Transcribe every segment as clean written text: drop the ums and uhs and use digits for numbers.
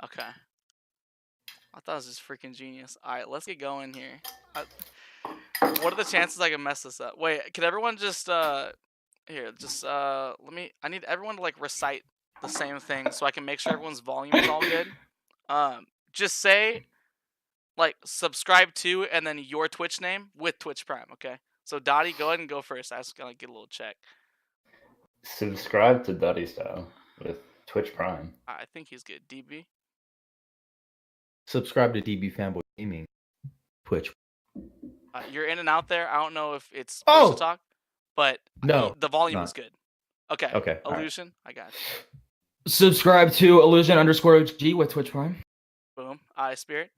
Okay. I thought it was just freaking genius. All right, let's get going here. What are the chances I can mess this up? Wait, can everyone just here, just let me. I need everyone to like recite the same thing so I can make sure everyone's volume is all good. Just say like subscribe to and then your Twitch name with Twitch Prime. Okay. So Dottie, go ahead and go first. I just gotta get a little check. Subscribe to Duddy Style with Twitch Prime. I think he's good. DB. Subscribe to DB Fanboy Gaming. Twitch. You're in and out there. I don't know if it's supposed to talk, but No, the volume not. is good. Okay. Okay. Illusion. I got you. Subscribe to Illusion_OG with Twitch Prime. Boom. Spirit.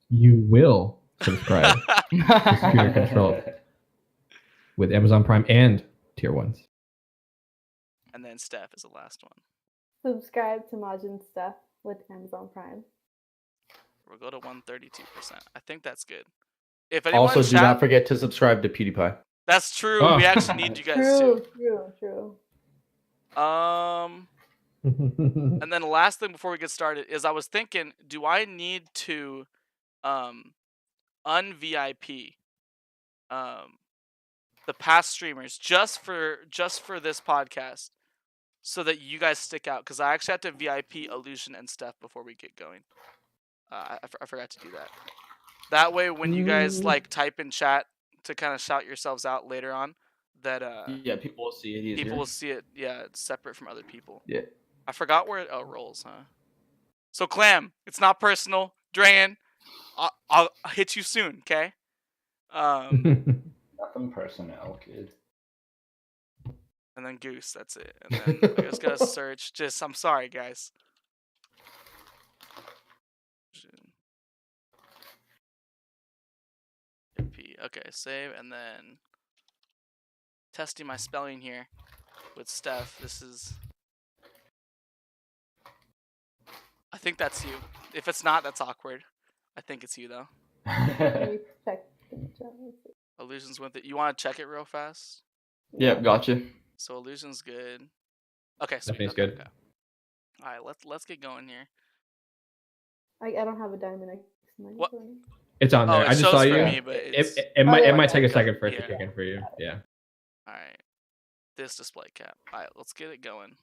You will subscribe to Superior Control with Amazon Prime and Tier 1s. And then Steph is the last one. Subscribe to Majin Stuff with Amazon Prime. We'll go to 132%. I think that's good. If anyone Also, do not forget to subscribe to PewDiePie. That's true. Oh. We actually need you guys too. True. And then the last thing before we get started is I was thinking, do I need to un-VIP the past streamers just for this podcast so that you guys stick out? Because I actually have to VIP Illusion and Steph before we get going. I forgot to do that. That way, when you guys like type in chat to kind of shout yourselves out later on, that Yeah, people will see it easier. people will see it. Yeah, it's separate from other people. Yeah. I forgot where it rolls, huh? So Clam, it's not personal. Drayan, I'll hit you soon, okay? Nothing personnel, kid. And then Goose, that's it. And then I just gotta search. I'm sorry, guys. Okay, save, and then testing my spelling here with Steph. This is. I think that's you. If it's not, that's awkward. I think it's you though. Let me check the chat. Illusion's with it. You want to check it real fast? Yep, gotcha. So Illusion's good. Okay, so Stephanie's good. Okay. All right, let's get going here. I don't have a diamond. What? It's on there. it I just shows saw for you. me, but It might take a second for it to Yeah. kick in for you. Yeah. All right. This display cap. All right, let's get it going.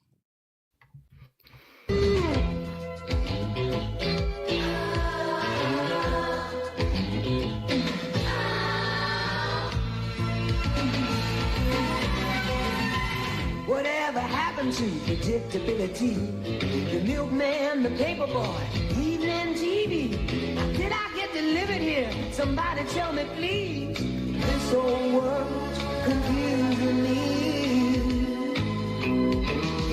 Whatever happened to predictability? The milkman, the paperboy, evening TV. Did I get delivered here? Somebody tell me, please. This whole world's confusing me.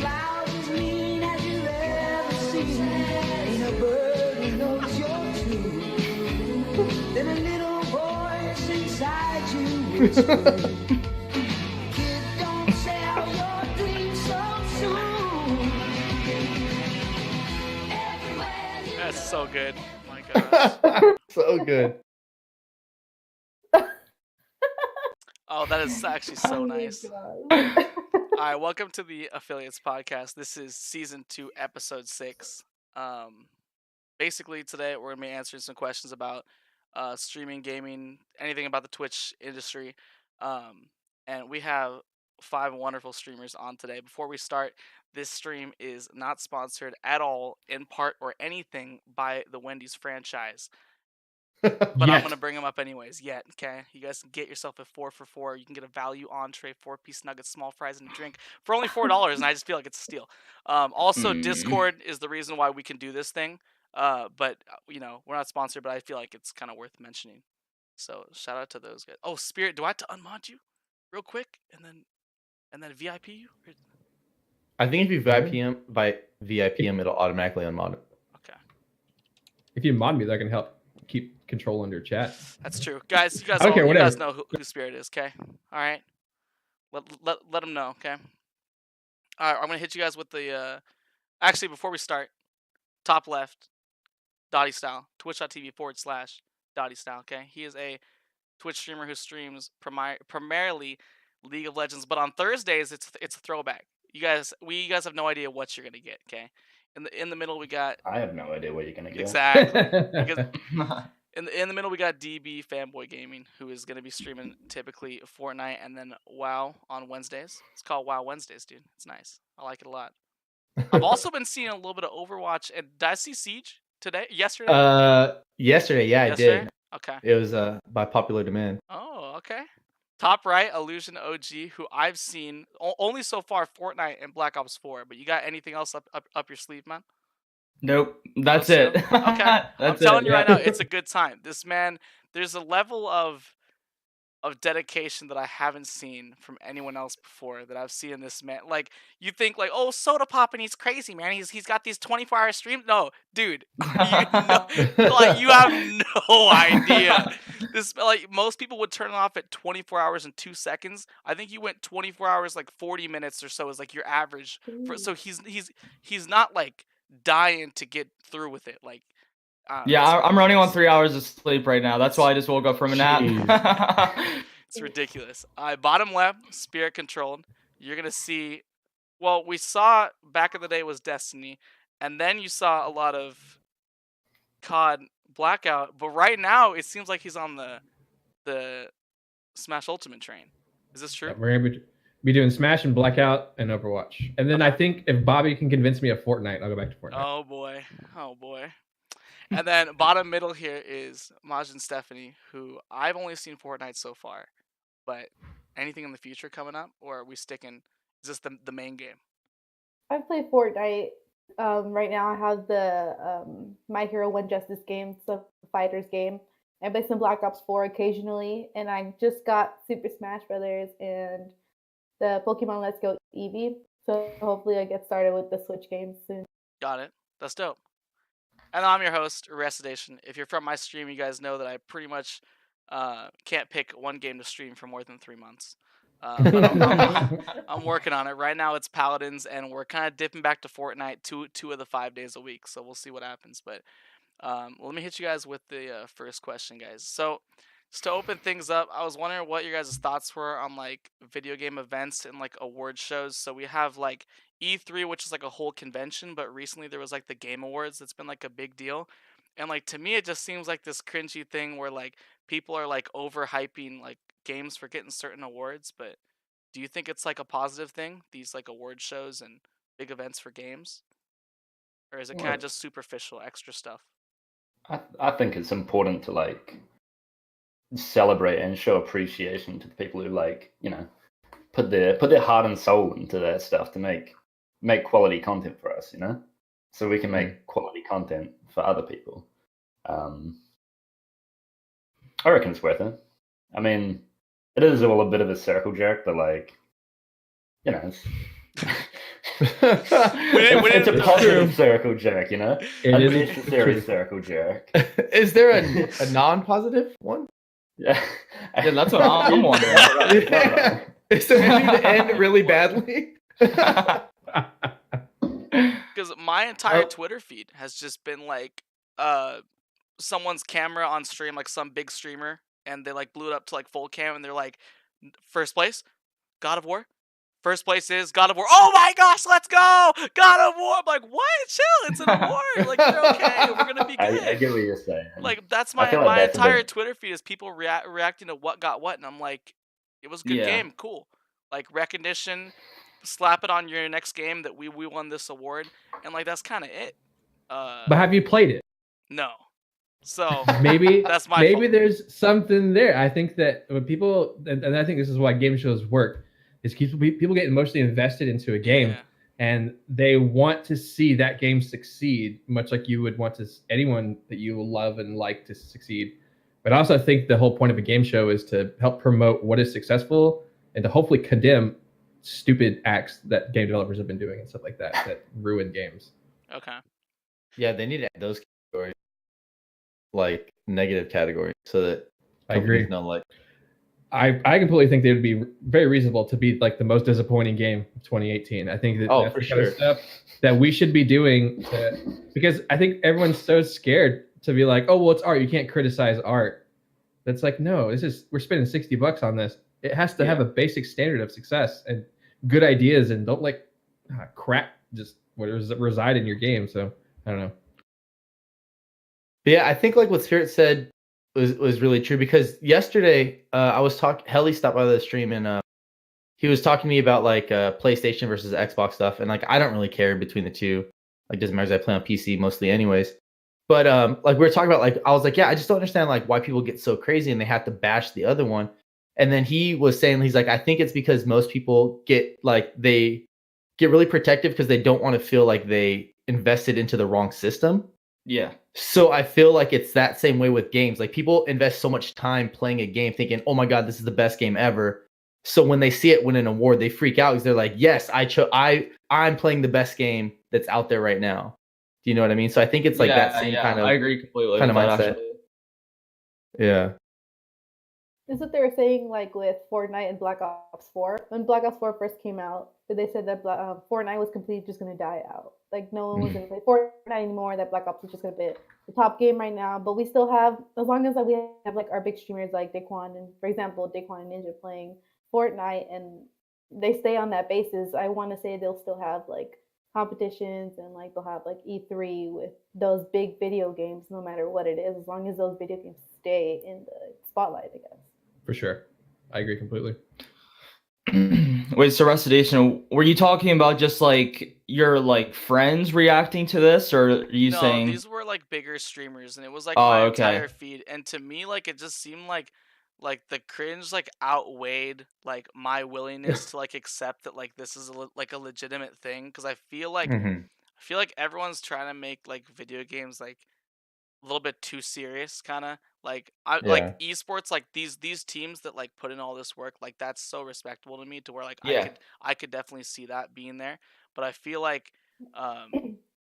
Clouds as mean as you ever seen. Ain't a bird who knows you're true. Then a little voice inside you whispers. That's so good. Oh my gosh. So good. Oh, that is actually so Oh my nice. God. All right, welcome to the Affiliates Podcast. This is season 2, episode 6. Basically today we're gonna be answering some questions about streaming, gaming, anything about the Twitch industry. And we have 5 wonderful streamers on today. Before we start, this stream is not sponsored at all, in part or anything, by the Wendy's franchise. But I'm Yes. going to bring them up anyways, yet, okay? You guys can get yourself a 4 for $4. You can get a value entree, 4-piece nuggets, small fries, and a drink for only $4, and I just feel like it's a steal. Also, Discord is the reason why we can do this thing. But, we're not sponsored, but I feel like it's kind of worth mentioning. So, shout out to those guys. Oh, Spirit, do I have to unmod you real quick and then VIP you? I think if you VIP him, it'll automatically unmod it. Okay. If you mod me, that can help keep control under chat. That's true. Guys, you guys, I don't care, you whatever. guys know who Spirit is, okay? All right? Let them know, okay? All right, I'm going to hit you guys with the... Actually, before we start, top left, Dottie Style, twitch.tv/Dottie Style, okay? He is a Twitch streamer who streams primarily League of Legends, but on Thursdays, it's a throwback. You guys have no idea what you're going to get, okay? In the middle we got I have no idea where you're gonna go. exactly because in the middle we got DB Fanboy Gaming, who is gonna be streaming typically Fortnite and then WoW on Wednesdays. It's called WoW Wednesdays, dude. It's nice. I like it a lot. I've also been seeing a little bit of Overwatch. And did I see Siege today? Yesterday? Yesterday, yeah, I Yesterday? did. Okay. It was by popular demand. Oh, okay. Top right, Illusion OG, who I've seen only so far Fortnite and Black Ops 4. But you got anything else up your sleeve, man? Nope, that's No, it. so- Okay. I'm That's telling it, you right yeah. now, it's a good time. This man, there's a level of dedication that I haven't seen from anyone else before that I've seen in this man. Like, you think like, oh, Soda Pop and he's crazy, man. He's got these 24-hour streams. No, dude, you have no idea. This like most people would turn it off at 24 hours and 2 seconds. I think you went 24 hours like 40 minutes or so is like your average. So he's not like dying to get through with it. Like, Yeah, I'm running on 3 hours of sleep right now. That's why I just woke up from a nap. It's ridiculous. Bottom left, Spirit Controlled. You're gonna see. Well, we saw back in the day it was Destiny, and then you saw a lot of COD Blackout. But right now it seems like he's on the Smash Ultimate train. Is this true? Yeah, we're gonna be doing Smash and Blackout and Overwatch, and then I think if Bobby can convince me of Fortnite, I'll go back to Fortnite. Oh boy, oh boy. And then bottom middle here is Maj and Stephanie, who I've only seen Fortnite so far. But anything in the future coming up, or are we sticking? Is this the main game? I play Fortnite. Right now I have the My Hero One Justice game, so the fighters game. I play some Black Ops 4 occasionally, and I just got Super Smash Brothers and the Pokemon Let's Go Eevee. So hopefully I get started with the Switch games soon. Got it. That's dope. And I'm your host, Residation. If you're from my stream, you guys know that I pretty much can't pick one game to stream for more than 3 months. But I'm working on it. Right now it's Paladins, and we're kind of dipping back to Fortnite two of the 5 days a week. So we'll see what happens. But let me hit you guys with the first question, guys. So just to open things up, I was wondering what your guys' thoughts were on like video game events and like award shows. So we have like E3, which is like a whole convention, but recently there was like the Game Awards that's been like a big deal. And like to me it just seems like this cringy thing where like people are like overhyping like games for getting certain awards, but do you think it's like a positive thing, these like award shows and big events for games? Or is it kind Well- of just superficial extra stuff? I think it's important to like celebrate and show appreciation to the people who like, you know, put their heart and soul into their stuff to make quality content for us, you know, so we can make quality content for other people. I reckon it's worth it. I mean, it is all a bit of a circle jerk, but like, you know, it's a positive circle jerk, you know. It A is necessary true. circle jerk. Is there a non-positive one? Yeah, Yeah, that's what I'm wondering. Right. Is there anything to end really badly? Because my entire Oh. Twitter feed has just been like someone's camera on stream, like some big streamer, and they like blew it up to like full cam, and they're like, first place, God of War. First place is God of War. Oh my gosh, let's go! God of War. I'm like, what? Chill, it's an award. Like, you're okay. We're gonna be good. I get what you're saying. Like, that's I my feel like that's a entire bit- Twitter feed is people reacting to what got what, and I'm like, it was a good Yeah. game, cool. Like recognition, slap it on your next game that we won this award, and like that's kind of it. But have you played it? No, so Maybe that's my maybe fault. there's something there. I think that when people, and I think this is why game shows work, is people get emotionally invested into a game, Yeah. and they want to see that game succeed, much like you would want to anyone that you love and like to succeed. But I also think the whole point of a game show is to help promote what is successful and to hopefully condemn stupid acts that game developers have been doing and stuff like that ruin games. Okay. Yeah, they need to add those categories, like negative categories, so that I agree. companies know, like, I completely think they would be very reasonable to be like the most disappointing game of 2018. I think that Oh, that's for the kind of sure. stuff that we should be doing because I think everyone's so scared to be like, oh well, it's art. You can't criticize art. That's like, no, we're spending $60 on this. It has to have a basic standard of success and good ideas, and don't like crap just reside in your game. So I don't know. But yeah, I think like what Spirit said was really true, because yesterday I was talking. Helly stopped by the stream, and he was talking to me about like PlayStation versus Xbox stuff, and like I don't really care between the two. Like doesn't matter, 'cause I play on PC mostly anyways. But like we were talking about, like I was like, yeah, I just don't understand like why people get so crazy and they have to bash the other one. And then he was saying, he's like, I think it's because most people get like they get really protective because they don't want to feel like they invested into the wrong system. Yeah. So I feel like it's that same way with games. Like people invest so much time playing a game thinking, "Oh my god, this is the best game ever." So when they see it win an award, they freak out because they're like, "Yes, I'm playing the best game that's out there right now." Do you know what I mean? So I think it's like that same kind I of agree completely kind of with that, mindset. actually. Yeah. Is what they were saying, like with Fortnite and Black Ops 4. When Black Ops 4 first came out, they said that Fortnite was completely just going to die out. Like no one was going to play Fortnite anymore. That Black Ops was just going to be the top game right now. But we still have, as long as we have like our big streamers like Daquan and, for example, Daquan and Ninja playing Fortnite, and they stay on that basis. I want to say they'll still have like competitions, and like they'll have like E3 with those big video games, no matter what it is, as long as those video games stay in the spotlight, I guess. For sure. I agree completely. Wait, so Recidation, were you talking about just like your like friends reacting to this, or are you saying these were like bigger streamers, and it was like Oh, my okay. entire feed. And to me, like it just seemed like the cringe like outweighed like my willingness to like accept that like this is like a legitimate thing, because I feel like everyone's trying to make like video games like a little bit too serious, kind of like like Yeah. esports, like these teams that like put in all this work, like that's so respectable to me, to where like Yeah. I could definitely see that being there. But I feel like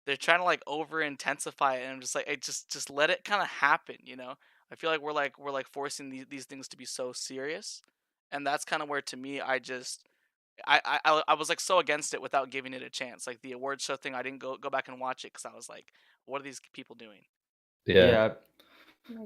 they're trying to like over intensify it, and I'm just like, just let it kind of happen, you know. I feel like we're like forcing these things to be so serious, and that's kind of where, to me, I was like so against it without giving it a chance. Like the award show thing, I didn't go back and watch it because I was like, what are these people doing? Yeah.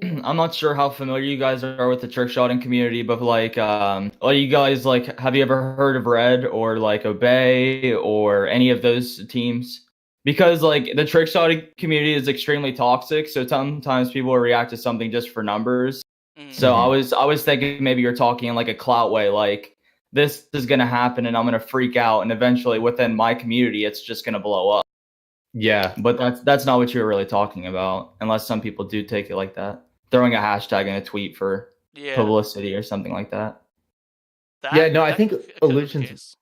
I'm not sure how familiar you guys are with the trick shotting community, but like you guys, like, have you ever heard of Red or like Obey or any of those teams? Because like the trick shotting community is extremely toxic, so sometimes people will react to something just for numbers. So I was thinking maybe you're talking in like a clout way, like this is gonna happen and I'm gonna freak out, and eventually within my community it's just gonna blow up. Yeah. But that's not what you were really talking about, unless some people do take it like that, throwing a hashtag in a tweet for publicity or something like that. Yeah, no, I think could be the Illusion's. case.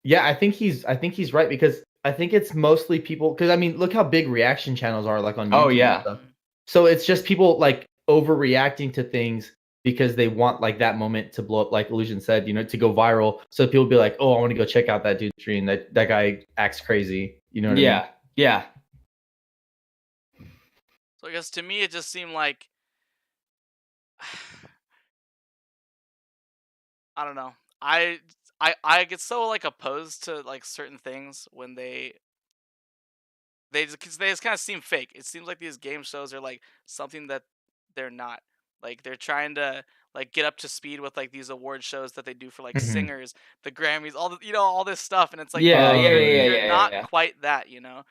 Yeah, I think he's right, because I think it's mostly people, because I mean, look how big reaction channels are like on YouTube. Oh, and yeah. stuff. So it's just people like overreacting to things because they want like that moment to blow up, like Illusion said, you know, to go viral. So people be like, "Oh, I want to go check out that dude's stream. That guy acts crazy." You know what I mean? Yeah. So I guess to me it just seemed like I don't know. I get so like opposed to like certain things when cause they just kind of seem fake. It seems like these game shows are like something that they're not. Like they're trying to like get up to speed with like these award shows that they do for like singers, the Grammys, all the, you know, all this stuff, and it's like you're not quite that, you know.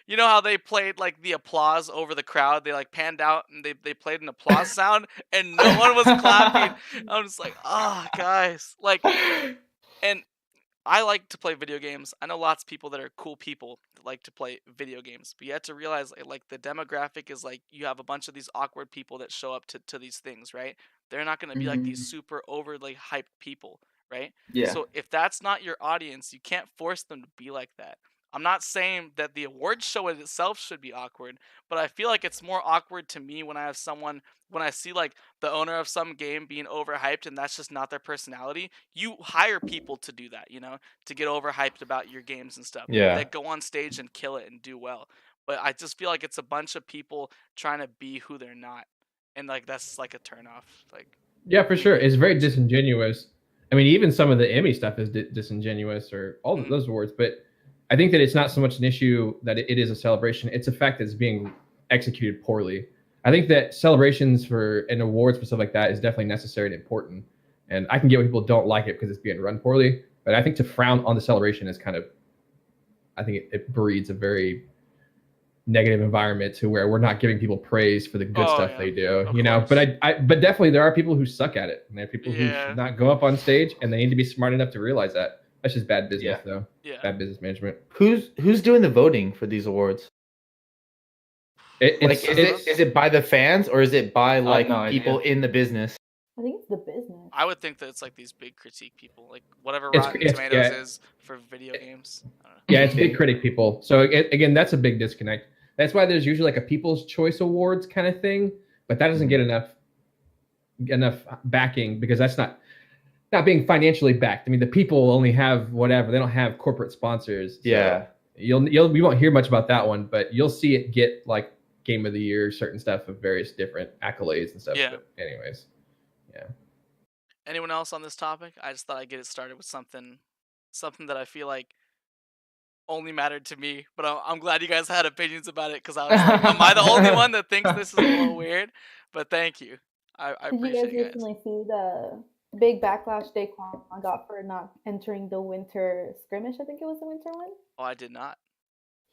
You know how they played like the applause over the crowd? They like panned out and they played an applause sound, and no one was clapping. I'm just like, oh, guys, like, and I like to play video games. I know lots of people that are cool people that like to play video games, but you have to realize like the demographic is like you have a bunch of these awkward people that show up to these things, right? They're not going to be like these super overly hyped people, right? Yeah. So if that's not your audience, you can't force them to be like that. I'm not saying that the award show in itself should be awkward, but I feel like it's more awkward to me when I see like the owner of some game being overhyped and that's just not their personality. You hire people to do that, you know, to get overhyped about your games and stuff. Yeah. That go on stage and kill it and do well. But I just feel like it's a bunch of people trying to be who they're not. And like that's like a turnoff. Like, yeah, for sure. It's very disingenuous. I mean, even some of the Emmy stuff is disingenuous, or all of those awards. But I think that it's not so much an issue that it is a celebration. It's a fact that it's being executed poorly. I think that celebrations and awards for stuff like that is definitely necessary and important. And I can get why people don't like it because it's being run poorly. But I think to frown on the celebration is kind of, I think it breeds a very negative environment to where we're not giving people praise for the good stuff they do, of you know. course. But definitely there are people who suck at it, and there are people who Yeah. should not go up on stage, and they need to be smart enough to realize that. That's just bad business, though. Yeah. Bad business management. Who's doing the voting for these awards? It's Is it by the fans or is it by like no idea. people in the business? I think it's the business. I would think that it's like these big critique people, like whatever It's- Rotten it's- Tomatoes yeah. is for video games. I don't know. Yeah, it's big critic people. So again, that's a big disconnect. That's why there's usually like a People's Choice Awards kind of thing, but that doesn't get enough backing because that's not being financially backed. I mean, the people only have whatever. They don't have corporate sponsors. So Yeah. we won't hear much about that one, but you'll see it get like Game of the Year, certain stuff of various different accolades and stuff. Yeah. But anyways, yeah. Anyone else on this topic? I just thought I'd get it started with something that I feel like only mattered to me, but I'm glad you guys had opinions about it because I was like, am I the only one that thinks this is a little weird? But thank you. I Did you appreciate guys you guys. recently see the big backlash Daquan got for not entering the winter scrimmage? I think it was the winter one. Oh, I did not.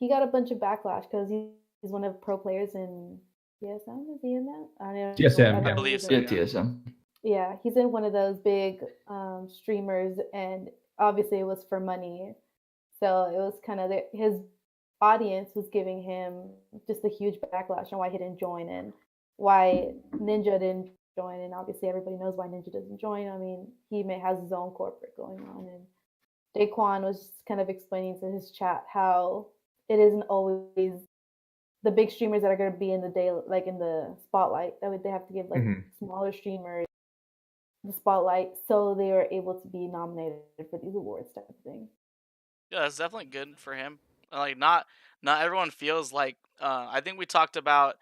He got a bunch of backlash because he's one of pro players in TSM. Is he in that? I don't know. TSM, I yeah. believe so. Yeah, TSM. Yeah, he's in one of those big streamers, and obviously it was for money. So it was kind of his audience was giving him just a huge backlash on why he didn't join and why Ninja didn't join. And obviously everybody knows why Ninja doesn't join. I mean, he has his own corporate going on. And Daquan was just kind of explaining to his chat how it isn't always the big streamers that are going to be in the day, like in the spotlight. That way they have to give like smaller streamers the spotlight so they are able to be nominated for these awards type of thing. Yeah, that's definitely good for him. Like not everyone feels like I think we talked about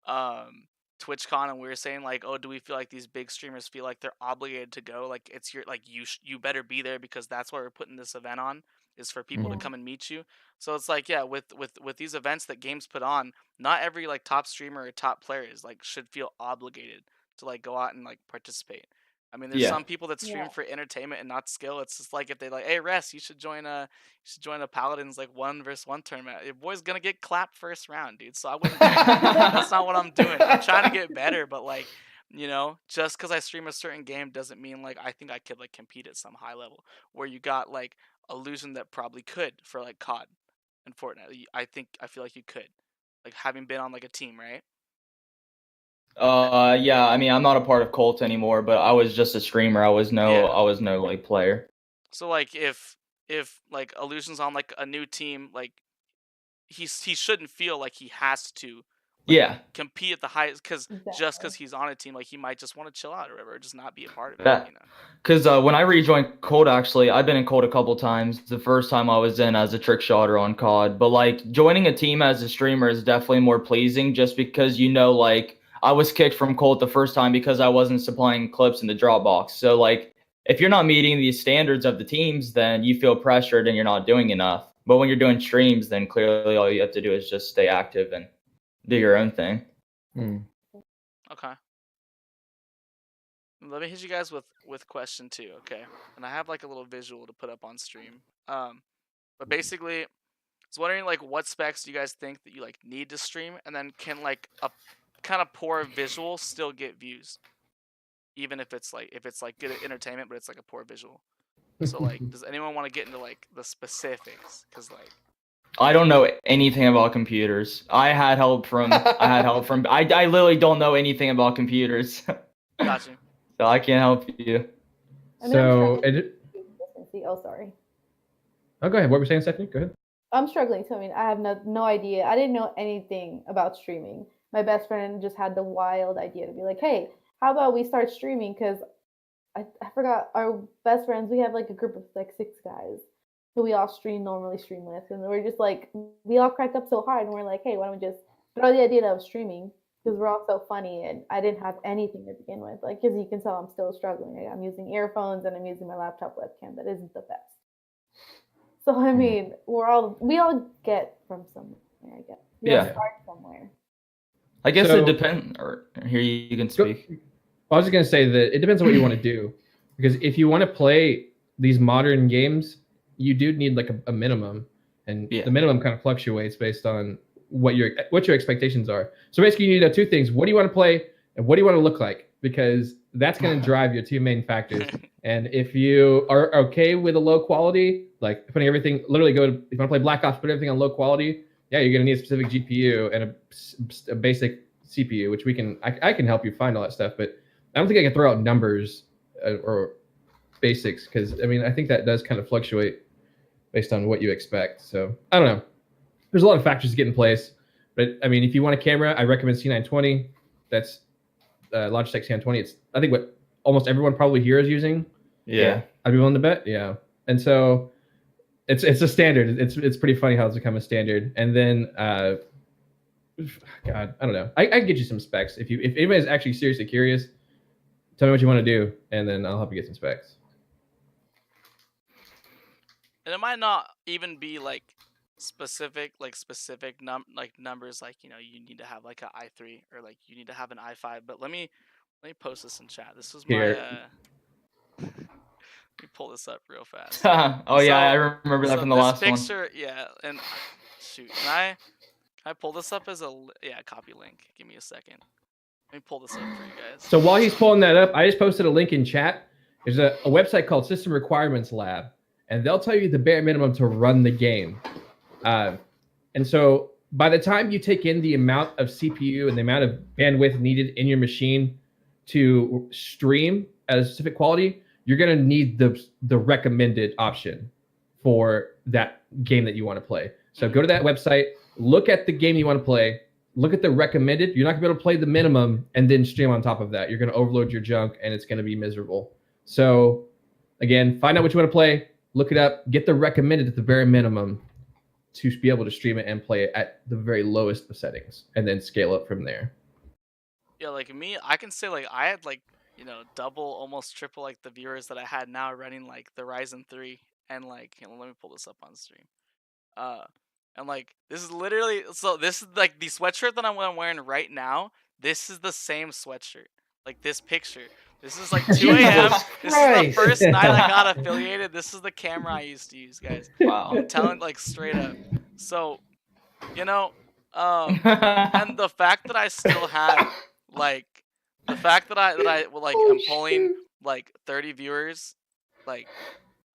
TwitchCon and we were saying like, oh, do we feel like these big streamers feel like they're obligated to go? Like it's your like you better be there because that's why we're putting this event on is for people to come and meet you. So it's like yeah, with these events that games put on, not every like top streamer or top player is like should feel obligated to like go out and like participate. I mean, there's some people that stream for entertainment and not skill. It's just like if they like, hey, Res, you should join a Paladins like 1v1 tournament. Your boy's gonna get clapped first round, dude. So I wouldn't. That's not what I'm doing. I'm trying to get better, but like, you know, just because I stream a certain game doesn't mean like I think I could like compete at some high level. Where you got like Illusion that probably could for like COD and Fortnite. I feel like you could, like having been on like a team, right? Yeah, I mean, I'm not a part of Colt anymore, but I was just a streamer. I was no like player. So like if like Illusion's on like a new team, like he shouldn't feel like he has to compete at the highest because just because he's on a team, like he might just want to chill out or whatever, or just not be a part of it. You know? Because when I rejoined Colt, actually, I've been in Colt a couple times. The first time I was in as a trick shotter on COD, but like joining a team as a streamer is definitely more pleasing, just because like. I was kicked from Colt the first time because I wasn't supplying clips in the Dropbox. So, like, if you're not meeting the standards of the teams, then you feel pressured and you're not doing enough. But when you're doing streams, then clearly all you have to do is just stay active and do your own thing. Okay. Let me hit you guys with question 2, okay? And I have like a little visual to put up on stream. But basically, I was wondering like what specs do you guys think that you like need to stream, and then can like a kind of poor visual still get views, even if it's like good entertainment but it's like a poor visual. So like does anyone want to get into like the specifics? Because like I don't know anything about computers. I had help from I literally don't know anything about computers. Got you. So I can't help you. So oh sorry. Oh, go ahead. What were you saying, Stephanie? Go ahead. I'm struggling too. I mean, I have no idea. I didn't know anything about streaming. My best friend just had the wild idea to be like, hey, how about we start streaming? Because I forgot our best friends. We have like a group of like 6 guys who we all normally stream with. And we're just like, we all crack up so hard. And we're like, hey, why don't we just throw the idea of streaming? Because we're all so funny. And I didn't have anything to begin with. Like, as you can tell, I'm still struggling. I'm using earphones and I'm using my laptop webcam. That isn't the best. So, I mean, we all get from somewhere, I guess. We all start somewhere. I guess it depends. Or here you can speak. I was just gonna say that it depends on what you want to do, because if you want to play these modern games, you do need like a minimum, and Yeah. the minimum kind of fluctuates based on what your expectations are. So basically, you need to know two things: what do you want to play, and what do you want to look like, because that's going to drive your two main factors. And if you are okay with a low quality, like putting everything, literally if you want to play Black Ops, put everything on low quality. Yeah, you're going to need a specific GPU and a basic CPU, which I can help you find all that stuff, but I don't think I can throw out numbers or basics, because I mean I think that does kind of fluctuate based on what you expect. So I don't know. There's a lot of factors to get in place, but I mean if you want a camera, I recommend C920. That's Logitech C920. It's I think what almost everyone probably here is using. Yeah. I'd be willing to bet. Yeah, and so it's a standard. It's pretty funny how it's become a standard. And then God, I don't know. I can get you some specs if anybody's actually seriously curious. Tell me what you want to do, and then I'll help you get some specs. And it might not even be like specific numbers, like you need to have like an i3 or like you need to have an i5. But let me post this in chat. This was my Here. let me pull this up real fast. Oh yeah, I remember that from the last one. This picture, yeah, and shoot, can I pull this up as a copy link? Give me a second. Let me pull this up for you guys. So while he's pulling that up, I just posted a link in chat. There's a website called System Requirements Lab, and they'll tell you the bare minimum to run the game. And so by the time you take in the amount of CPU and the amount of bandwidth needed in your machine to stream at a specific quality, you're going to need the recommended option for that game that you want to play. So go to that website, look at the game you want to play, look at the recommended. You're not going to be able to play the minimum and then stream on top of that. You're going to overload your junk, and it's going to be miserable. So again, find out what you want to play, look it up, get the recommended at the very minimum to be able to stream it and play it at the very lowest of settings, and then scale up from there. Yeah, like me, I can say like I had like double, almost triple like the viewers that I had now running like the Ryzen 3, and like let me pull this up on stream. And like this is literally, so this is like the sweatshirt that I'm wearing right now. This is the same sweatshirt. Like this picture. This is like 2 a.m. This is the first night I got affiliated. This is the camera I used to use, guys. Wow. I'm telling like straight up. So, and the fact that I still have like the fact that I like I'm pulling like 30 viewers, like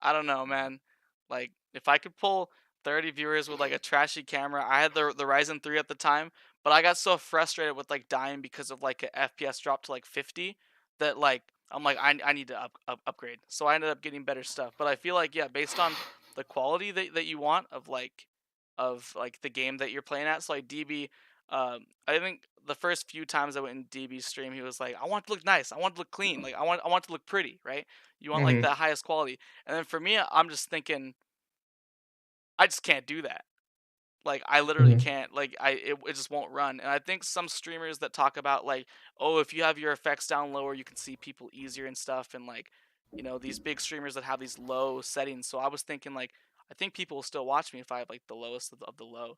I don't know, man. Like if I could pull 30 viewers with like a trashy camera, I had the Ryzen 3 at the time, but I got so frustrated with like dying because of like a FPS drop to like 50 that like I'm like I need to upgrade. So I ended up getting better stuff. But I feel like based on the quality that you want of the game that you're playing at. So like DB, I think the first few times I went in DB's stream, he was like, I want it to look nice, I want it to look clean, like I want it to look pretty, right? You want like the highest quality. And then for me, I'm just thinking, I just can't do that. Like I literally can't. Like it just won't run. And I think some streamers that talk about like, oh, if you have your effects down lower, you can see people easier and stuff. And like, these big streamers that have these low settings. So I was thinking like, I think people will still watch me if I have like the lowest of the low,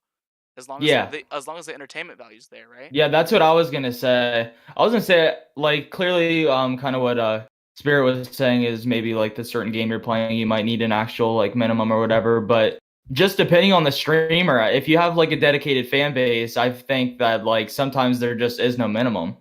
as long as the entertainment value's there, right? Yeah, that's what I was gonna say. I was gonna say like clearly, kind of what Spirit was saying is maybe like the certain game you're playing, you might need an actual like minimum or whatever, but just depending on the streamer, if you have like a dedicated fan base, I think that like sometimes there just is no minimum.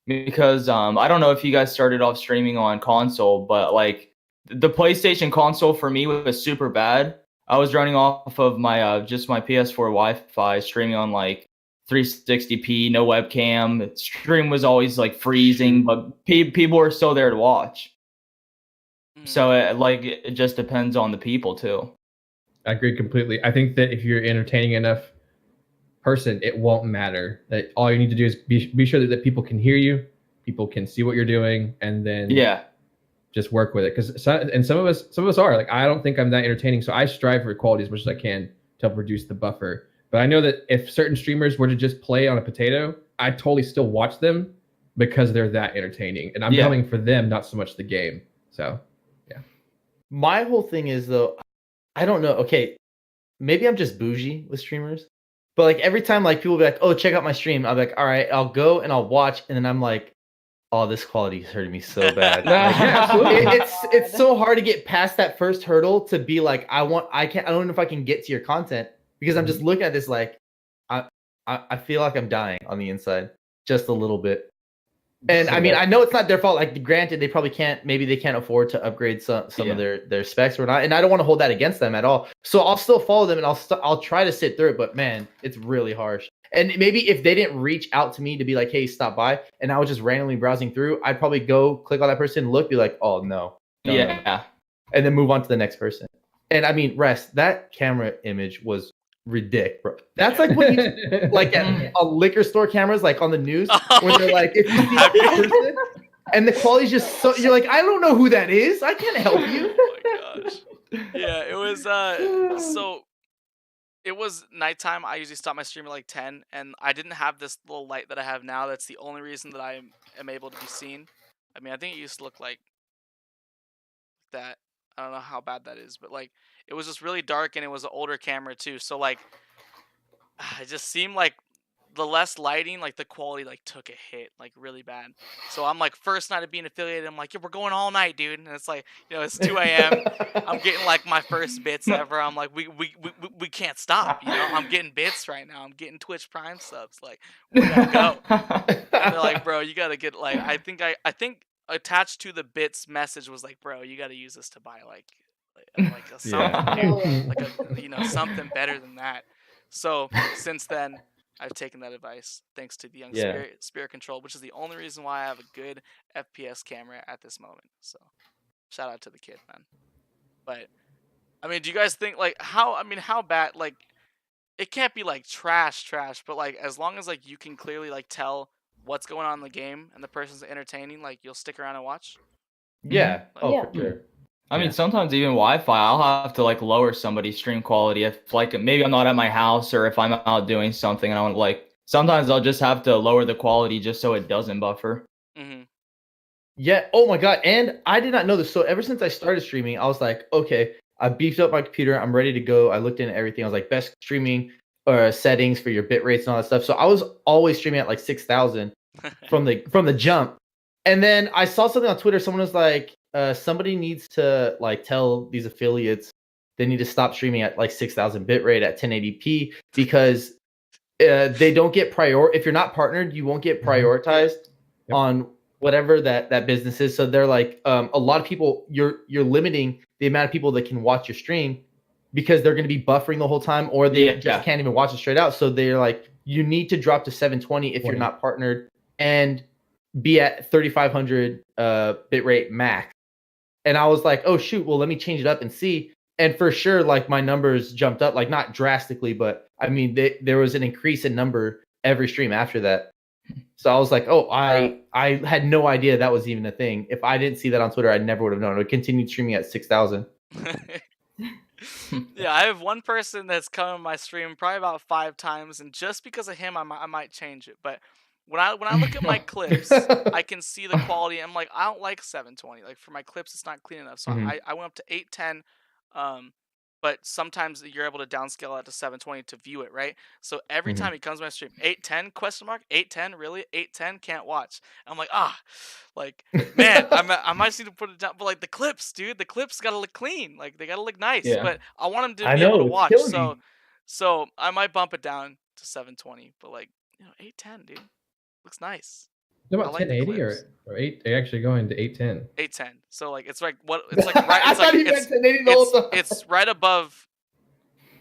Because I don't know if you guys started off streaming on console, but like the PlayStation console for me was super bad. I was running off of my just my PS4 Wi-Fi, streaming on like 360p, no webcam. Stream was always like freezing, but people were still there to watch. So it just depends on the people too. I agree completely. I think that if you're entertaining enough person, it won't matter. That all you need to do is be sure that people can hear you, people can see what you're doing, and then just work with it. Because some of us are like, I don't think I'm that entertaining, so I strive for quality as much as I can to help reduce the buffer. But I know that if certain streamers were to just play on a potato, I totally still watch them because they're that entertaining, and I'm coming for them, not so much the game. So my whole thing is though, I don't know. Okay, maybe I'm just bougie with streamers, but like every time like people be like, "Oh, check out my stream," I'll be like, "All right, I'll go and I'll watch," and then I'm like, oh, this quality is hurting me so bad. Yeah, absolutely. It's so hard to get past that first hurdle to be like, I don't know if I can get to your content because I'm just looking at this like, I feel like I'm dying on the inside just a little bit. And I mean, I know it's not their fault. Like, granted, they probably can't. Maybe they can't afford to upgrade some of their specs or not. And I don't want to hold that against them at all. So I'll still follow them and I'll try to sit through it. But man, it's really harsh. And maybe if they didn't reach out to me to be like, "Hey, stop by," and I was just randomly browsing through, I'd probably go click on that person, look, be like, "Oh no, yeah, and then move on to the next person. And I mean, rest that camera image was ridiculous, bro. That's like what you like at a liquor store cameras, like on the news, when they're like, if you see this person, and the quality's just so you're like, I don't know who that is. I can't help you. Oh my gosh. Yeah, it was so it was nighttime. I usually stop my stream at like 10, and I didn't have this little light that I have now. That's the only reason that I am able to be seen. I mean, I think it used to look like that. I don't know how bad that is, but like it was just really dark, and it was an older camera too. So like it just seemed like the less lighting, like the quality like took a hit like really bad. So I'm like, first night of being affiliated, I'm like, yeah, we're going all night, dude. And it's like, it's 2 a.m. I'm getting like my first bits ever. I'm like, we can't stop, I'm getting bits right now. I'm getting Twitch Prime subs. Like, we gotta go. And they're like, bro, you gotta get like, I think attached to the bits message was like, bro, you gotta use this to buy like a something, like a something better than that. So since then, I've taken that advice thanks to the young Spirit Control, which is the only reason why I have a good FPS camera at this moment. So shout out to the kid, man. But I mean, do you guys think like how bad, like it can't be like trash, but like as long as like you can clearly like tell what's going on in the game and the person's entertaining, like you'll stick around and watch? Yeah. Like, For sure. I mean, sometimes even Wi-Fi, I'll have to like lower somebody's stream quality if like maybe I'm not at my house or if I'm out doing something and I want like sometimes I'll just have to lower the quality just so it doesn't buffer. Mm-hmm. Yeah. Oh my god. And I did not know this. So ever since I started streaming, I was like, okay, I beefed up my computer. I'm ready to go. I looked into everything. I was like, best streaming settings for your bit rates and all that stuff. So I was always streaming at like 6,000 from the jump. And then I saw something on Twitter. Someone was like, somebody needs to like tell these affiliates they need to stop streaming at like 6,000 bitrate at 1080p because they don't get if you're not partnered, you won't get prioritized on whatever that business is. So they're like, a lot of people, you're limiting the amount of people that can watch your stream because they're going to be buffering the whole time, or they just can't even watch it straight out. So they're like, you need to drop to 720 if you're not partnered and be at 3,500 bitrate max. And I was like, oh shoot, well let me change it up and see. And for sure, like my numbers jumped up, like not drastically, but I mean there was an increase in number every stream after that. So I was like, oh, I had no idea that was even a thing. If I didn't see that on Twitter, I never would have known. I continued streaming at 6,000. Yeah, I have one person that's come on my stream probably about 5 times, and just because of him, I might change it. But when I look at my clips, I can see the quality. I'm like, I don't like 720. Like for my clips, it's not clean enough. So I went up to 810. But sometimes you're able to downscale that to 720 to view it, right? So every time he comes to my stream, 810 question mark, 810 really, 810 can't watch. I'm like, like man, I might need to put it down. But like the clips, dude, the clips gotta look clean, like they gotta look nice. Yeah. But I want him to be able to watch. So I might bump it down to 720. But like 810, dude, looks nice. What about 1080 or 8? They're actually going to 810. 810. So like it's like what it's like right. I thought he meant 1080 the whole time. It's right above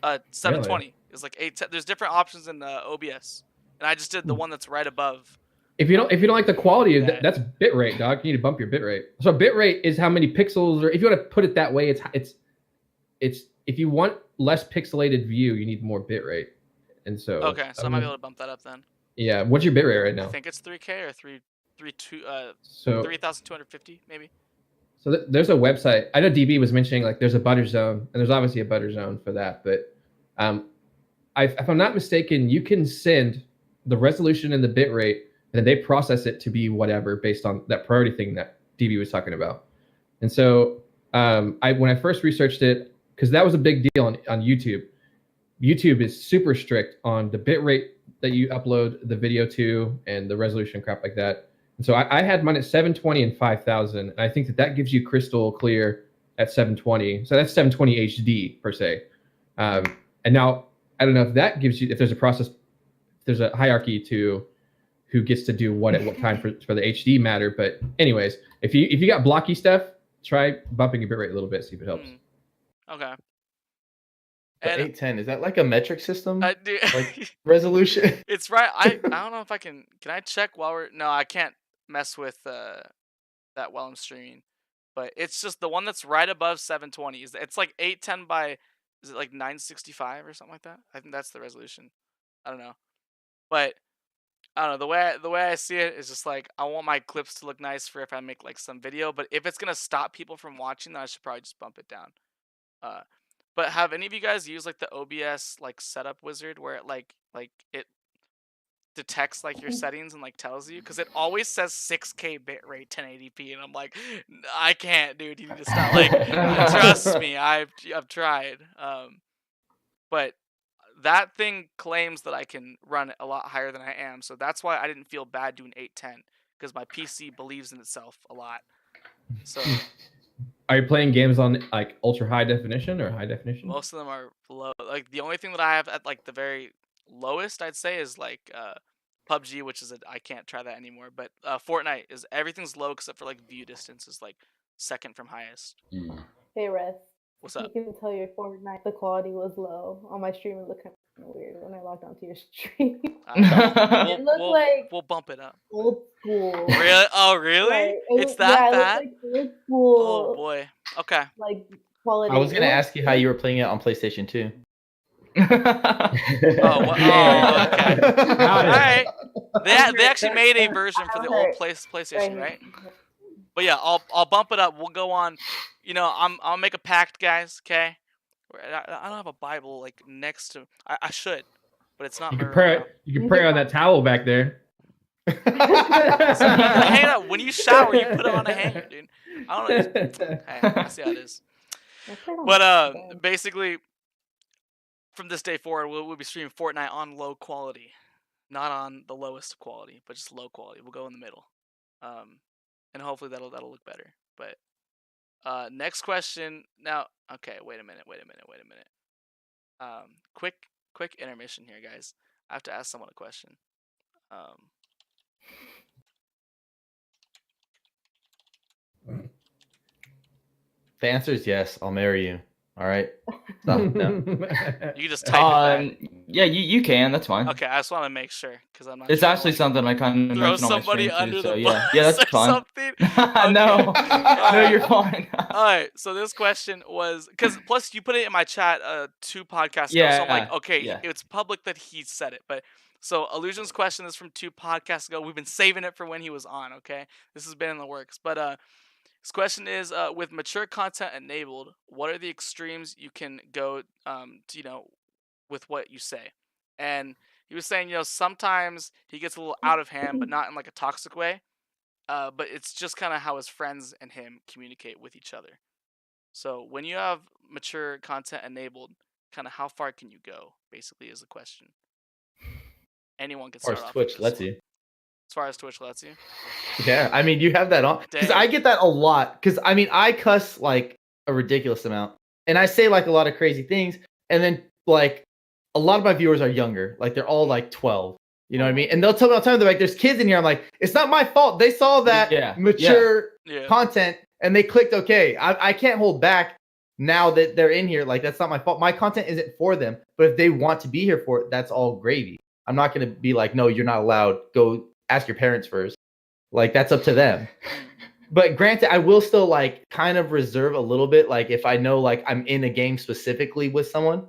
720. Really? It's like 810. There's different options in OBS, and I just did the one that's right above. If you don't like the quality, that's bitrate, dog. You need to bump your bitrate. So bitrate is how many pixels, or if you want to put it that way, it's if you want less pixelated view, you need more bitrate. And so okay, so I might be able to bump that up then. Yeah, what's your bitrate right now? I think it's 3K or 3,250 maybe. So there's a website. I know DB was mentioning like there's a butter zone, and there's obviously a butter zone for that. But if I'm not mistaken, you can send the resolution and the bitrate, and then they process it to be whatever based on that priority thing that DB was talking about. And so when I first researched it, because that was a big deal on YouTube. YouTube is super strict on the bitrate that you upload the video to and the resolution crap like that. And so I had mine at 720 and 5000, and I think that gives you crystal clear at 720. So that's 720 HD per se. And now I don't know if that gives you, if there's a process, if there's a hierarchy to who gets to do what at what time for the HD matter. But anyways, if you got blocky stuff, try bumping your bitrate a little bit, see if it helps. Okay. But 810, is that like a metric system? Dude, Like resolution? it's right. I don't know if I can I check while we're, no, I can't mess with that while I'm streaming. But it's just the one that's right above 720. It's like 810 by, is it like 965 or something like that? I think that's the resolution. I don't know. But I don't know, the way I see it is just like, I want my clips to look nice for if I make like some video, but if it's gonna stop people from watching, then I should probably just bump it down. But have any of you guys used like the OBS like setup wizard where it like it detects like your settings and like tells you? Because it always says 6K bitrate 1080p, and I'm like, I can't, dude. You need to stop. Like, trust me, I've tried. But that thing claims that I can run a lot higher than I am, so that's why I didn't feel bad doing 810, because my PC believes in itself a lot. So Are you playing games on like ultra high definition or high definition? most of them are low. Like the only thing that I have at like the very lowest, I'd say, is like PUBG, which is I can't try that anymore. But Fortnite is, everything's low except for like view distance is like second from highest. Hey, Rez. What's up? You can tell your Fortnite the quality was low on my stream. It looked kind of weird when I logged onto your stream. It looked like we'll bump it up. Old school. Really? Oh, really? Like, it's that bad? It looked like old school. Oh boy. Okay. Like quality. I was gonna ask you how you were playing it on PlayStation 2. Okay. All right. They actually made a version for the old PlayStation, right? But yeah, I'll bump it up. We'll go on. You know, I'll make a pact, guys. Okay. I don't have a Bible like next to. I should, but it's not. You can pray. You can pray on that towel back there. Hang out when you shower. You put it on a hanger, dude. I don't know. Hey, I see how it is. But basically, from this day forward, we'll be streaming Fortnite on low quality, not on the lowest quality, but just low quality. We'll go in the middle, and hopefully that'll look better. But next question. Now, okay, wait a minute. Quick intermission here, guys. I have to ask someone a question. The answer is yes. I'll marry you. All right. No. You can just type it back. Yeah, you can. That's fine. Okay, I just want to make sure because I'm not. It's sure actually something I kind of throw mentioned on my somebody stream under too. the So bus yeah, that's or fine. something. No, no, you're fine. All right, so this question was because plus you put it in my chat 2 podcasts ago, so I'm like, okay, it's public that he said it, but so Illusion's question is from 2 podcasts ago. We've been saving it for when he was on. Okay, this has been in the works, but his question is, with mature content enabled, what are the extremes you can go, to, with what you say? And he was saying, sometimes he gets a little out of hand, but not in like a toxic way. But it's just kind of how his friends and him communicate with each other. So when you have mature content enabled, kind of how far can you go? Basically, is the question. Anyone can start off. Twitch lets you. As far as Twitch lets you. Yeah, I mean, you have that on because I get that a lot. Because I mean, I cuss like a ridiculous amount, and I say like a lot of crazy things, and then like a lot of my viewers are younger, like they're all like 12. You know what I mean? And they'll tell me all the time, they're like, "There's kids in here." I'm like, "It's not my fault. They saw that mature content and they clicked okay. I can't hold back now that they're in here. Like that's not my fault. My content isn't for them. But if they want to be here for it, that's all gravy. I'm not gonna be like, no, you're not allowed. Go ask your parents first. Like that's up to them." But granted, I will still like kind of reserve a little bit. Like if I know like I'm in a game specifically with someone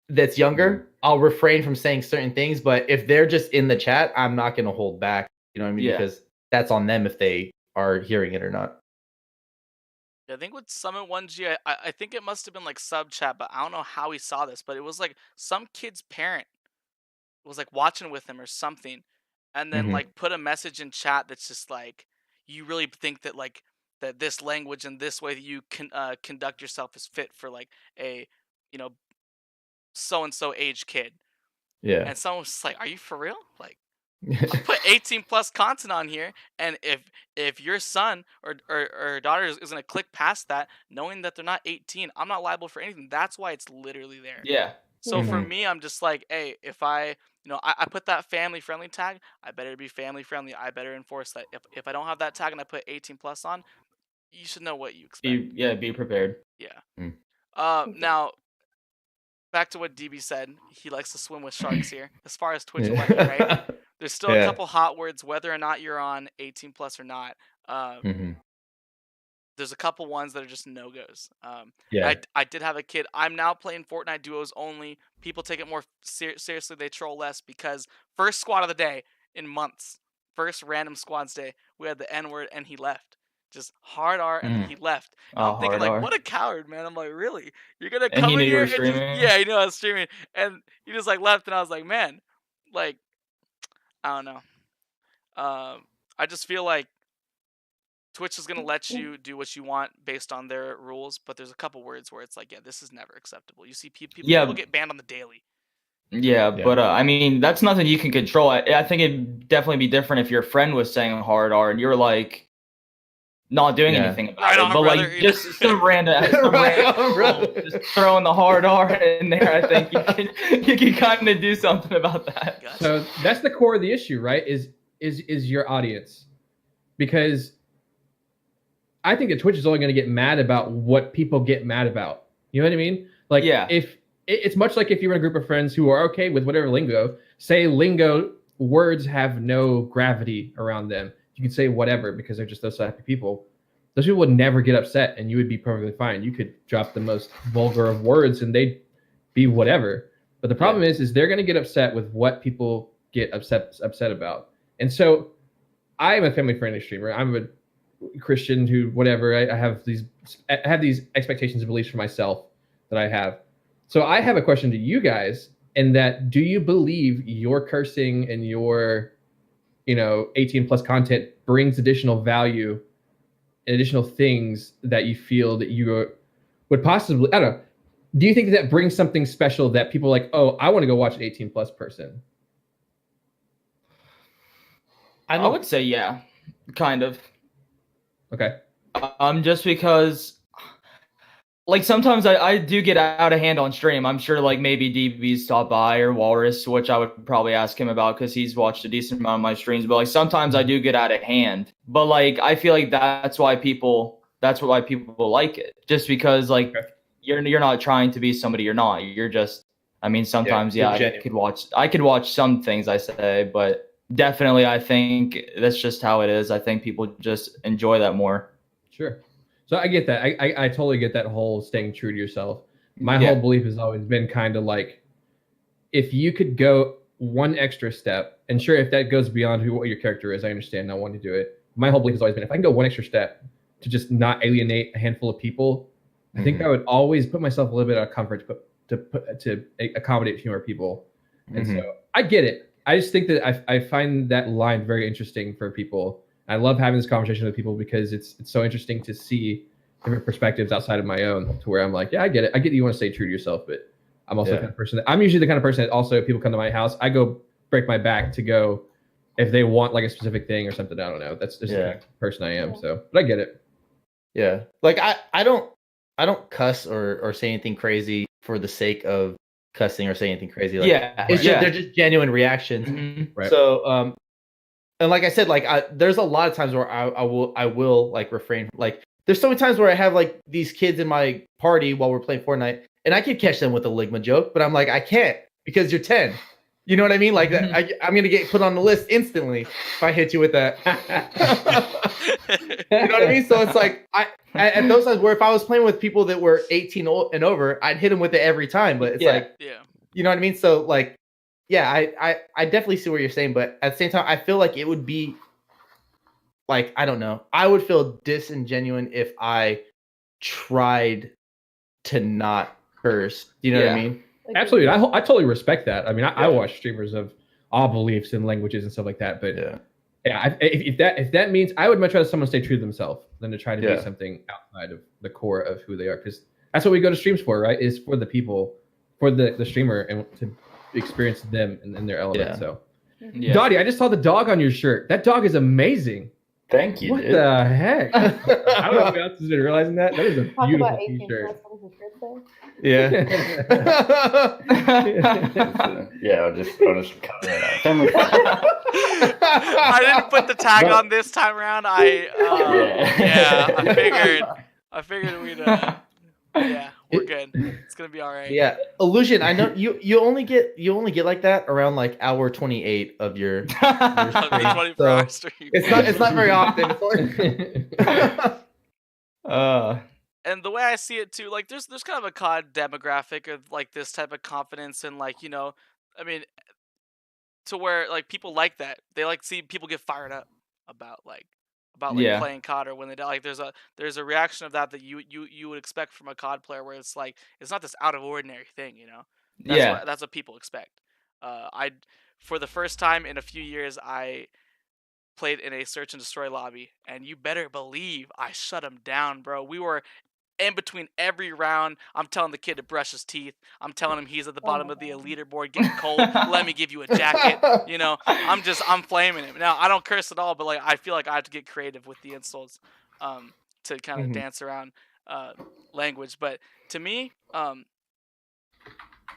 that's younger, I'll refrain from saying certain things. But if they're just in the chat, I'm not going to hold back. You know what I mean? Yeah. Because that's on them if they are hearing it or not. Yeah, I think with Summit 1G, I think it must have been like sub chat, but I don't know how he saw this. But it was like some kid's parent was like watching with him or something, and then like put a message in chat that's just like, you really think that like that this language and this way that you can conduct yourself is fit for like a so and so age kid. Yeah. And someone was just like, are you for real? Like I'll put 18 plus content on here, and if your son or daughter is gonna click past that, knowing that they're not 18, I'm not liable for anything. That's why it's literally there. Yeah. So for Mhm. me, I'm just like, hey, if I I put that family friendly tag, I better be family friendly. I better enforce that. If I don't have that tag and I put 18 plus on, you should know what you expect. Be prepared. Yeah. Mm. Now back to what DB said. He likes to swim with sharks here. As far as Twitch will let you, right? Yeah. There's still a Yeah. couple hot words, whether or not you're on 18 plus or not. Mhm. There's a couple ones that are just no goes. Yeah. I did have a kid. I'm now playing Fortnite duos only. People take it more seriously. They troll less because first squad of the day in months, first random squads day, we had the N word and he left. Just hard R and then he left. And I'm thinking Hard like, R. what a coward, man. I'm like, really? You're gonna And come he in knew you here were and just streaming? yeah, he knew I was streaming, and he just like left, and I was like, man, like, I don't know. I just feel like Twitch is gonna let you do what you want based on their rules, but there's a couple words where it's like, yeah, this is never acceptable. You see people Yeah. get banned on the daily. Yeah, Yeah. but I mean, that's nothing you can control. I think it'd definitely be different if your friend was saying hard R and you're like not doing Yeah. anything about Right it. on, But brother, like you know? just some random, Right on, brother. just throwing the hard R in there, I think you can kind of do something about that. Gotcha. So that's the core of the issue, right? Is your audience, because I think that Twitch is only going to get mad about what people get mad about. You know what I mean? Like, Yeah. if it's much like if you're in a group of friends who are okay with whatever lingo, say lingo words have no gravity around them. You can say whatever because they're just those type of people. Those people would never get upset, and you would be perfectly fine. You could drop the most vulgar of words, and they'd be whatever. But the problem is they're going to get upset with what people get upset about. And so, I am a family-friendly streamer. I'm a Christian who whatever. I have these expectations and beliefs for myself that I have. So I have a question to you guys, in that do you believe your cursing and your 18 plus content brings additional value and additional things that you feel that you would possibly, I don't know, do you think that brings something special that people are like, oh, I want to go watch an 18 plus person? I would say yeah, kind of. Okay. Just because, like, sometimes I do get out of hand on stream. I'm sure, like, maybe DB's stopped by or Walrus, which I would probably ask him about because he's watched a decent amount of my streams. But like, sometimes I do get out of hand. But like, I feel like that's why people like it, just because like you're not trying to be somebody you're not. You're just. I mean, sometimes I could watch some things I say, but definitely I think that's just how it is. I think people just enjoy that more. Sure. So I get that. I totally get that whole staying true to yourself. My whole belief has always been kind of like, if you could go one extra step, and sure, if that goes beyond what your character is, I understand not wanting to do it. My whole belief has always been, if I can go one extra step to just not alienate a handful of people, I think I would always put myself a little bit out of comfort to accommodate fewer people. And so I get it. I just think that I find that line very interesting for people. I love having this conversation with people because it's so interesting to see different perspectives outside of my own, to where I'm like, yeah, I get it. I get that you want to stay true to yourself, but I'm also the kind of person I'm usually the kind of person that also, if people come to my house, I go break my back to go if they want like a specific thing or something. I don't know. That's just the kind of person I am. So, but I get it. Yeah. Like I don't cuss or say anything crazy for the sake of cussing or say anything crazy. Like, they're just genuine reactions. Right. So and like I said, like there's a lot of times where I will like refrain. Like there's so many times where I have like these kids in my party while we're playing Fortnite, and I could catch them with a Ligma joke, but I'm like, I can't because you're 10. You know what I mean? Like I'm gonna get put on the list instantly if I hit you with that. You know what I mean? So it's like at those times where if I was playing with people that were 18 and over, I'd hit them with it every time. But it's like, you know what I mean? So like, yeah, I definitely see what you're saying, but at the same time, I feel like it would be like, I don't know, I would feel disingenuous if I tried to not curse. You know what I mean? Absolutely. I totally respect that. I mean, I watch streamers of all beliefs and languages and stuff like that. But if that means, I would much rather someone stay true to themselves than to try to be something outside of the core of who they are. Because that's what we go to streams for, right? Is for the people, for the streamer, and to experience them in their element. So Yeah. Dottie, I just saw the dog on your shirt. That dog is amazing. Thank you, What dude. the heck? I don't know who else has been realizing that. That is a Talk beautiful about 18 t-shirt. plus. What does the shirt say? Yeah. Yeah, I'll just cut it out. Family friendly. I didn't put the tag on this time around. I figured we'd yeah, we're good. It's gonna be all right. Yeah, Illusion. I know you only get like that around like hour 28 of your The stream. 24-hour stream. It's not very often. It's only... And the way I see it too, like there's kind of a COD demographic of like this type of confidence and like, you know, I mean, to where like people like that. They like to see people get fired up about like Yeah. playing COD, or when they die. Like there's a reaction of that you would expect from a COD player, where it's like it's not this out of ordinary thing, you know. That's what people expect. For the first time in a few years, I played in a search and destroy lobby, and you better believe I shut him down, bro. We were in between every round. I'm telling the kid to brush his teeth. I'm telling him he's at the bottom of the leaderboard getting cold. Let me give you a jacket. You know, I'm flaming him. Now, I don't curse at all, but like I feel like I have to get creative with the insults to kind of dance around language. But to me, I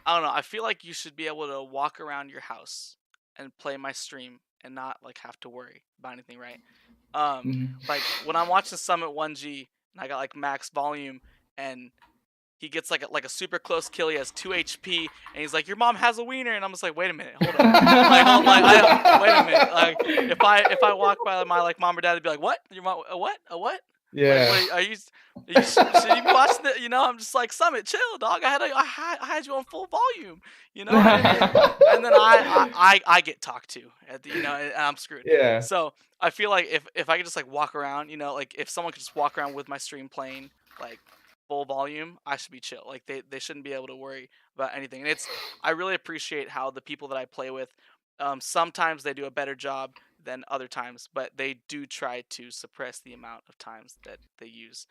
don't know. I feel like you should be able to walk around your house and play my stream and not like have to worry about anything, right? Like when I'm watching Summit 1G and I got like max volume and he gets like a super close kill, he has 2 HP and he's like, your mom has a wiener, and I'm just like, wait a minute, hold on. Wait a minute. Like if I walk by my like mom or dad, they'd be like, what? Your mom a what? A what? Yeah. Like, are you should you be watching it? You know, I'm just like, Summit, chill, dog. I had you on full volume, you know. And then I get talked to and I'm screwed. Yeah. So I feel like if I could just like walk around, you know, like if someone could just walk around with my stream playing like full volume, I should be chill. Like they shouldn't be able to worry about anything. And I really appreciate how the people that I play with, sometimes they do a better job than other times, but they do try to suppress the amount of times that they use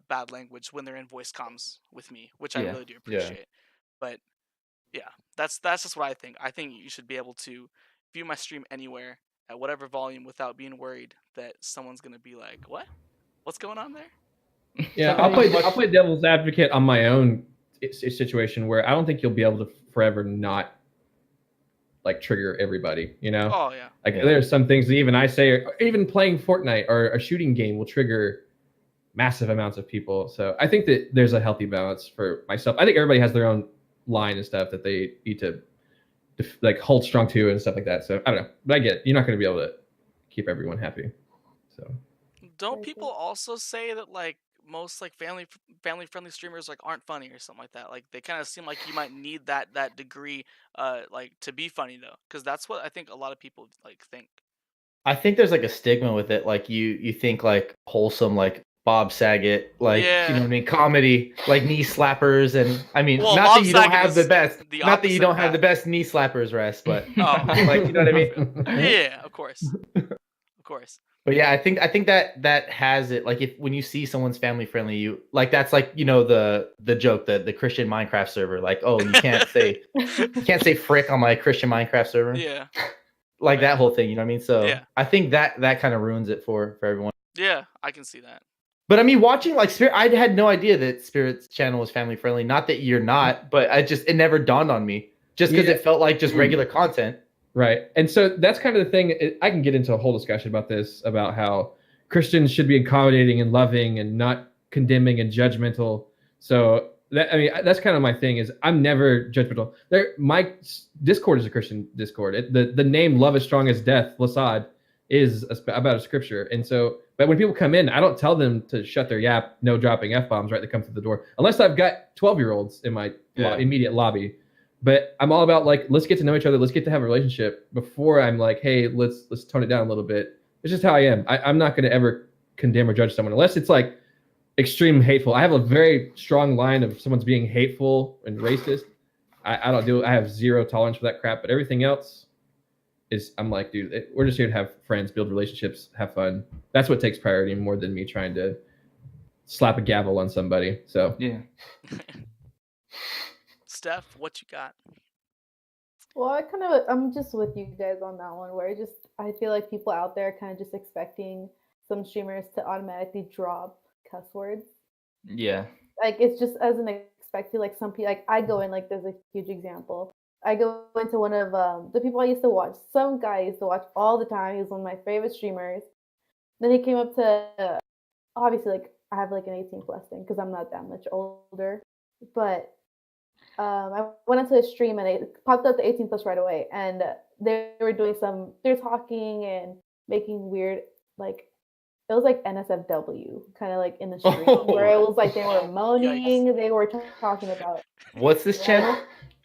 bad language when they're in voice comms with me, which I really do appreciate. But yeah, that's just what I think. I think you should be able to view my stream anywhere at whatever volume without being worried that someone's gonna be like, "What? What's going on there?" Yeah, I'll play devil's advocate on my own situation where I don't think you'll be able to forever not like trigger everybody, you know? Oh yeah. Like there's some things that even I say, or even playing Fortnite or a shooting game will trigger massive amounts of people. So I think that there's a healthy balance for myself. I think everybody has their own line and stuff that they need to like hold strong to and stuff like that. So I don't know, but I get it. You're not going to be able to keep everyone happy. So don't people also say that like most like family friendly streamers like aren't funny or something like that? Like they kind of seem like you might need that degree like to be funny though, because that's what I think a lot of people like think. I think there's like a stigma with it. Like you think like wholesome, like Bob Saget, like you know what I mean, comedy, like knee slappers, and I mean, not Bob that you don't Saget have the best, not that you don't have path. the best knee slappers, rest, but like you know what I mean? Yeah, of course. But yeah, I think that has it. Like if when you see someone's family friendly, you like that's like, you know, the joke, the Christian Minecraft server, like, oh, you can't say frick on my Christian Minecraft server. Yeah. Like that whole thing, you know what I mean? So yeah. I think that kind of ruins it for everyone. Yeah, I can see that. But I mean, watching like Spirit, I had no idea that Spirit's channel was family friendly. Not that you're not, but it never dawned on me just because it felt like just regular content. Right. And so that's kind of the thing. I can get into a whole discussion about this, about how Christians should be accommodating and loving and not condemning and judgmental. So that's kind of my thing is I'm never judgmental. My Discord is a Christian Discord. The name Love is Strong as Death, Lasad, is about a scripture. And so, but when people come in, I don't tell them to shut their yap, no dropping F-bombs right to come through the door, unless I've got 12-year-olds in my immediate lobby. But I'm all about like, let's get to know each other. Let's get to have a relationship before I'm like, hey, let's tone it down a little bit. It's just how I am. I'm not going to ever condemn or judge someone unless it's like extreme hateful. I have a very strong line of someone's being hateful and racist. I don't do it. I have zero tolerance for that crap. But everything else is, I'm like, dude, we're just here to have friends, build relationships, have fun. That's what takes priority more than me trying to slap a gavel on somebody. So yeah. Steph, what you got? Well, I'm just with you guys on that one. Where I feel like people out there kind of just expecting some streamers to automatically drop cuss words. Yeah. Like it's just as an expected. Like some people, like I go in, like there's a huge example. I go into one of the people I used to watch. Some guy I used to watch all the time. He was one of my favorite streamers. Then he came up to obviously like I have like an 18 plus thing because I'm not that much older, but I went into a stream and it popped up the 18 plus right away, and they're talking and making weird, like, it was like NSFW, kind of like in the stream, where it was like they were moaning, they were talking about. What's this channel?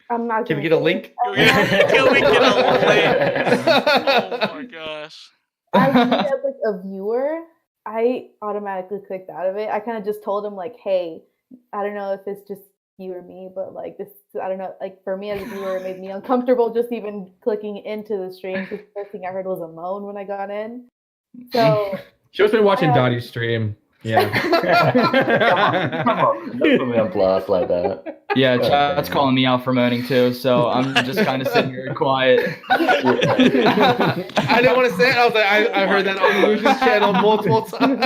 I'm not. Can we get a link? Can we get a link? Oh my gosh. I as like a viewer, I automatically clicked out of it. I kind of just told him like, hey, I don't know if it's just you or me, but like this, I don't know, like for me as a viewer, it made me uncomfortable just even clicking into the stream because the first thing I heard was a moan when I got in. So She was been watching Dottie's stream. Yeah. Come on, don't put me on blast like that. Yeah, God chat's damn. calling me out for moaning too, so I'm just kind of sitting here quiet. I didn't want to say it. I was like, I heard that on Lucian's channel multiple times.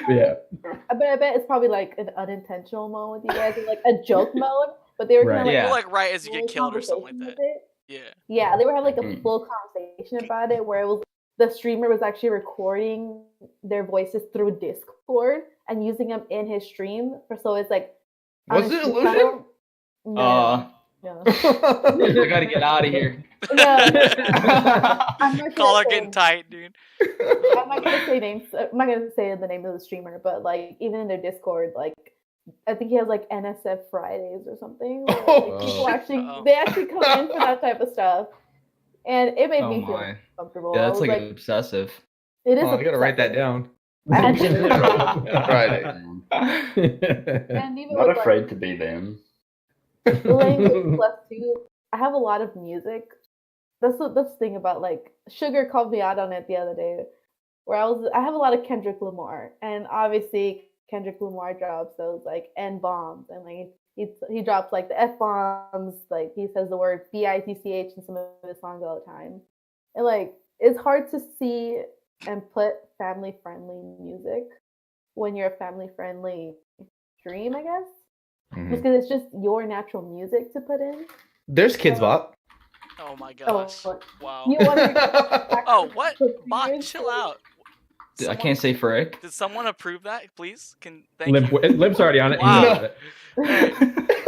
Yeah. but I bet it's probably like an unintentional moan with you guys, or like a joke mode. But they were kind of Right. like, Yeah. Like right as you get full killed or something like conversation that. with it. Yeah. Yeah, they were having like a Mm. full conversation about it where it was the streamer was actually recording their voices through Discord and using them in his stream. So it's like on Was his it stream Illusion? channel- No. I gotta get out of here. No. I'm not Collar gonna getting tight, dude. I'm not gonna say names. I'm not gonna say the name of the streamer, but like even in their Discord, like I think he has like NSF Fridays or something. Where, like, people Uh-oh. they actually come in for that type of stuff, and it made Oh me feel my. comfortable. Yeah, I that's was like obsessive. it is. Oh, I gotta write that obsessive. down. And, Friday. and even Not with afraid to be them. like language plus two, I have a lot of music. That's the thing about like Sugar called me out on it the other day, where I have a lot of Kendrick Lamar, and obviously Kendrick Lamar drops those like N bombs, and like he drops like the F bombs, like he says the word bitch in some of his songs all the time, and like it's hard to see and put family friendly music when you're a family friendly stream, I guess, because it's just your natural music to put in. There's Kids Bop. Oh my gosh. Oh, Wow. you want to Oh, what? put Bot, yours chill out. I can't say frick. Did someone approve that, please? Thank you. Limp's already on it. He Wow. knows it.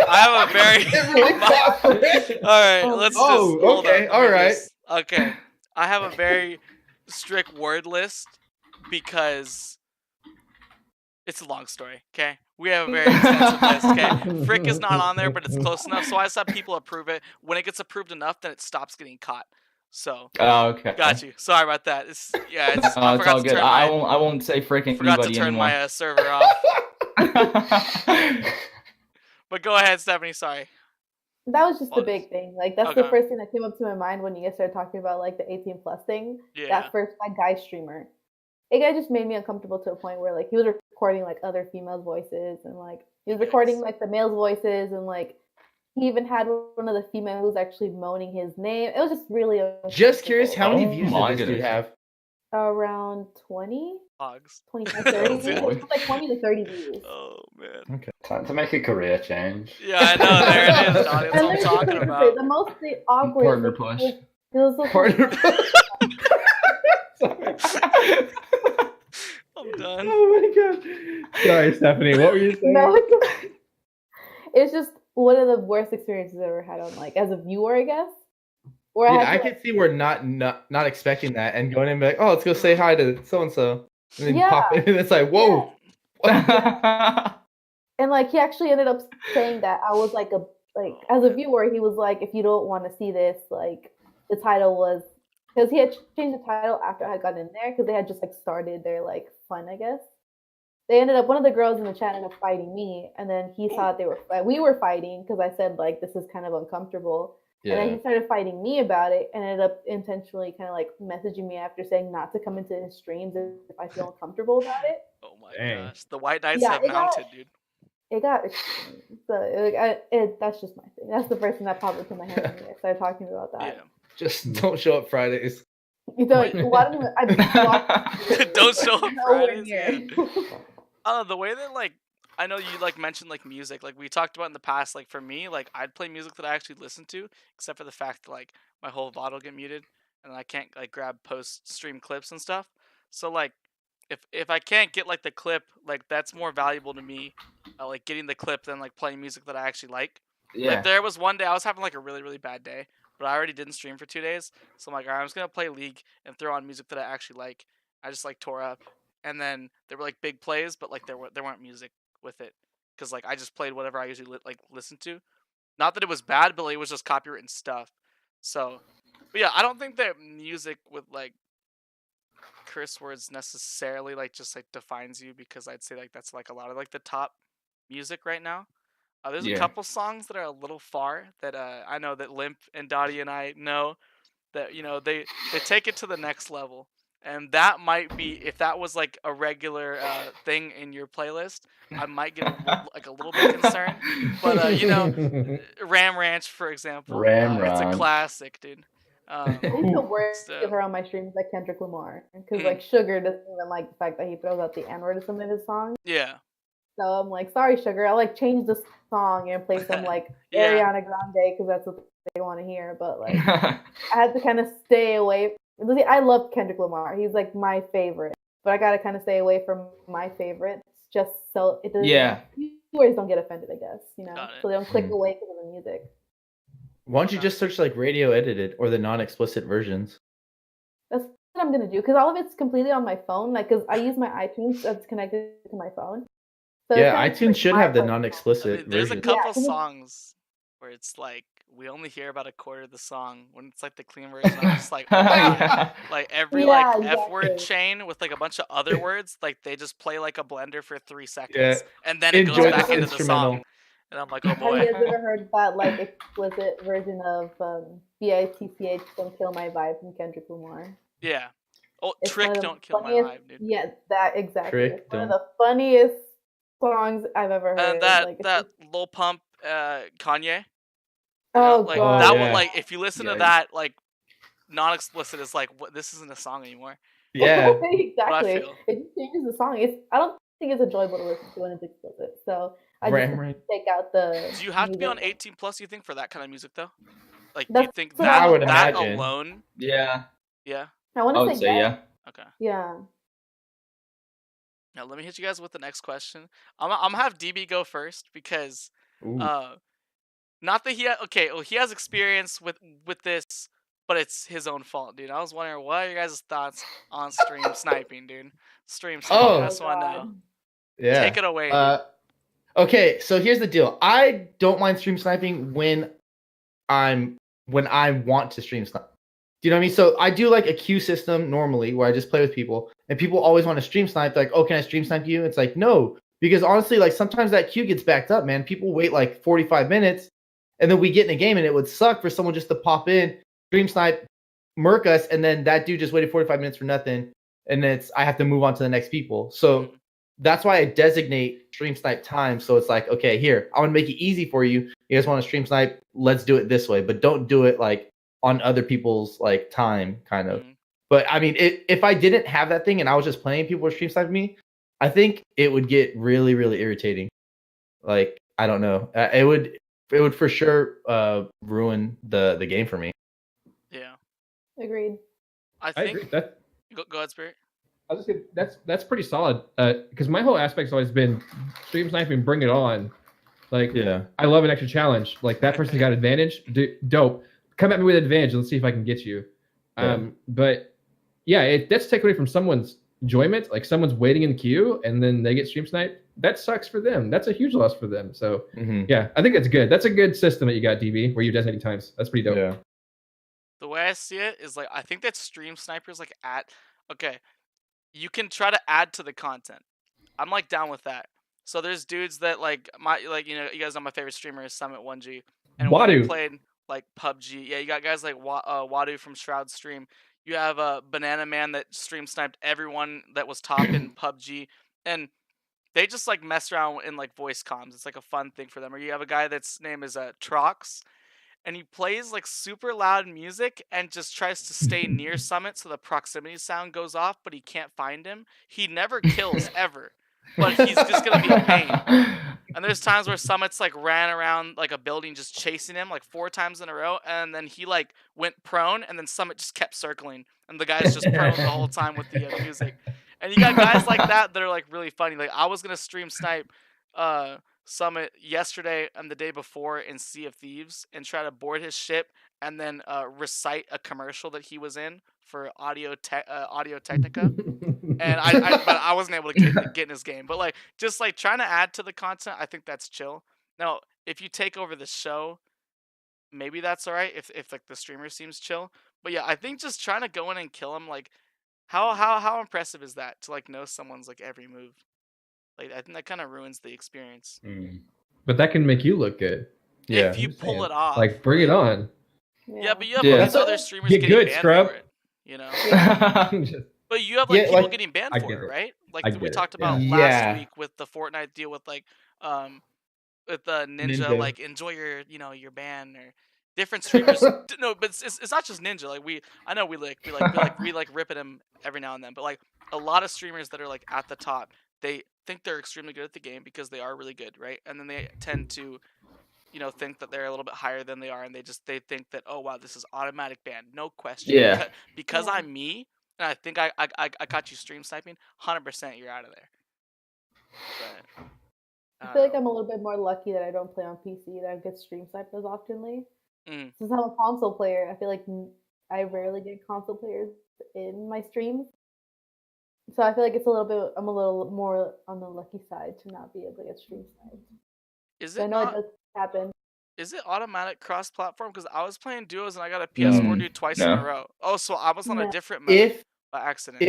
I have a very. It really caught for it. All right, let's just. Oh, hold okay, up. all right. Okay, I have a very strict word list because it's a long story. Okay, we have a very extensive list. Okay, frick is not on there, but it's close enough, so I just have people approve it. When it gets approved enough, then it stops getting caught. So. Oh, okay. Got you. Sorry about that. It's I It's forgot all to good. turn I my won't say fricking forgot to anybody turn anymore. my server off. But go ahead, Stephanie. Sorry. That was just the Pause. big thing. Like that's Okay. the first thing that came up to my mind when you guys started talking about like the 18 plus thing. Yeah. That guy streamer. It guy just made me uncomfortable to a point where like he was recording like other females' voices and like he was recording like the males' voices and like he even had one of the females who was actually moaning his name. It was just really Just curious, how many Oh views my did this dude goodness. have? around 20, Hogs. 25, 30. Oh, It was like 20 to 30 views. Oh man. Time to make a career change. Yeah, I know. There it is, Johnny. That's what I'm And talking there's about. the most awkward Partner thing push. was- it was so Partner. I'm done. Oh my god. Sorry, Stephanie. What were you saying? No, it's just one of the worst experiences I've ever had on like as a viewer, I guess. Where Yeah, I I had to, could see we're not expecting that and going in and be like, oh, let's go say hi to so and so, and then Yeah. pop in and it's like, whoa. and like he actually ended up saying that I was like as a viewer, he was like, if you don't want to see this, like the title was because he had changed the title after I had gotten in there because they had just like started their like fun, I guess. They ended up one of the girls in the chat ended up fighting me, and then he thought we were fighting because I said like this is kind of uncomfortable. And then he started fighting me about it and ended up intentionally kind of like messaging me after saying not to come into his streams if I feel uncomfortable about it. Oh my Dang. gosh. The White Knights Yeah, have it got- mounted, dude. it got extreme. So that's just my thing. That's the first thing that popped into my head when I started talking about that. Yeah. Just don't show up Fridays. You know, why don't I Don't show up nowhere Fridays. near. Yeah. The way that like I know you like mentioned like music, like we talked about in the past. Like for me, like I'd play music that I actually listen to, except for the fact that like my whole VOD will get muted and I can't like grab post stream clips and stuff. So like if I can't get like the clip, like that's more valuable to me, like getting the clip than like playing music that I actually like. Like Yeah. there was one day I was having like a really bad day, but I already didn't stream for 2 days, so I'm like, alright, I'm just gonna play League and throw on music that I actually like. I just like tore up, and then there were like big plays, but like there weren't music with it, cause like I just played whatever I usually like listen to. Not that it was bad, but like, it was just copywritten stuff. So, but yeah, I don't think that music with like curse words necessarily like just like defines you, because I'd say like that's like a lot of like the top music right now. There's a Yeah. couple songs that are a little far that I know that Limp and Dottie and I know that they take it to the next level, and that might be, if that was like a regular thing in your playlist, I might get like a little bit concerned. But Ram Ranch, for example, Ram it's a Ranch. classic, dude. I think the worst So- of her on my streams like Kendrick Lamar, because Mm. like Sugar doesn't even like the fact that he throws out the N word in some of his songs. Yeah. So I'm like, sorry, Sugar. I like change the song and play some like Yeah. Ariana Grande because that's what they want to hear. But like, I had to kind of stay away. I love Kendrick Lamar. He's like my favorite, but I gotta kind of stay away from my favorites just so it doesn't. Yeah. Viewers don't get offended, I guess. Got it. So they don't click Mm. away because of the music. Why don't you just search like radio edited or the non-explicit versions? That's what I'm gonna do because all of it's completely on my phone. Like, because I use my iTunes that's connected to my phone. So Yeah, it's kind of iTunes like should my have the personal- non-explicit There's a version. couple Yeah, 'cause it- songs where it's like we only hear about a quarter of the song when it's like the clean version. I'm just like, oh my God. Yeah. Like every Yeah, like exactly. F word chain with like a bunch of other words, like they just play like a blender for 3 seconds, Yeah. and then it goes Enjoy back the into the instrumental. song, and I'm like, oh Have boy. you guys ever heard that like explicit version of BITCH "Don't Kill My Vibe" from Kendrick Lamar? Yeah. Oh, It's Trick, one of the don't kill my funniest- vibe, dude. Yeah, that exactly. Trick, It's one of don't- the funniest songs I've ever heard. And that like, that Lil Pump, Kanye. oh like god, that yeah. one, like if you listen to Yikes. that, like non-explicit is like, what? This isn't a song anymore. Yeah. exactly. feel. It just changes the song. I don't think it's enjoyable to listen to when it's explicit. So I just Ram Ranch. take out the. Do you have to be on music. 18 plus? You think for that kind of music though? Like, do you That's think what that I would that imagine. alone? Yeah. Yeah. I want I to would say say yes. yeah. Okay. Yeah. Now let me hit you guys with the next question. I'm gonna have DB go first because Ooh. not that he has experience with this, but it's his own fault, dude. I was wondering what are your guys' thoughts on stream sniping, dude. Stream sniping. Oh. I just want to know. God. Yeah. Take it away. Dude. Okay, so here's the deal. I don't mind stream sniping when I want to stream snipe. Do you know what I mean? So I do like a queue system normally where I just play with people, and people always want to stream snipe. Like, oh, can I stream snipe you? It's like, no, because honestly, like sometimes that queue gets backed up, man. People wait like 45 minutes, and then we get in a game, and it would suck for someone just to pop in, stream snipe, murk us, and then that dude just waited 45 minutes for nothing, and then I have to move on to the next people. So that's why I designate stream snipe time. So it's like, okay, here, I want to make it easy for you. You guys want to stream snipe? Let's do it this way, but don't do it like on other people's like time, kind of. But I mean, if I didn't have that thing and I was just playing, people were stream sniping me, I think it would get really, really irritating. Like, I don't know, it would for sure ruin the game for me. Yeah. Agreed. I I think. agree. That Go ahead, Spirit. I was just gonna, that's pretty solid. Because my whole aspect's always been stream sniping, bring it on. Like, Yeah. I love an extra challenge. Like that person's got advantage. Dope. Come at me with advantage. Let's see if I can get you. But yeah, that's take away from someone's enjoyment. Like someone's waiting in the queue and then they get stream sniped. That sucks for them. That's a huge loss for them. So yeah, I think that's good. That's a good system that you got, DB, where you're designating times. That's pretty dope. Yeah. The way I see it is like I think that stream snipers like okay, you can try to add to the content. I'm like down with that. So there's dudes that like you guys know my favorite streamer is Summit1G, and when we Wadu. played like PUBG, yeah, you got guys like Wadu from Shroud stream. You have Banana Man that stream sniped everyone that was top in PUBG, and they just like mess around in like voice comms. It's like a fun thing for them. Or you have a guy that's name is Trox, and he plays like super loud music and just tries to stay near Summit so the proximity sound goes off, but he can't find him. He never kills ever, but he's just gonna be a pain. And there's times where Summit's like ran around like a building just chasing him like 4 times in a row, and then he like went prone, and then Summit just kept circling, and the guy's just prone the whole time with the music. And you got guys like that that are like really funny. Like I was gonna stream snipe Summit yesterday and the day before in Sea of Thieves and try to board his ship and then recite a commercial that he was in for Audio Technica. And but I wasn't able to get in his game. But like just like trying to add to the content, I think that's chill. Now, if you take over the show, maybe that's all right. If like the streamer seems chill. But yeah, I think just trying to go in and kill him, like how impressive is that to like know someone's like every move? Like I think that kind of ruins the experience. But that can make you look good. Yeah. If you pull it off. Like bring it on. Yeah, but you have Yeah. all these other streamers Get getting good, banned scrub. for it. You know? Just- But you have like Yeah, people like- getting banned I for get it, it. right? Like I we get it, talked yeah. about Yeah. last week with the Fortnite deal with like with the Ninja, Ninja. like enjoy your your ban or different streamers. No, but it's not just Ninja. Like I know we rip at him every now and then, but like a lot of streamers that are like at the top, they think they're extremely good at the game because they are really good, right? And then they tend to think that they're a little bit higher than they are, and they think that, oh wow, this is automatic ban, no question. Yeah. Because Yeah. I'm me, and I think I caught you stream sniping, 100% you're out of there. But I feel like I'm a little bit more lucky that I don't play on PC, that I get stream sniped as oftenly. Mm. Since I'm a console player, I feel like I rarely get console players in my streams. So I feel like I'm a little more on the lucky side to not be able to get stream sniped. Is So I it know not? it does happen. Is it automatic cross-platform? Because I was playing duos and I got a PS4 dude twice in a no. row. Oh, so I was on a No. different mode If by accident.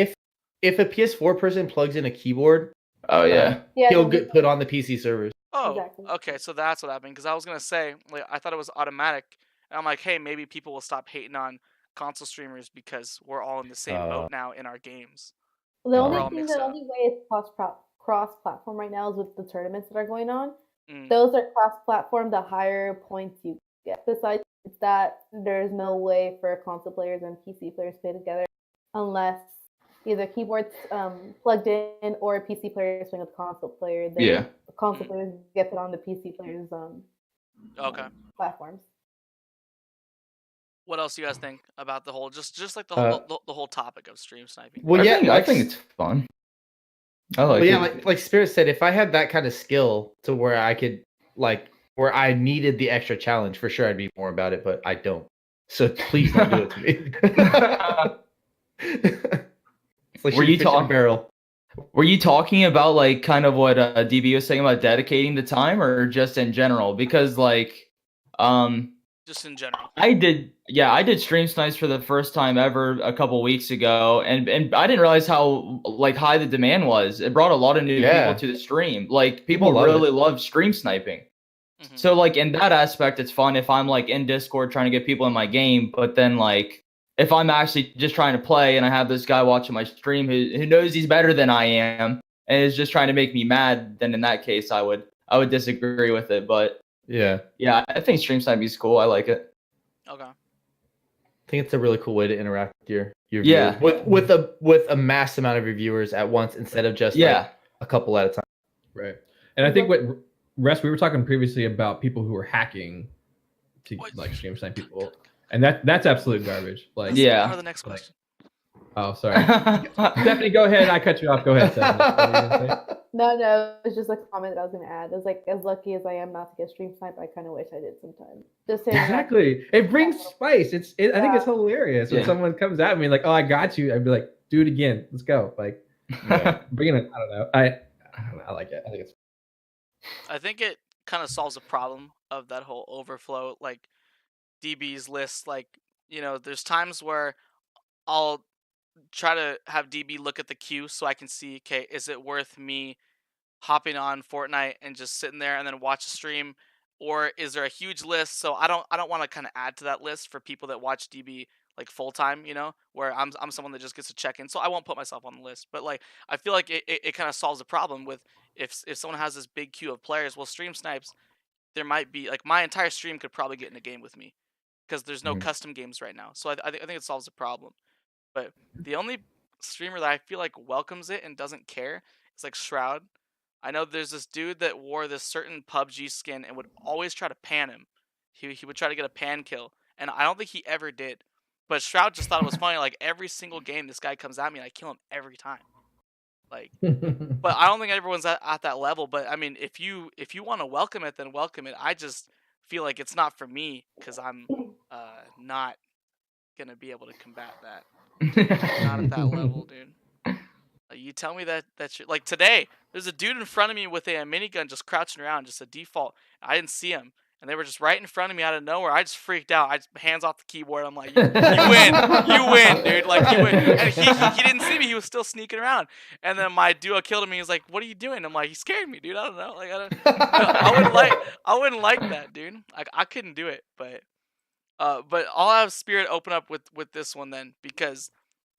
if a PS4 person plugs in a keyboard, Oh yeah. Yeah, he'll no, get put on the PC servers. Oh, Exactly. okay, so that's what happened. Because I was gonna say, like, I thought it was automatic, and I'm like, hey, maybe people will stop hating on console streamers because we're all in the same boat now in our games. The We're only all thing, mixed the up. only way it's cross-platform right now is with the tournaments that are going on. Mm. Those are cross-platform. The higher points you get. Besides that, there's no way for console players and PC players to play together unless either keyboards plugged in or a PC player is playing with a console player. Then Yeah. console players get put on the PC players' Okay. platforms. What else do you guys think about the whole just like the whole topic of stream sniping? Well, yeah, I think it's fun. I like But it. yeah, like Spirit said, if I had that kind of skill to where I could where I needed the extra challenge, for sure I'd be more about it, but I don't. So please don't do it to me. It's like Were shooting you fish in a talking- barrel? Were you talking about like kind of what DB was saying about dedicating the time, or just in general? Because like, Just in general. I did stream snipes for the first time ever a couple weeks ago, and I didn't realize how like high the demand was. It brought a lot of new Yeah. people to the stream. Like people People love really love stream sniping. Mhm. So like in that aspect, it's fun if I'm like in Discord trying to get people in my game. But then like if I'm actually just trying to play and I have this guy watching my stream who knows he's better than I am and is just trying to make me mad, then in that case I would disagree with it. But Yeah. yeah, I think stream sniping is cool. I like it. Okay. I think it's a really cool way to interact with your Yeah. viewers. with a mass amount of your viewers at once instead of just like a couple at a time. Right. And I think what Russ, we were talking previously about people who are hacking to What? like stream snipe people, and that's absolute garbage. Like, Let's Yeah. go to the next question. oh, sorry, Stephanie, go ahead. I cut you off. Go ahead, Stephanie. What were you gonna say? No, it's just a comment that I was going to add. It's like, as lucky as I am not to get stream sniped, I kind of wish I did sometimes. Just to interact. Exactly. It brings spice. I think it's Yeah. hilarious when Yeah. someone comes at me like, "Oh, I got you." I'd be like, "Do it again. Let's go." Like, bring it. I don't know. I don't know. I like it. I think it's I think it kind of solves a problem of that whole overflow, like DB's list. Like, there's times where I'll try to have DB look at the queue so I can see, okay, is it worth me hopping on Fortnite and just sitting there and then watch a stream, or is there a huge list? So I don't want to kind of add to that list for people that watch DB like full time, you know, where I'm someone that just gets to check in, so I won't put myself on the list. But like I feel like it kind of solves the problem with if someone has this big queue of players. Well, stream snipes, there might be like my entire stream could probably get in a game with me because there's no Mhm. custom games right now. So I think it solves the problem. But the only streamer that I feel like welcomes it and doesn't care is like Shroud. I know there's this dude that wore this certain PUBG skin and would always try to pan him. He would try to get a pan kill, and I don't think he ever did. But Shroud just thought it was funny. Like every single game, this guy comes at me and I kill him every time. Like, but I don't think everyone's at that level. But I mean, if you want to welcome it, then welcome it. I just feel like it's not for me because I'm not gonna be able to combat that. Not at that level, dude. You tell me that shit. Like today, there's a dude in front of me with a minigun just crouching around, just a default. I didn't see him, and they were just right in front of me out of nowhere. I just freaked out. I just hands off the keyboard. I'm like, you win, dude. Like you win. And he didn't see me. He was still sneaking around. And then my duo killed him. And he was like, "What are you doing?" I'm like, "He scared me, dude. I don't know. Like I wouldn't like that, dude. Like I couldn't do it, but I'll have Spirit open up with this one then because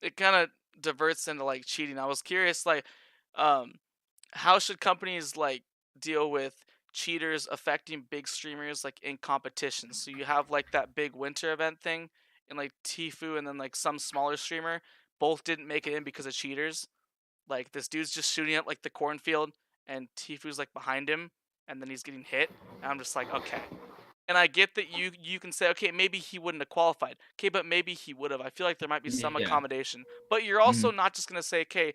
it kind of diverts into like cheating. I was curious, like, um, how should companies like deal with cheaters affecting big streamers like in competitions? So you have like that big winter event thing, and like Tifu and then like some smaller streamer both didn't make it in because of cheaters. Like this dude's just shooting up like the cornfield, and Tifu's like behind him, and then he's getting hit. And I'm just like, okay. And I get that you can say, okay, maybe he wouldn't have qualified. Okay, but maybe he would have. I feel like there might be some Yeah. accommodation. But you're also not just gonna say, okay,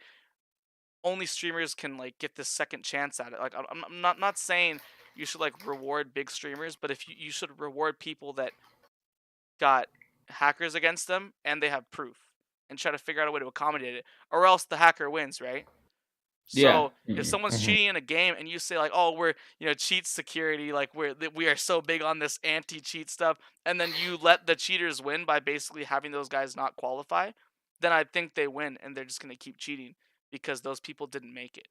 only streamers can like get this second chance at it. Like I'm not saying you should like reward big streamers, but if you should reward people that got hackers against them and they have proof and try to figure out a way to accommodate it, or else the hacker wins, right? Yeah. So if someone's cheating in a game and you say like, "Oh, we're cheat security, like we are so big on this anti-cheat stuff," and then you let the cheaters win by basically having those guys not qualify, then I think they win and they're just gonna keep cheating because those people didn't make it.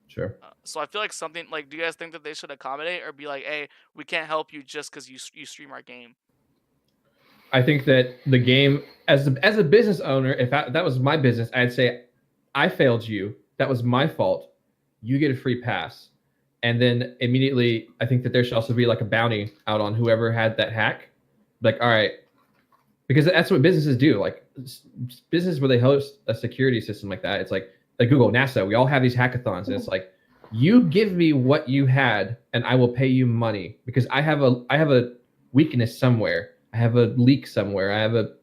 Sure. So I feel like something like, do you guys think that they should accommodate or be like, "Hey, we can't help you just because you stream our game"? I think that the game, as a business owner, if that was my business, I'd say, I failed you. That was my fault. You get a free pass. And then immediately, I think that there should also be like a bounty out on whoever had that hack. Like, all right, because that's what businesses do. Like businesses where they host a security system like that, it's like Google, NASA. We all have these hackathons, and it's like, you give me what you had, and I will pay you money because I have a weakness somewhere. I have a leak somewhere. I have a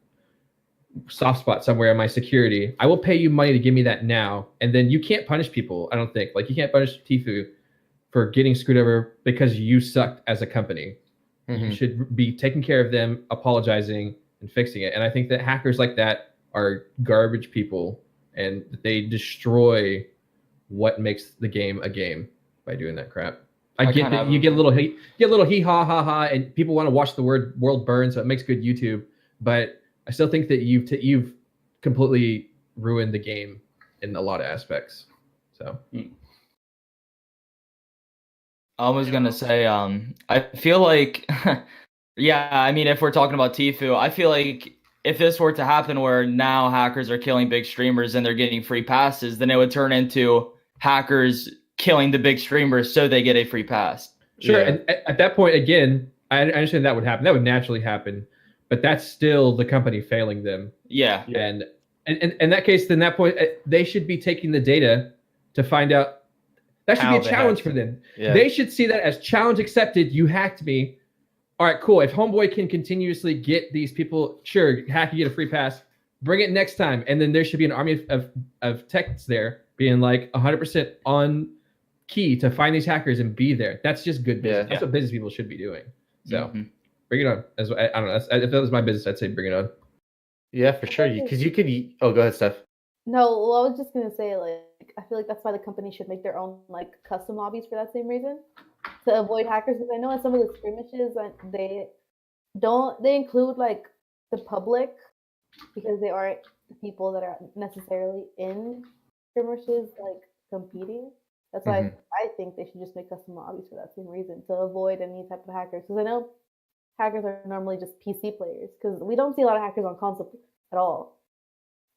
soft spot somewhere in my security. I will pay you money to give me that now, and then you can't punish people. I don't think like you can't punish Tifu for getting screwed over because you sucked as a company. Mhm. You should be taking care of them, apologizing, and fixing it. And I think that hackers like that are garbage people, and they destroy what makes the game a game by doing that crap. I get kinda that have you a- get a little hee ha ha ha, and people want to watch the world burn, so it makes good YouTube. But I still think that you've completely ruined the game in a lot of aspects. So I was You gonna know? say, I feel like, yeah, I mean, if we're talking about Tfue, I feel like if this were to happen where now hackers are killing big streamers and they're getting free passes, then it would turn into hackers killing the big streamers so they get a free pass. sure, Yeah. and at that point, again, I understand that would happen. That would naturally happen, but that's still the company failing them. Yeah. And in that case, then that point, they should be taking the data to find out. That should How be a they challenge hacked for them. Yeah. They should see that as challenge accepted. You hacked me. All right, cool. If Homeboy can continuously get these people, sure, hack, you get a free pass. Bring it next time. And then there should be an army of techs there being like 100% on key to find these hackers and be there. That's just good business. Yeah. That's what business people should be doing. So Mhm. bring it on. I don't know. If that was my business, I'd say bring it on. Yeah, for sure. Because you could. Oh, go ahead, Steph. No, well, I was just gonna say, like, I feel like that's why the company should make their own like custom lobbies for that same reason, to avoid hackers. Because I know in some of the skirmishes, they include like the public because they aren't the people that are necessarily in skirmishes like competing. That's why I think they should just make custom lobbies for that same reason, to avoid any type of hackers. Because I know hackers are normally just PC players because we don't see a lot of hackers on console at all.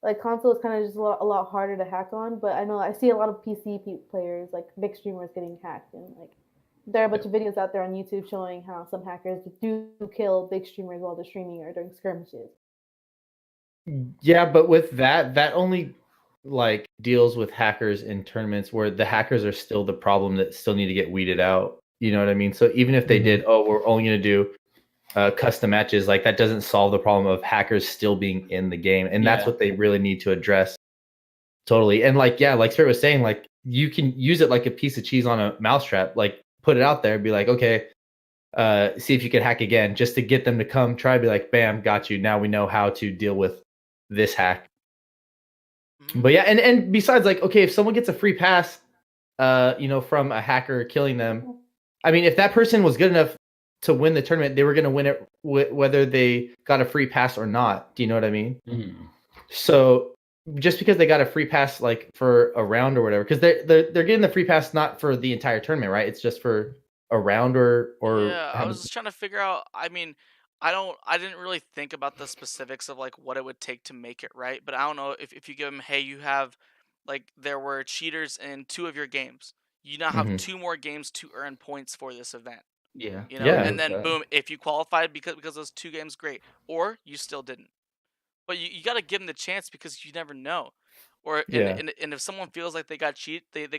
Like console is kind of just a lot harder to hack on, but I know I see a lot of PC players, like big streamers, getting hacked, and like there are a bunch of videos out there on YouTube showing how some hackers do kill big streamers while they're streaming or during skirmishes. Yeah, but with that only like deals with hackers in tournaments where the hackers are still the problem that still need to get weeded out. You know what I mean? So even if they did, we're only going to do custom matches, like that doesn't solve the problem of hackers still being in the game, and that's what they really need to address. Totally. And like Spirit was saying, like you can use it like a piece of cheese on a mousetrap, like put it out there and be like, okay, see if you can hack again, just to get them to come try, be like, bam, got you, now we know how to deal with this hack. But yeah, and besides, like, okay, if someone gets a free pass from a hacker killing them, I mean, if that person was good enough to win the tournament, they were going to win it whether they got a free pass or not. Do you know what I mean? So just because they got a free pass like for a round or whatever, because they're getting the free pass not for the entire tournament, right? It's just for a round or yeah. I was just trying to figure out. I mean, I didn't really think about the specifics of like what it would take to make it right, but I don't know if you give them, hey, you have like there were cheaters in 2 of your games. You now have 2 more games to earn points for this event. Yeah. You know, Yeah. and then boom, if you qualified because of those 2 games, great. Or you still didn't. But you got to give them the chance because you never know. Or and if someone feels like they got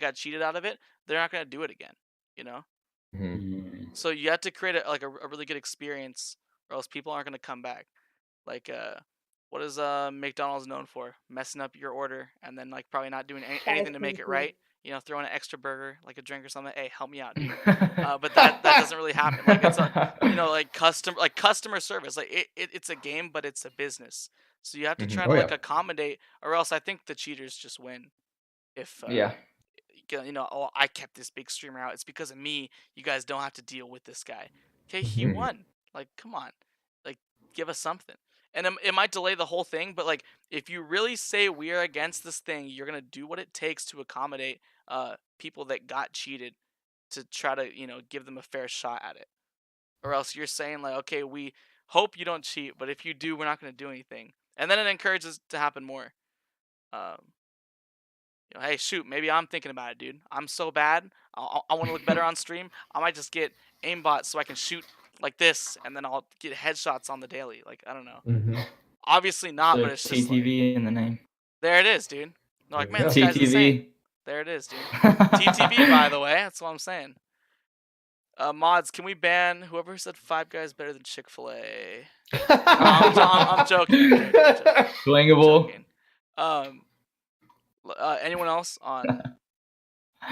got cheated out of it, they're not gonna do it again. You know. So you have to create a really good experience, or else people aren't gonna come back. Like what is McDonald's known for? Messing up your order and then like probably not doing anything to make it right. You know, throwing an extra burger, like a drink or something. Hey, help me out, dude. But that doesn't really happen. Like it's like customer service. Like it's a game, but it's a business. So you have to try to accommodate, or else I think the cheaters just win. If oh, I kept this big streamer out. It's because of me. You guys don't have to deal with this guy. Okay, he won. Like, come on, like give us something. And it might delay the whole thing, but like if you really say we're against this thing, you're gonna do what it takes to accommodate people that got cheated to try to give them a fair shot at it. Or else you're saying like, okay, we hope you don't cheat, but if you do, we're not gonna do anything. And then it encourages it to happen more. Hey, shoot, maybe I'm thinking about it, dude. I'm so bad. I want to look better on stream. I might just get aimbot so I can shoot like this, and then I'll get headshots on the daily. Like, I don't know. Obviously not, So but it's just TTV in the name. There it is, dude. They're like, man, this guy's insane. There it is, dude. TTV, by the way. That's what I'm saying. Mods, can we ban whoever said Five Guys better than Chick-fil-A? No, I'm joking. Swingable. Anyone else on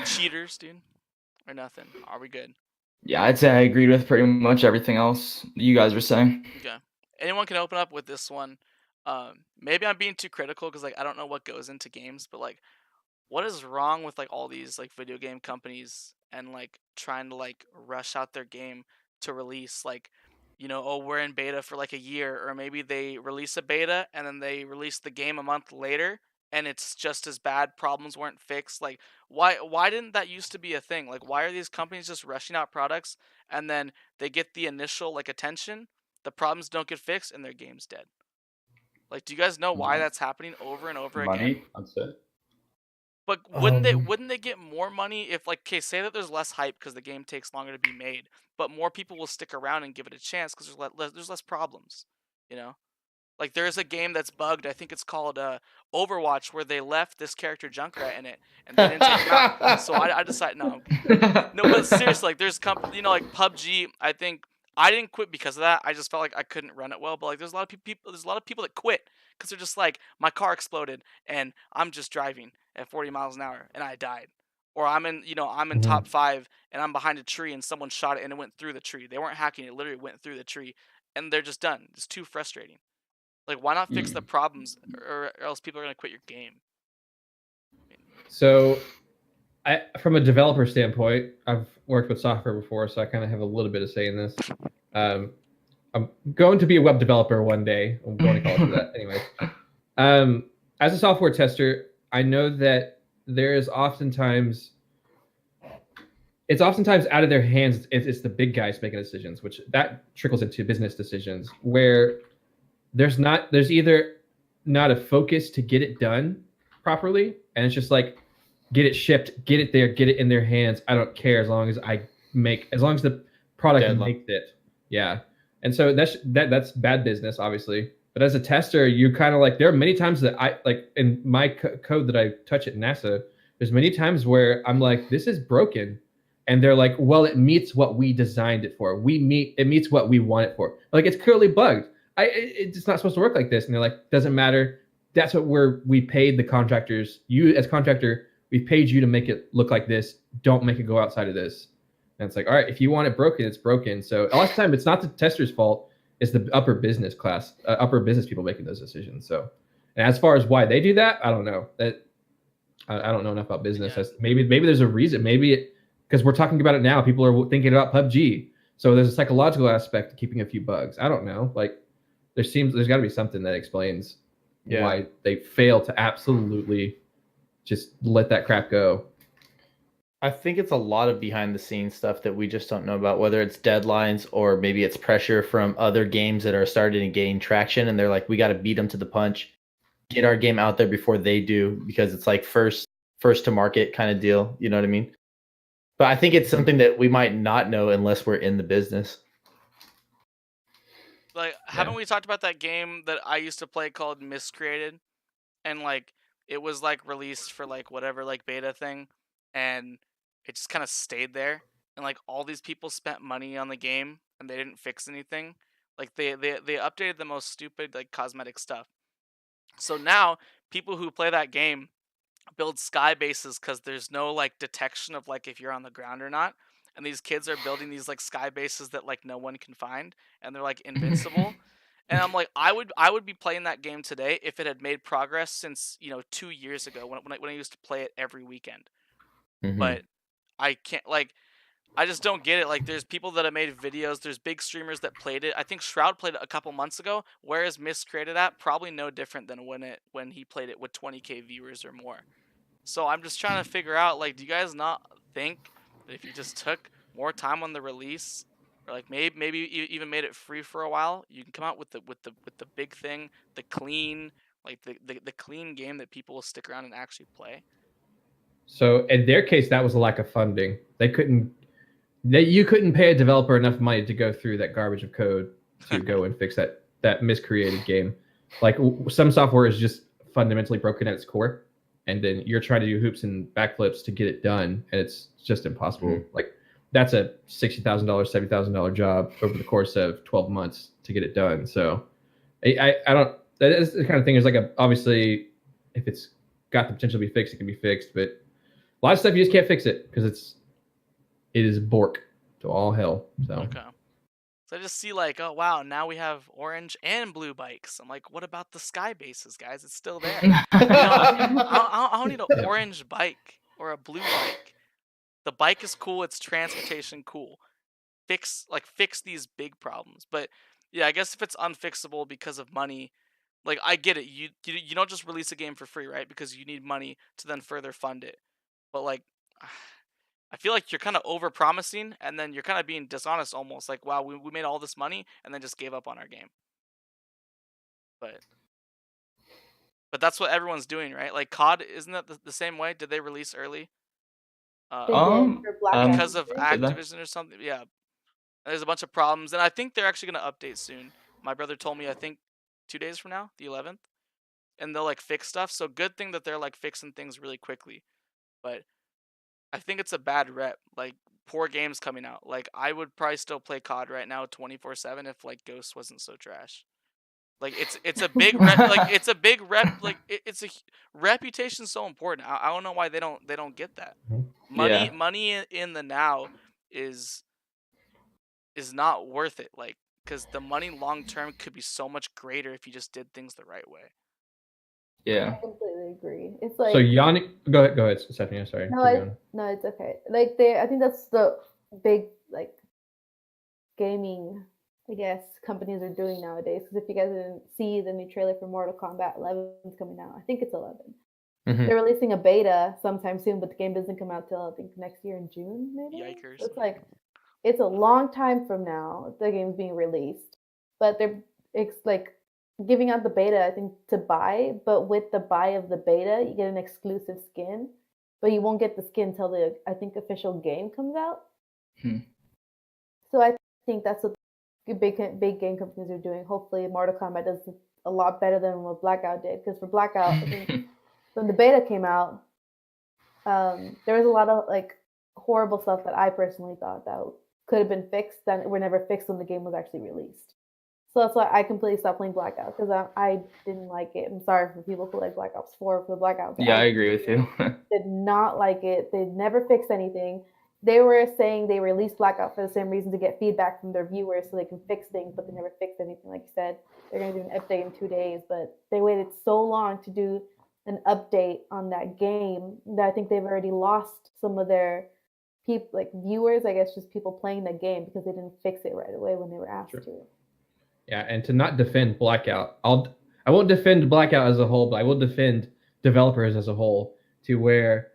cheaters, dude? Or nothing? Are we good? Yeah, I'd say I agreed with pretty much everything else you guys were saying. Okay. Anyone can open up with this one. Maybe I'm being too critical because like I don't know what goes into games, but like what is wrong with like all these like video game companies and like trying to like rush out their game to release like we're in beta for like a year, or maybe they release a beta and then they release the game a month later and it's just as bad, problems weren't fixed. Like why didn't that used to be a thing? Like why are these companies just rushing out products and then they get the initial like attention, the problems don't get fixed, and their game's dead? Like, do you guys know why that's happening over and over again? I'd say. But wouldn't they get more money if like, okay, say that there's less hype because the game takes longer to be made, but more people will stick around and give it a chance because there's less problems, you know? Like there's a game that's bugged. I think it's called Overwatch, where they left this character Junkrat in it, and they didn't take him out. So I decided no, but seriously, like there's company, like PUBG. I think I didn't quit because of that. I just felt like I couldn't run it well. But like there's a lot of people, that quit because they're just like, my car exploded and I'm just driving at 40 miles an hour and I died. Or I'm in top 5 and I'm behind a tree and someone shot it and it went through the tree. They weren't hacking; it literally went through the tree, and they're just done. It's too frustrating. Like, why not fix the problems, or else people are going to quit your game? So, from a developer standpoint, I've worked with software before, so I kind of have a little bit of say in this. I'm going to be a web developer one day. I'm going to college for that. Anyways, as a software tester, I know that there is oftentimes it's oftentimes out of their hands. It's the big guys making decisions, which that trickles into business decisions where there's either not a focus to get it done properly, and it's just like get it shipped, get it there, get it in their hands. I don't care as long as the product Deadline. makes it. Yeah. And so that's bad business, obviously. But as a tester, you kind of like, there are many times that I like in my code that I touch at NASA, there's many times where I'm like, this is broken. And they're like, well, it meets what we designed it for. It meets what we want it for. Like, it's clearly bugged. It's not supposed to work like this. And they're like, doesn't matter. That's what we paid the contractors. You as contractor, we paid you to make it look like this. Don't make it go outside of this. And it's like, all right, if you want it broken, it's broken. So a lot of the time, it's not the tester's fault. It's the upper business people making those decisions. So, and as far as why they do that, I don't know. I don't know enough about business. Yeah. Maybe there's a reason. Maybe because we're talking about it now, people are thinking about PUBG. So there's a psychological aspect to keeping a few bugs. I don't know. Like there's got to be something that explains why they fail to absolutely just let that crap go. I think it's a lot of behind the scenes stuff that we just don't know about, whether it's deadlines or maybe it's pressure from other games that are starting to gain traction. And they're like, we got to beat them to the punch, get our game out there before they do, because it's like first to market kind of deal. You know what I mean? But I think it's something that we might not know unless we're in the business. Like, haven't we talked about that game that I used to play called Miscreated? And like, it was like released for like whatever like beta thing, and it just kind of stayed there. And like all these people spent money on the game and they didn't fix anything. Like they updated the most stupid like cosmetic stuff. So now people who play that game build sky bases because there's no like detection of like if you're on the ground or not. And these kids are building these like sky bases that like no one can find, and they're like invincible. And I'm like, I would be playing that game today if it had made progress since 2 years ago when I used to play it every weekend. Mhm. But I can't like. I just don't get it. Like, there's people that have made videos. There's big streamers that played it. I think Shroud played it a couple months ago. Where is Miscreated at? Probably no different than when he played it with 20K viewers or more. So I'm just trying to figure out, like, do you guys not think that if you just took more time on the release, or like maybe you even made it free for a while, you can come out with the big thing, the clean, like the clean game that people will stick around and actually play. So in their case, that was a lack of funding. You couldn't pay a developer enough money to go through that garbage of code to go and fix that miscreated game. Like some software is just fundamentally broken at its core, and then you're trying to do hoops and backflips to get it done, and it's just impossible. Mm-hmm. Like that's a $60,000, $70,000 job over the course of 12 months to get it done. So I don't. That is the kind of thing. Is like obviously if it's got the potential to be fixed, it can be fixed, but a lot of stuff you just can't fix it because it is bork to all hell. So Okay. So I just see like, oh wow, now we have orange and blue bikes. I'm like, what about the sky bases, guys? It's still there. I don't need an orange bike or a blue bike. The bike is cool. It's transportation cool. Fix these big problems. But yeah, I guess if it's unfixable because of money, like I get it. You don't just release a game for free, right? Because you need money to then further fund it. But like, I feel like you're kind of over promising, and then you're kind of being dishonest almost. Like, wow, we made all this money and then just gave up on our game. But that's what everyone's doing, right? Like COD, isn't that the same way? Did they release early? They did for Black Because of Ops. Activision or something? Yeah. There's a bunch of problems, and I think they're actually going to update soon. My brother told me, I think 2 days from now, the 11th, and they'll like fix stuff. So good thing that they're like fixing things really quickly. But I think it's a bad rep. Like poor games coming out. Like I would probably still play COD right now 24/7 if like Ghost wasn't so trash. Like it's a big rep. Like it's a big rep. Like it's a reputation's so important. I don't know why they don't get that. Yeah. Money in the now is not worth it. Like because the money long term could be so much greater if you just did things the right way. Yeah. I completely agree. It's like so Yannick, go ahead, Stephanie. I'm sorry. no, it's okay. Like I think that's the big like gaming, I guess, companies are doing nowadays. Because if you guys didn't see the new trailer for Mortal Kombat 11 is coming out, I think it's 11. Mhm. They're releasing a beta sometime soon, but the game doesn't come out till I think next year in June, maybe. Yikers. So it's like it's a long time from now the game's being released, but it's like giving out the beta I think to buy, but with the buy of the beta you get an exclusive skin, but you won't get the skin till the I think official game comes out. Hmm. So I think that's what big game companies are doing. Hopefully, Mortal Kombat does a lot better than what Blackout did. Because for Blackout, I think when the beta came out, there was a lot of like horrible stuff that I personally thought that could have been fixed that were never fixed when the game was actually released. So that's why I completely stopped playing Blackout because I didn't like it. I'm sorry for people who like Black Ops 4 for Blackout. Yeah, I agree with you. Did not like it. They never fixed anything. They were saying they released Blackout for the same reason to get feedback from their viewers so they can fix things, but they never fixed anything. Like you said, they're going to do an update in 2 days, but they waited so long to do an update on that game that I think they've already lost some of their people, like viewers, I guess, just people playing the game because they didn't fix it right away when they were asked to. Yeah, and to not defend Blackout, I won't defend Blackout as a whole, but I will defend developers as a whole to where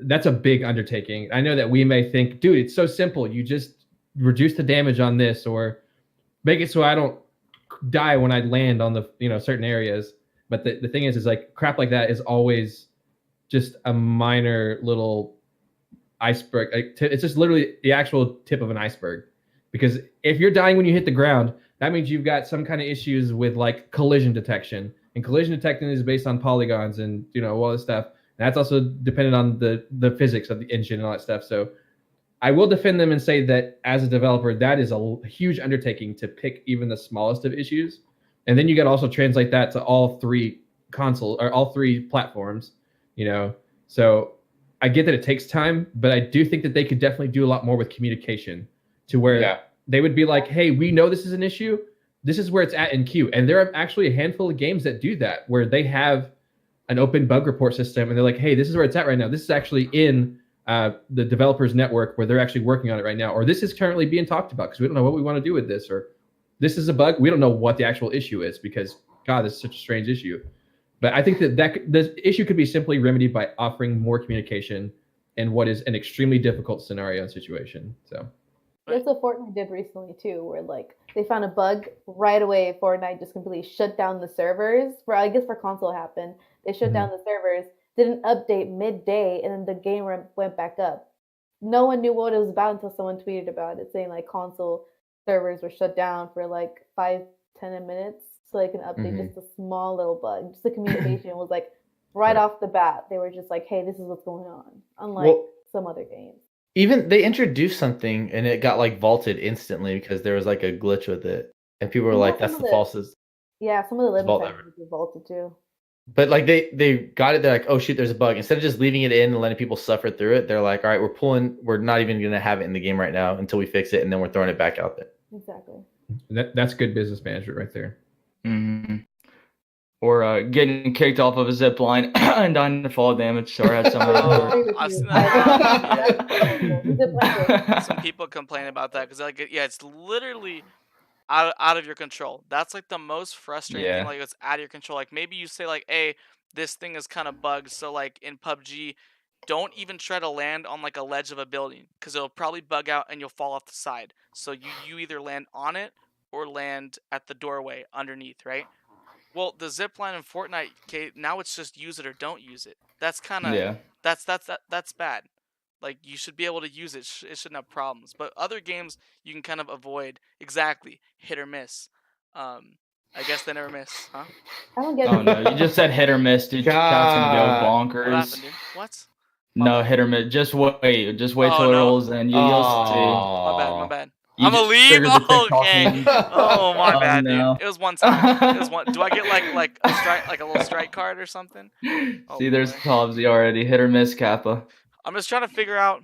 that's a big undertaking. I know that we may think, dude, it's so simple. You just reduce the damage on this or make it so I don't die when I land on the certain areas. But the thing is like crap like that is always just a minor little iceberg. It's just literally the actual tip of an iceberg. Because if you're dying when you hit the ground, that means you've got some kind of issues with like collision detection. And collision detection is based on polygons and all this stuff. And that's also dependent on the physics of the engine and all that stuff. So I will defend them and say that as a developer, that is a huge undertaking to pick even the smallest of issues. And then you got to also translate that to all three consoles or all three platforms, So I get that it takes time, but I do think that they could definitely do a lot more with communication to where they would be like, hey, we know this is an issue. This is where it's at in queue. And there are actually a handful of games that do that, where they have an open bug report system and they're like, hey, this is where it's at right now. This is actually in the developers network where they're actually working on it right now. Or this is currently being talked about because we don't know what we want to do with this. Or this is a bug. We don't know what the actual issue is because, God, this is such a strange issue. But I think that the issue could be simply remedied by offering more communication in what is an extremely difficult scenario and situation. So that's what Fortnite did recently too, where like they found a bug right away. Fortnite just completely shut down the servers. I guess for console it happened. They shut down the servers, did an update midday, and then the game went back up. No one knew what it was about until someone tweeted about it, saying like console servers were shut down for like 5-10 minutes, so they can update just a small little bug. Just the communication was like right off the bat. They were just like, "Hey, this is what's going on," unlike some other games. Even they introduced something and it got like vaulted instantly because there was like a glitch with it, and people were like, "That's the falsest." Yeah, some of the limits were vaulted too. But like they got it, they're like, "Oh shoot, there's a bug." Instead of just leaving it in and letting people suffer through it, they're like, "All right, we're not even gonna have it in the game right now until we fix it, and then we're throwing it back out there." Exactly. That's good business management right there. Mm-hmm. Or getting kicked off of a zip line and dying to fall damage. Or had I've seen that. Some people complain about that because like, yeah, it's literally out of your control. That's like the most frustrating thing. Like it's out of your control. Like maybe you say like, "Hey, this thing is kind of bugged." So like in PUBG, don't even try to land on like a ledge of a building because it'll probably bug out and you'll fall off the side. So you either land on it or land at the doorway underneath, right? Well, the zip line in Fortnite, okay, now it's just use it or don't use it. That's kind of that's bad. Like you should be able to use it. It shouldn't have problems. But other games you can kind of avoid exactly hit or miss. I guess they never miss, huh? I don't get. Oh no, you just said hit or miss, dude. Chat's gonna go bonkers. What happened, dude? What? No, hit or miss. Just wait till it rolls in. You'll see. My bad. I'm gonna leave. Okay. Oh my bad, dude. It was one time. Do I get like a strike, like a little strike card or something? See, there's Tobsy already. Hit or miss, Kappa. I'm just trying to figure out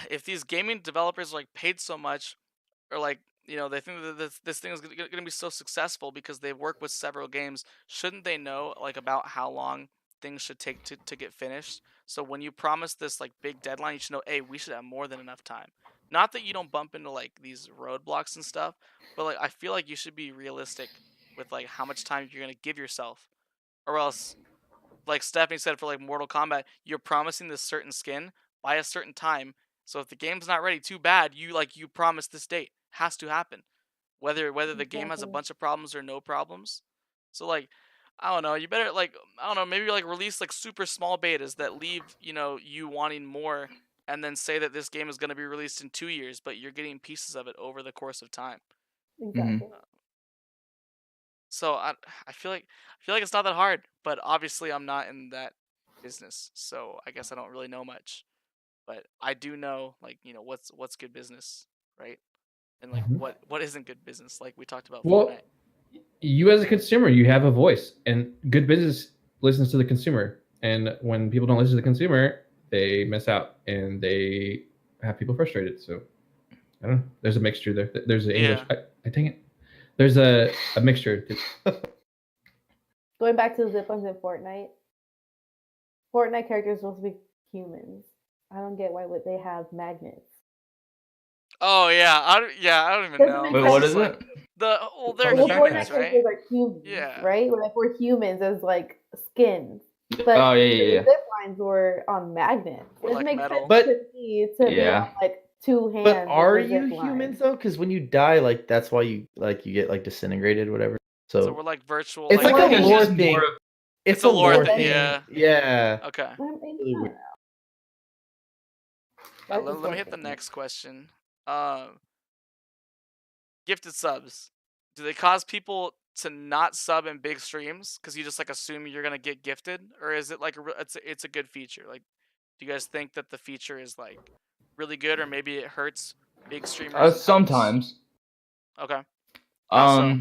if these gaming developers are like paid so much, or like they think that this thing is gonna be so successful because they've worked with several games. Shouldn't they know like about how long things should take to get finished? So when you promise this like big deadline, you should know, hey, we should have more than enough time. Not that you don't bump into like these roadblocks and stuff, but like I feel like you should be realistic with like how much time you're gonna give yourself or else, like Stephanie said, for like Mortal Kombat, you're promising this certain skin by a certain time. So if the game's not ready, too bad. You promised this date. Has to happen. Whether the game has a Exactly. bunch of problems or no problems. So like, I don't know. You better like, I don't know. Maybe like release like super small betas that leave you wanting more, and then say that this game is going to be released in 2 years, but you're getting pieces of it over the course of time. Exactly. So I feel like it's not that hard, but obviously I'm not in that business, so I guess I don't really know much. But I do know like what's good business, right? And like Mhm. what isn't good business, like we talked about Well, Fortnite. you as a consumer, you have a voice, and good business listens to the consumer. And when people don't listen to the consumer, they miss out, and they have people frustrated. So I don't know. There's a mixture there. There's an English. Yeah. I dang it. There's a mixture. Going back to the zip lines in Fortnite. Fortnite characters are supposed to be humans. I don't get why would they have magnets. Oh yeah, I don't even Doesn't know. make Wait, It's what just is like it? they're Well, humans, Fortnite right? characters are humans, Yeah. right? Like we're humans as like skins. But Oh, yeah. the zip lines were on magnets. Or It like makes metal. sense But- to me to be Yeah. on like two hands. But are with a you zip line. humans though? Because when you die, like that's why you get like disintegrated, or whatever. So So we're like virtual. it's like like I think a it's lore just thing. more of- It's a lore thing, yeah. Yeah. Okay. I mean, Really I weird. don't know. Let, That's let me hit the interesting. next question. Gifted subs. Do they cause people to not sub in big streams because you just like assume you're gonna get gifted, or is it like it's a good feature? Like, do you guys think that the feature is like really good, or maybe it hurts big streamers? and helps- Sometimes. Okay. How so?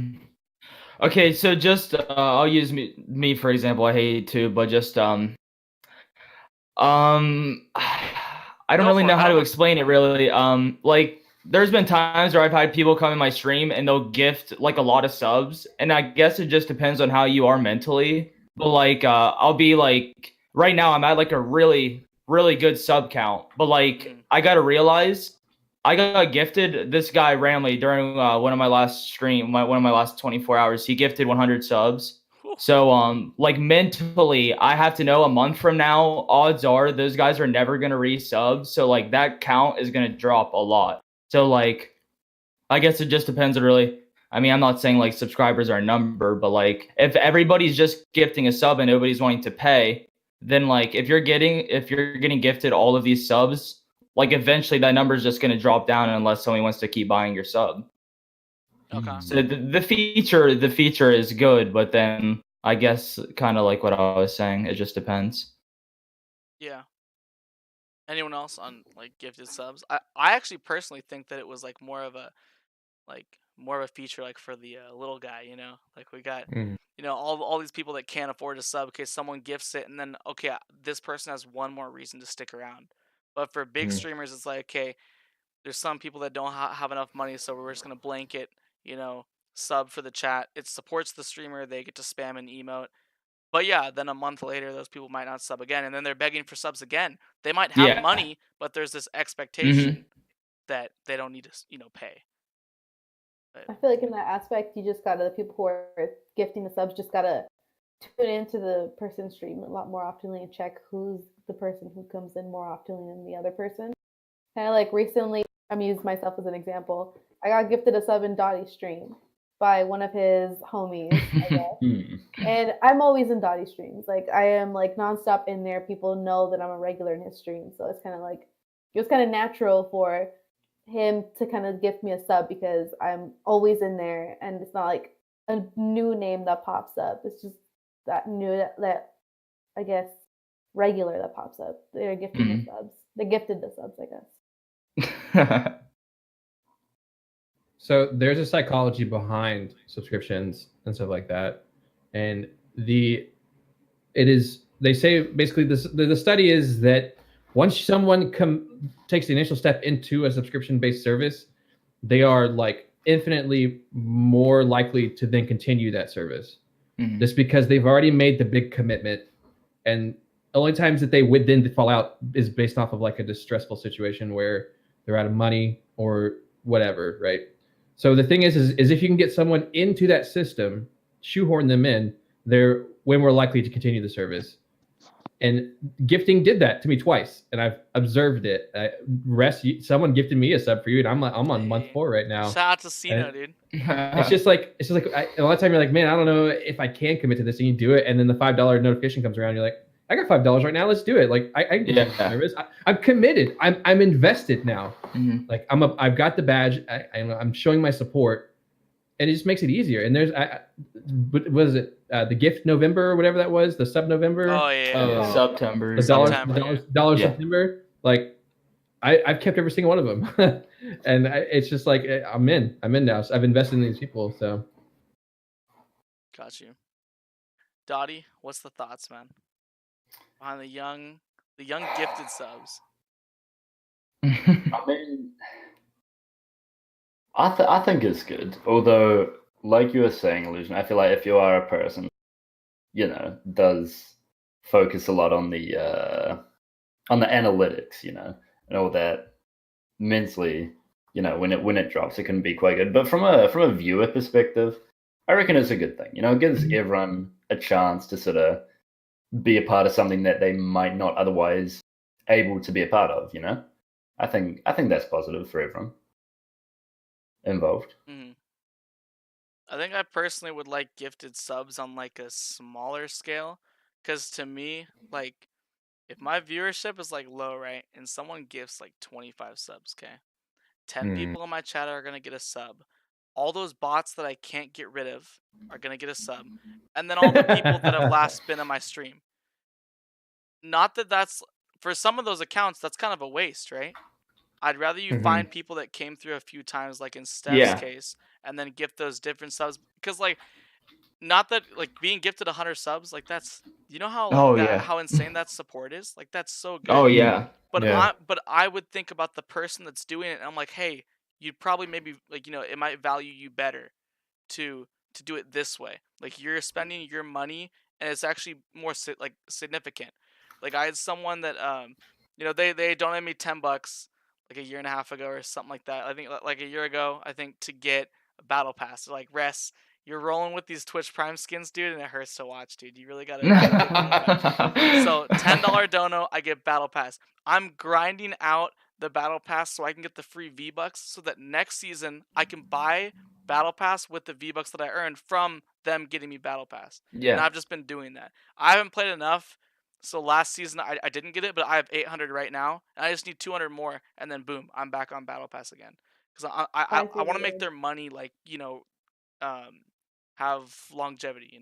Okay, so just I'll use me for example. I hate to, but just I don't Go really for it. know I how don't to know. explain it really. Like there's been times where I've had people come in my stream and they'll gift like a lot of subs, and I guess it just depends on how you are mentally. But like I'll be like right now I'm at like a really good sub count, but like I gotta realize I got gifted this guy randomly during one of my last one of my last 24 hours. He gifted 100 subs. So like mentally I have to know a month from now odds are those guys are never going to resub, so like that count is going to drop a lot. So like I guess it just depends really. I mean, I'm not saying like subscribers are a number, but like if everybody's just gifting a sub and nobody's wanting to pay, then like if you're getting gifted all of these subs, like eventually that number is just going to drop down unless somebody wants to keep buying your sub. Okay. So the feature is good, but then I guess kind of like what I was saying, it just depends. Yeah. Anyone else on like gifted subs? I actually personally think that it was like more of a feature like for the little guy, like we got Mhm. all these people that can't afford a sub. Okay, someone gifts it, and then okay, this person has one more reason to stick around. But for big streamers, it's like, okay, there's some people that don't have enough money, so we're just gonna blanket sub for the chat. It supports the streamer, they get to spam an emote. But yeah, then a month later, those people might not sub again, and then they're begging for subs again. They might have Yeah. money, but there's this expectation that they don't need to pay. I feel like in that aspect, you just gotta, the people who are gifting the subs just gotta tune into the person's stream a lot more oftenly and check who's the person who comes in more oftenly than the other person. Kind of like recently, I'm using myself as an example. I got gifted a sub in Dottie's stream by one of his homies, I guess. And I'm always in Dottie streams. Like I am like nonstop in there. People know that I'm a regular in his stream, so it's kind of like it was kind of natural for him to kind of gift me a sub because I'm always in there, and it's not like a new name that pops up. It's just that new that I guess regular that pops up. They're gifting the subs. They gifted the subs, I guess. So there's a psychology behind subscriptions and stuff like that, and they say basically the study is that once someone takes the initial step into a subscription-based service, they are like infinitely more likely to then continue that service, just because they've already made the big commitment, and the only times that they would then fall out is based off of like a distressful situation where they're out of money or whatever, right? So the thing is if you can get someone into that system, shoehorn them in, when we're likely to continue the service. And gifting did that to me twice, and I've observed it. Someone gifted me a sub for you, and I'm on month 4 right now. Shout out to Cena, dude. It's just like a lot of time you're like, man, I don't know if I can commit to this, and you do it, and then the $5 notification comes around. You're like, I got $5 right now. Let's do it. Like I can do the service. I'm committed. I'm invested now. Mhm. Like I've got the badge. I'm showing my support, and it just makes it easier. And there's what is it? The gift November or whatever that was, the sub November. Oh yeah. September. The dollar Yeah. September. Like I've kept every single one of them, and it's just like I'm in now. So I've invested in these people. So Got you. Dottie, what's the thoughts, man? Behind the young gifted subs. I mean, I think it's good. Although, like you were saying, Illusion, I feel like if you are a person, does focus a lot on the analytics, and all that, mentally, when it drops, it can be quite good. But from a viewer perspective, I reckon it's a good thing. It gives everyone a chance to sort of be a part of something that they might not otherwise able to be a part of. I think that's positive for everyone involved. Mm-hmm. I think I personally would like gifted subs on like a smaller scale, because to me, like, if my viewership is like low, right, and someone gifts like 25 subs, okay, 10 people in my chat are gonna get a sub. All those bots that I can't get rid of are gonna get a sub, and then all the people that have last been on my stream. Not that that's for some of those accounts, that's kind of a waste, right? I'd rather you find people that came through a few times, like in Steph's case, and then gift those different subs. Because like, not that like being gifted 100 subs, like that's how how insane that support is. Like that's so good. Oh yeah. But I would think about the person that's doing it, and I'm like, hey, you'd probably maybe like it might value you better to do it this way. Like you're spending your money, and it's actually more significant. Like I had someone that they donated me $10 like a year and a half ago or something like that. I think like a year ago, I think, to get a battle pass. They're like, Res, you're rolling with these Twitch Prime skins, dude, and it hurts to watch, dude. You really gotta get battle pass. So $10 dono, I get battle pass. I'm grinding out the battle pass so I can get the free V-Bucks, so that next season I can buy battle pass with the V-Bucks that I earned from them getting me battle pass. Yeah. And I've just been doing that. I haven't played enough. So last season I didn't get it, but I have 800 right now, and I just need 200 more, and then boom, I'm back on Battle Pass again. Because I want to make their money like have longevity,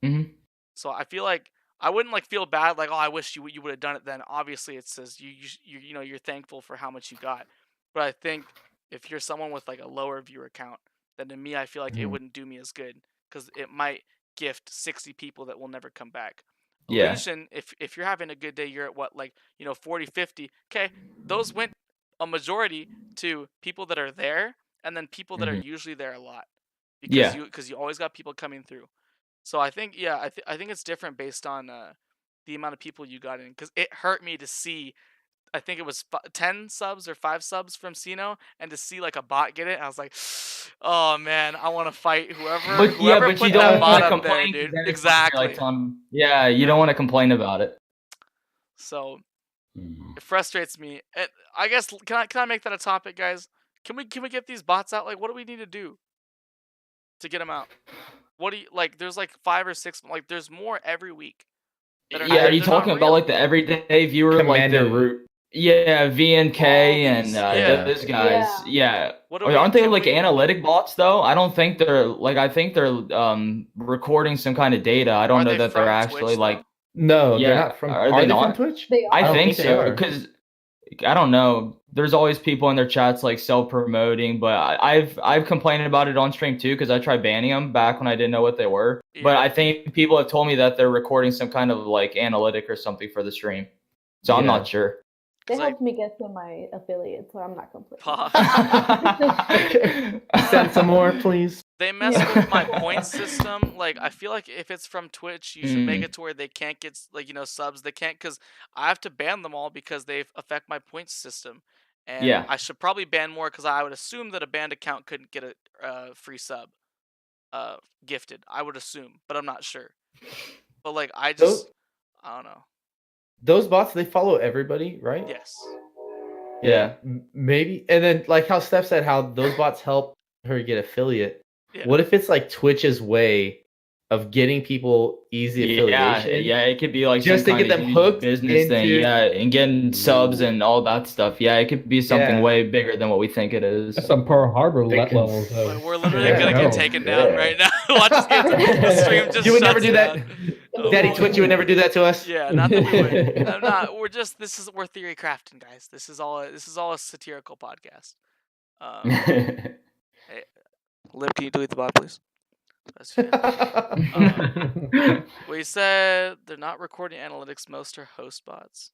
Mhm. So I feel like I wouldn't like feel bad like, oh, I wish you would have done it then. Obviously it says you're thankful for how much you got, but I think if you're someone with like a lower viewer count, then to me I feel like it wouldn't do me as good, because it might gift 60 people that will never come back. Yeah. Illusion, if you're having a good day, you're at what, like 40, 50. Okay, those went a majority to people that are there, and then people that are usually there a lot, because you always got people coming through. So I think I think it's different based on the amount of people you got in, because it hurt me to see. I think it was 10 subs or 5 subs from Sino, and to see like a bot get it, I was like, oh man, I want to fight whoever. But you put don't that want bot to up complain. there, dude. 'cause then it's Exactly. like, you don't want to complain about it. So it frustrates me. I guess can I make that a topic, guys? Can we get these bots out? Like, what do we need to do to get them out? What do you like? There's like 5 or 6. Like, there's more every week. Are you talking about like the everyday viewer, Commander like the Root? Yeah, VNK and yeah. those guys. Yeah. What Aren't they like analytic bots though? I don't think they're like. I think they're recording some kind of data. I don't know that they're actually Twitch, like. No, Yeah. they're not from. Are Are they they from not? Twitch? They are. I don't think think they so are. because I don't know. There's always people in their chats like self-promoting, but I've complained about it on stream too because I tried banning them back when I didn't know what they were. Yeah. But I think people have told me that they're recording some kind of like analytic or something for the stream. So I'm Yeah. not sure. They It's like- helped me get to my affiliate, so I'm not complaining. Send some more, please. They mess Yeah. with my point system. Like, I feel like if it's from Twitch, you should make it to where they can't get like subs. They can't, because I have to ban them all because they affect my points system. And Yeah. I should probably ban more, because I would assume that a banned account couldn't get a free sub gifted. I would assume, but I'm not sure. But like I Those don't know. those bots, they follow everybody, right? Yes. Yeah, maybe. And then like how Steph said, how those bots help her get affiliate. Yeah. What if it's like Twitch's way of getting people easy affiliation? Yeah, it could be like Just some to kind get of them huge hooked business thing, into- yeah, and getting subs and all that stuff. Yeah, it could be something Yeah. way bigger than what we think it is. That's some Pearl Harbor They can- levels Like, of. we're literally Yeah, gonna no. get taken down Yeah. right now. Watch us get the stream just You would never shuts do that. down. Oh, Daddy boy. Twitch, you would never do that to us. Yeah, not that we would. I'm not. We're theory crafting, guys. This is all a satirical podcast. Lip, can you delete the bot, please? That's we said they're not recording analytics. Most are host bots.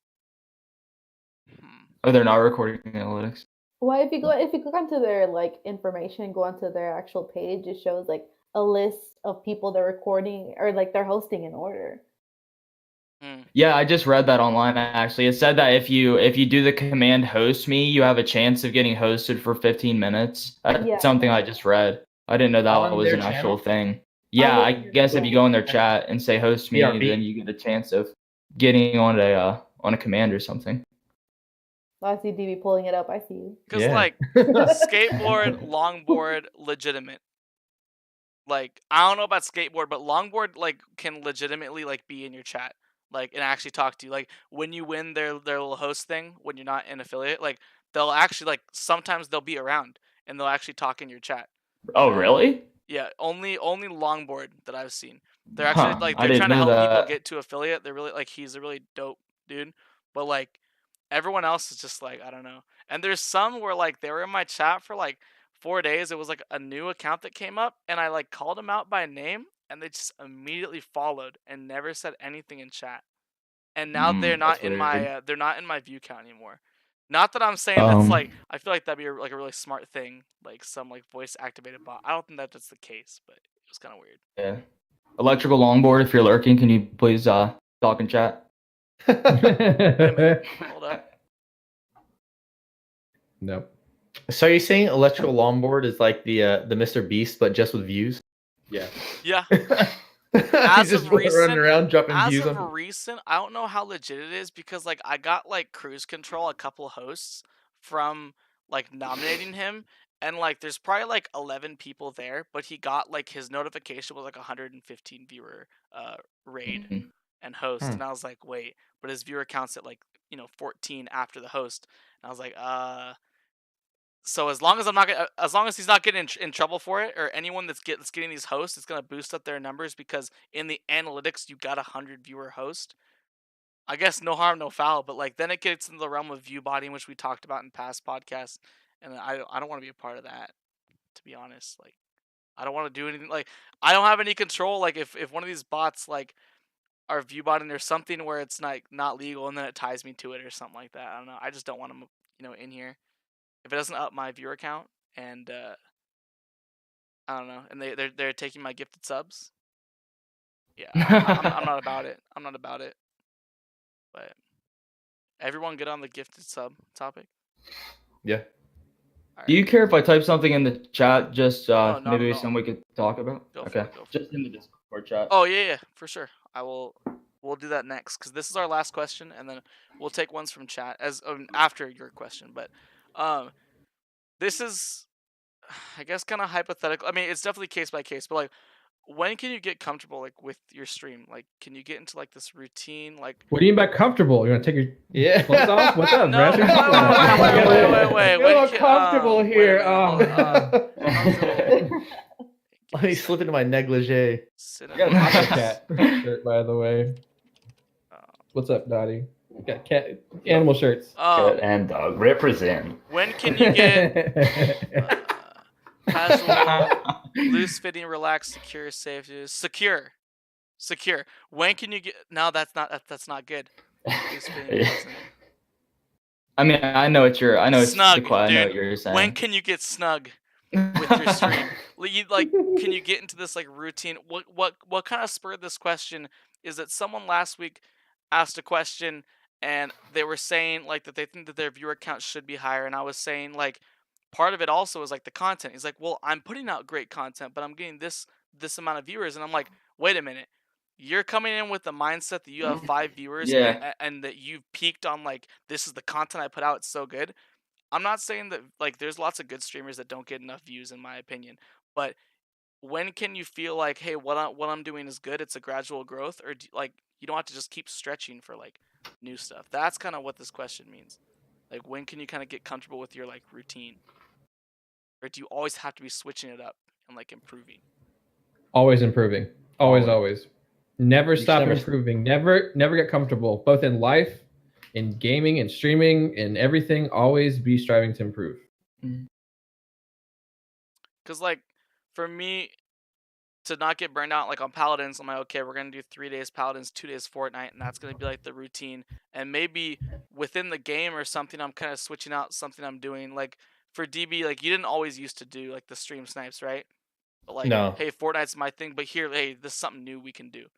Oh, they're not recording analytics. Well, if you click onto their like information, go onto their actual page, it shows like a list of people they're recording or like they're hosting in order. Yeah, I just read that online actually. It said that if you do the command host me, you have a chance of getting hosted for 15 minutes. That's Yeah. something I just read. I didn't know that On was their an actual channel? thing. Yeah, I their guess if you go in their channel. chat and say host me, BRB. then you get a chance of getting on a command or something. I see DB pulling it up. I see you. Because Yeah. like skateboard, longboard, legitimate. Like I don't know about skateboard, but longboard like can legitimately like be in your chat, like and actually talk to you. Like when you win their little host thing, when you're not an affiliate, like they'll actually like sometimes they'll be around and they'll actually talk in your chat. Oh, really? Yeah, only longboard that I've seen. They're actually Huh, like I they're didn't trying to know help people that. get to affiliate. They're really like he's a really dope dude, but like everyone else is just like I don't know. And there's some where like they were in my chat for like 4 days. It was like a new account that came up, and I like called them out by name, and they just immediately followed and never said anything in chat. And now they're not That's in weird. my view count anymore. Not that I'm saying that's like I feel like that'd be like a really smart thing, like some like voice activated bot. I don't think that's the case, but it was kind of weird. Yeah. Electrical longboard, if you're lurking, can you please talk in chat? Hold up. Nope. So you're saying electrical longboard is like the Mr. Beast, but just with views? Yeah. Yeah. He's just of running recent- around dropping As views of on. recent, I don't know how legit it is because like I got like cruise control a couple hosts from like nominating him, and like there's probably like 11 people there, but he got like his notification was like 115 viewer raid Mhm. and host, Hmm. and I was like, wait, but his viewer counts at like 14 after the host, and I was like, So as long as as long as he's not getting in trouble for it, or anyone that's getting these hosts, it's gonna boost up their numbers because in the analytics you got 100 viewer host. I guess no harm, no foul, but like then it gets into the realm of view botting, which we talked about in past podcasts, and I don't want to be a part of that. To be honest, like I don't want to do anything. Like I don't have any control. Like if one of these bots like are view botting or something where it's not legal, and then it ties me to it or something like that. I don't know. I just don't want them in here. If it doesn't up my viewer count, and I don't know, and they're taking my gifted subs, yeah, I'm not about it. I'm not about it. But everyone get on the gifted sub topic. Yeah. Do you care if I type something in the chat? Just No, not maybe at all. something we could talk about. Go for Okay, it, go for just in the Discord chat. Oh yeah, for sure. We'll do that next because this is our last question, and then we'll take ones from chat as after your question. But this is, I guess, kind of hypothetical. I mean, it's definitely case by case, but like, when can you get comfortable like with your stream? Like, can you get into like this routine? Like, What do you mean by comfortable? You want to take your clothes off? What's up, no, Brad? wait. You're When can- comfortable wait a here. minute, comfortable. He slipped into my negligee. Sit I got a down. Papa Cat shirt, by the way. What's up, Dottie? Got cat animal shirts. Cat and dog represent. When can you get casual, loose fitting, relaxed, secure, safe, secure? When can you get? No, that's not good. Loose fitting, relaxed, I mean, I know it's snug, the I know dude. what you're saying. When can you get snug with your stream? Can you get into this like routine? What kind of spurred this question is that someone last week asked a question and they were saying like that they think that their viewer count should be higher, and I was saying like part of it also is like the content. He's like, well, I'm putting out great content, but I'm getting this amount of viewers, and I'm like, wait a minute, you're coming in with the mindset that you have 5 viewers Yeah. and that you've peaked on like this is the content I put out, it's so good. I'm not saying that like there's lots of good streamers that don't get enough views in my opinion, but when can you feel like, hey, what I'm doing is good? It's a gradual growth, or like you don't have to just keep stretching for like new stuff. That's kind of what this question means. Like when can you kind of get comfortable with your like routine, or do you always have to be switching it up and like improving? Always improving. Always. Never You should stop never- improving. Never get comfortable. Both in life, in gaming, and streaming, in everything. Always be striving to improve. Because like for me to not get burned out like on Paladins, I'm like, okay, we're gonna do 3 days Paladins, 2 days Fortnite, and that's gonna be like the routine. And maybe within the game or something, I'm kind of switching out something I'm doing. Like for DB, like you didn't always used to do like the stream snipes, right? But like, No. hey, Fortnite's my thing, but here, hey, this is something new we can do.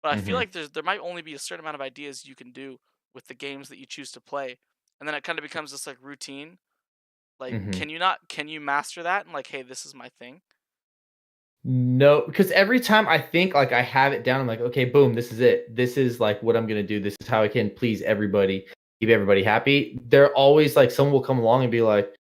But I feel Mhm. like there might only be a certain amount of ideas you can do with the games that you choose to play, and then it kind of becomes this like routine. Like, Mhm. can you master that and like, hey, this is my thing? No, because every time I think like I have it down, I'm like, okay, boom, this is it. This is like what I'm gonna do. This is how I can please everybody, keep everybody happy. They're always like, someone will come along and be like,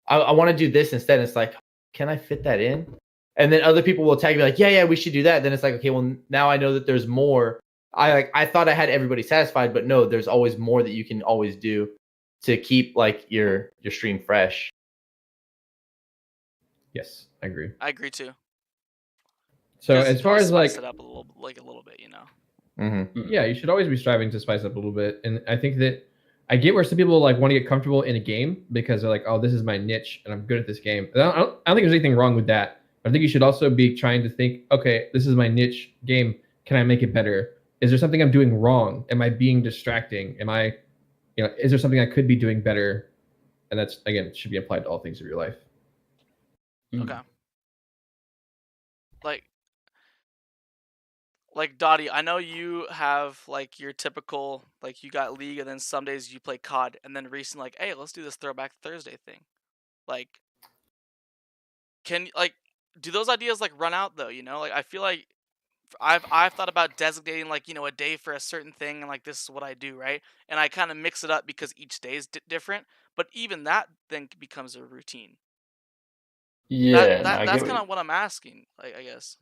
I want to do this instead. And it's like, can I fit that in? And then other people will tag me like, yeah, we should do that. Then it's like, okay, well now I know that there's more. I thought I had everybody satisfied, but no, there's always more that you can always do to keep like your stream fresh. Yes, I agree. I agree too. So Just as far always as like, spice it up a little bit, you know. Mm-hmm. yeah, you should always be striving to spice up a little bit. And I think that I get where some people like want to get comfortable in a game because they're like, oh, this is my niche and I'm good at this game. I don't think there's anything wrong with that. But I think you should also be trying to think, okay, this is my niche game. Can I make it better? Is there something I'm doing wrong? Am I being distracting? Am I, is there something I could be doing better? And that's, again, should be applied to all things of your life. Okay. Like Dottie, I know you have like your typical like you got League and then some days you play COD and then recently like, hey, let's do this Throwback Thursday thing. Like, can like do those ideas like run out though? You know, like I feel like I've thought about designating like a day for a certain thing and like this is what I do, right? And I kind of mix it up because each day is different. But even that then becomes a routine. Yeah, That's kind of what I'm asking. Like I guess.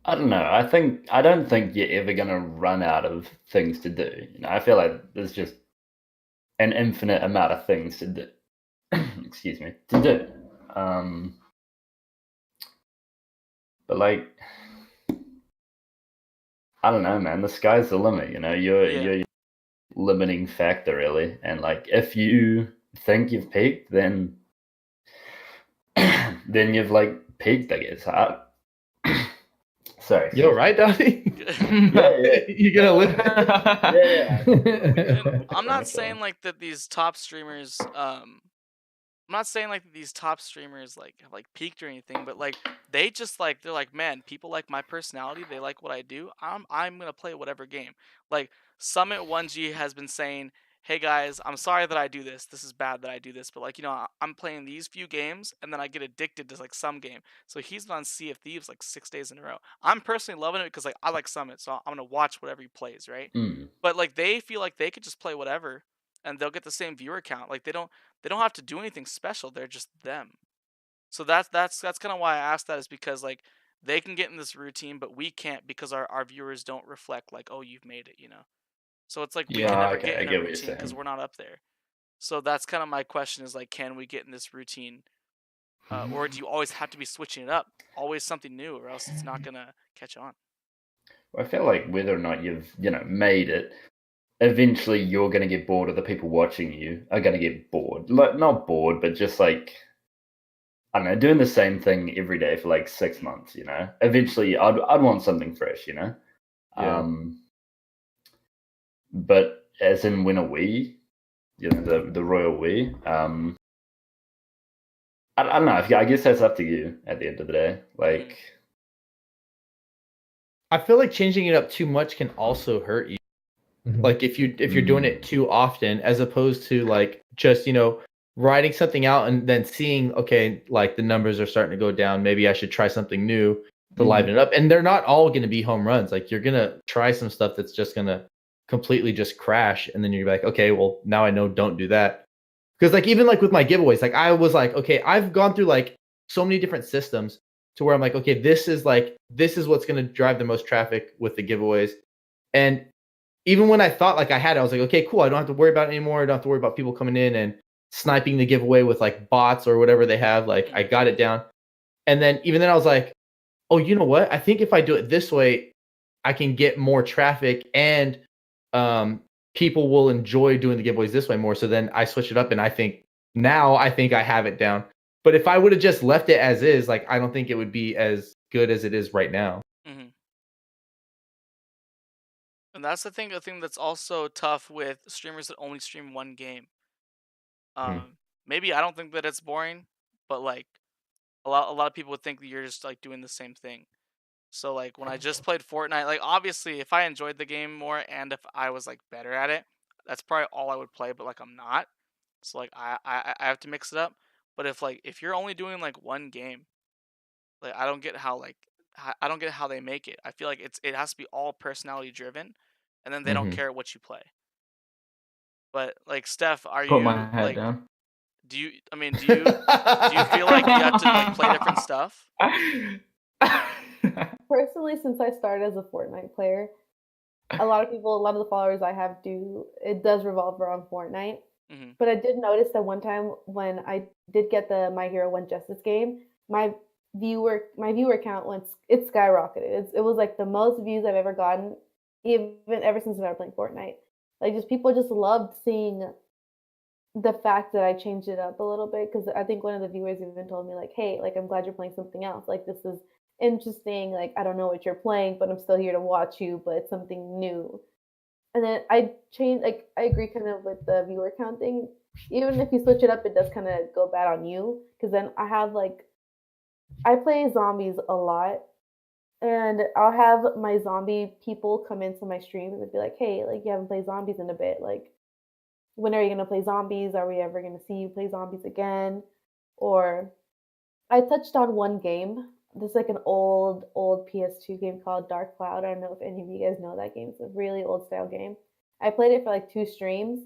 I don't know. I don't think you're ever gonna run out of things to do. I feel like there's just an infinite amount of things to do. Excuse me, to do. But like, I don't know, man. The sky's the limit. You're your limiting factor, really. And like, if you think you've peaked, then you've like peaked. I guess. Sorry. You all right, Donnie? Yeah. You gonna live? Yeah. I'm not saying like that these top streamers I'm not saying like these top streamers like have like peaked or anything, but like they just like they're like, man, people like my personality, they like what I do. I'm gonna play whatever game. Like Summit 1G has been saying, hey guys, I'm sorry that I do this. This is bad that I do this, but like I'm playing these few games and then I get addicted to like some game. So he's been on Sea of Thieves like 6 days in a row. I'm personally loving it because like I like Summit, so I'm gonna watch whatever he plays, right? But like they feel like they could just play whatever and they'll get the same viewer count. Like they don't have to do anything special. They're just them. So that's kind of why I asked that, is because like they can get in this routine, but we can't because our viewers don't reflect like, oh, you've made it, So it's like we can never okay, get I in get a what you're routine because saying. we're not up there. So that's kind of my question, is like, can we get in this routine, or do you always have to be switching it up, always something new, or else it's not gonna catch on? I feel like whether or not you've made it, eventually you're going to get bored, or the people watching you are going to get bored. Like, not bored, but just like, I don't know, doing the same thing every day for like 6 months. Eventually I'd want something fresh. Yeah. But as in when are we? The royal we. I don't know. I guess that's up to you at the end of the day. Like, I feel like changing it up too much can also hurt you. Like if you're doing it too often, as opposed to like just writing something out and then seeing, okay, like the numbers are starting to go down, maybe I should try something new, to liven it up. And they're not all going to be home runs. Like you're going to try some stuff that's just going to completely just crash. And then you're like, okay, well now I know don't do that. Because like, even like with my giveaways, like I was like, okay, I've gone through like so many different systems to where I'm like, okay, this is what's going to drive the most traffic with the giveaways. And even when I thought like I had it, I was like, okay, cool. I don't have to worry about it anymore. I don't have to worry about people coming in and sniping the giveaway with like bots or whatever they have. Like I got it down. And then even then I was like, oh, you know what? I think if I do it this way, I can get more traffic and people will enjoy doing the giveaways this way more. So then I switch it up and I think I have it down. But if I would have just left it as is, like I don't think it would be as good as it is right now. Mm-hmm. And that's the thing that's also tough with streamers that only stream one game. Maybe I don't think that it's boring, but like a lot of people would think that you're just like doing the same thing. So like when I just played Fortnite, like obviously if I enjoyed the game more and if I was like better at it, that's probably all I would play. But like I'm not, so like I have to mix it up. But if you're only doing like one game, like I don't get how they make it. I feel like it has to be all personality driven, and then they don't care what you play. But like Steph, are Put you my head like down. do you feel like you have to like play different stuff? Personally, since I started as a Fortnite player, a lot of the followers I have it does revolve around Fortnite. Mm-hmm. But I did notice that one time when I did get the My Hero One Justice game, my viewer count it skyrocketed. It was like the most views I've ever gotten, even ever since I started playing Fortnite. Like just people just loved seeing the fact that I changed it up a little bit, because I think one of the viewers even told me like, hey, like I'm glad you're playing something else. Like this is interesting. Like I don't know what you're playing, but I'm still here to watch you. But it's something new. And then I changed. Like I agree kind of with the viewer count thing. Even if you switch it up, it does kind of go bad on you, because then I play zombies a lot, and I'll have my zombie people come into my streams and be like, hey, like you haven't played zombies in a bit. Like when are you gonna play zombies? Are we ever gonna see you play zombies again? Or I touched on one game. There's like an old PS2 game called Dark Cloud. I don't know if any of you guys know that game. It's a really old style game. I played it for like 2 streams,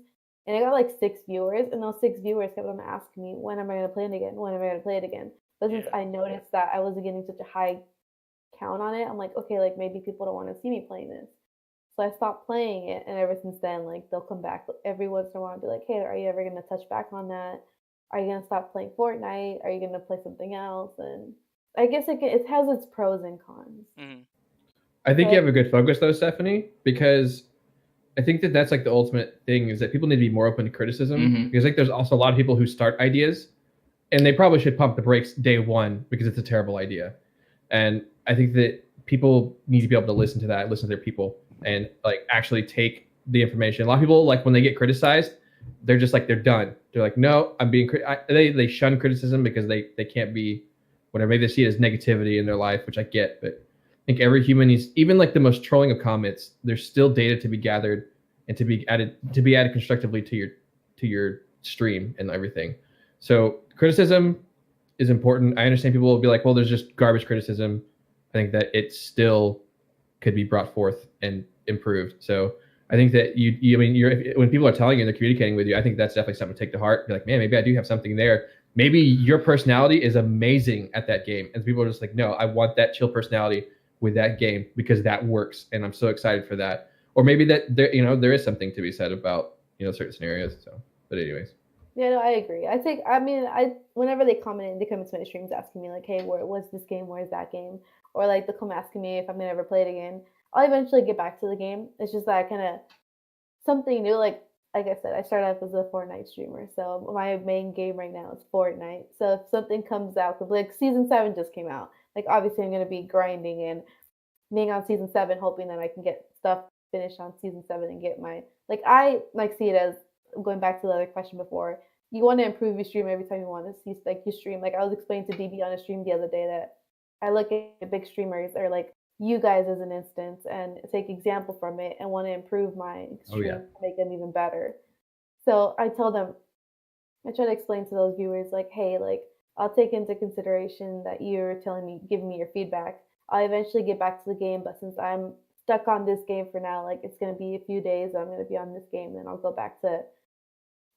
and I got like 6 viewers, and those 6 viewers kept on asking me, when am I gonna play it again? When am I gonna play it again? But since I noticed that I wasn't getting such a high count on it, I'm like, okay, like maybe people don't want to see me playing this. So I stopped playing it, and ever since then, like they'll come back every once in a while and be like, hey, are you ever gonna touch back on that? Are you gonna stop playing Fortnite? Are you gonna play something else? And I guess it has its pros and cons. Mm-hmm. I think you have a good focus though, Stephanie, because I think that's like the ultimate thing is that people need to be more open to criticism, because like there's also a lot of people who start ideas and they probably should pump the brakes day one because it's a terrible idea. And I think that people need to be able to listen to their people, and like actually take the information. A lot of people, like when they get criticized, they're just like, they're done. They're like, no, I'm being they shun criticism because they can't be whatever. Maybe they see it as negativity in their life, which I get, but I think every human needs, even like the most trolling of comments, there's still data to be gathered and to be added constructively to your stream and everything. So criticism is important. I understand people will be like, well, there's just garbage criticism. I think that it still could be brought forth and improved. So I think that when people are telling you and they're communicating with you, I think that's definitely something to take to heart. Be like, man, maybe I do have something there. Maybe your personality is amazing at that game, and people are just like, no, I want that chill personality with that game because that works, and I'm so excited for that. Or maybe that there is something to be said about certain scenarios. So, but anyways. Yeah, no, I agree. Whenever they come into my streams asking me like, hey, what's this game? Where's that game? Or like they'll come asking me if I'm gonna ever play it again. I'll eventually get back to the game. It's just that kind of something new. Like I said, I started off as a Fortnite streamer, so my main game right now is Fortnite. So if something comes out, like Season 7 just came out, like obviously I'm gonna be grinding and being on Season 7, hoping that I can get stuff finished on Season 7 and get my I see it as, going back to the other question before, you want to improve your stream every time you want to see your stream. Like I was explaining to DB on a stream the other day that I look at big streamers or like you guys as an instance and take example from it and want to improve my stream to make them even better. So I try to explain to those viewers like, hey, like I'll take into consideration that you're giving me your feedback. I'll eventually get back to the game. But since I'm stuck on this game for now, like it's gonna be a few days. I'm gonna be on this game, then I'll go back to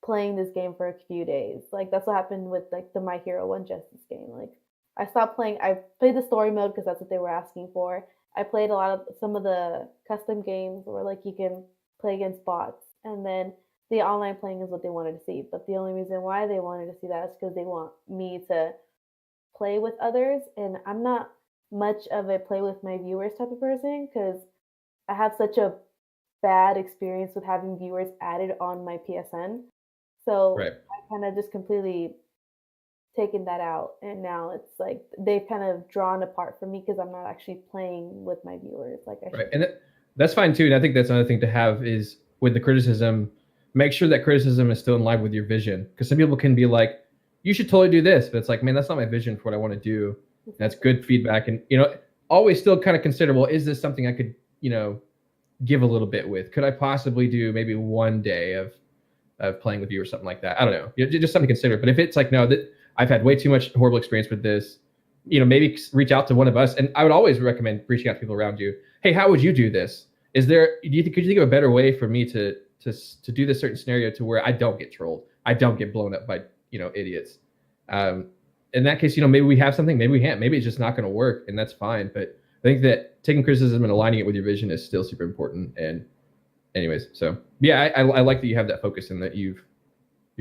playing this game for a few days. Like that's what happened with like the My Hero One Justice game. Like I stopped playing. I played the story mode because that's what they were asking for. I played a lot of some of the custom games where like you can play against bots, and then the online playing is what they wanted to see. But the only reason why they wanted to see that is because they want me to play with others, and I'm not much of a play with my viewers type of person because I have such a bad experience with having viewers added on my PSN. So Right. I kind of just completely taken that out, and now it's like they've kind of drawn apart from me because I'm not actually playing with my viewers like I Right. should. And that's fine too. And I think that's another thing to have is with the criticism, make sure that criticism is still in line with your vision. Because some people can be like, you should totally do this. But it's like, man, that's not my vision for what I want to do. That's good feedback. And, always still kind of consider, well, is this something I could, give a little bit with? Could I possibly do maybe one day of playing with you or something like that? I don't know. Just something to consider. But if it's like, no, that I've had way too much horrible experience with this, maybe reach out to one of us. And I would always recommend reaching out to people around you. Hey, how would you do this? Could you think of a better way for me to do this certain scenario to where I don't get trolled, I don't get blown up by idiots? In that case, maybe we have something, maybe we can't, maybe it's just not going to work, and that's fine. But I think that taking criticism and aligning it with your vision is still super important. And anyways, so yeah, I like that you have that focus and that you're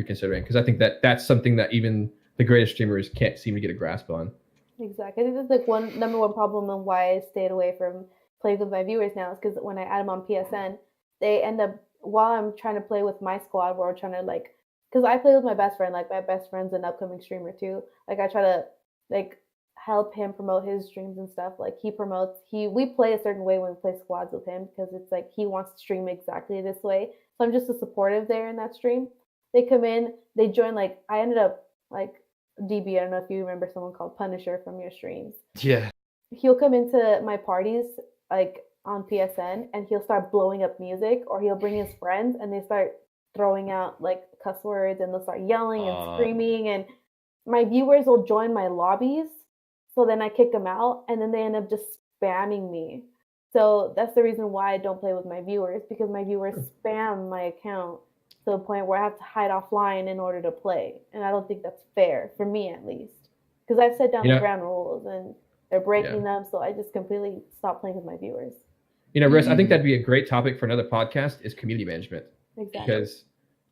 considering, because I think that that's something that even the greatest streamers can't seem to get a grasp on. Exactly. I think that's like number one problem and why I stayed away from playing with my viewers now is because when I add them on PSN, they end up while I'm trying to play with my squad, where we're trying to like, because I play with my best friend, like my best friend's an upcoming streamer too. Like I try to like help him promote his streams and stuff. Like we play a certain way when we play squads with him because it's like he wants to stream exactly this way. So I'm just a supportive there in that stream. They come in, they join. Like I ended up like DB. I don't know if you remember someone called Punisher from your streams. Yeah. He'll come into my parties like on PSN and he'll start blowing up music, or he'll bring his friends and they start throwing out like cuss words and they'll start yelling and screaming, and my viewers will join my lobbies. So then I kick them out and then they end up just spamming me. So that's the reason why I don't play with my viewers, because my viewers spam my account to the point where I have to hide offline in order to play. And I don't think that's fair, for me at least. Because I've set down the ground rules and they're breaking them, so I just completely stopped playing with my viewers. Riss, I think that'd be a great topic for another podcast, is community management. Exactly. Because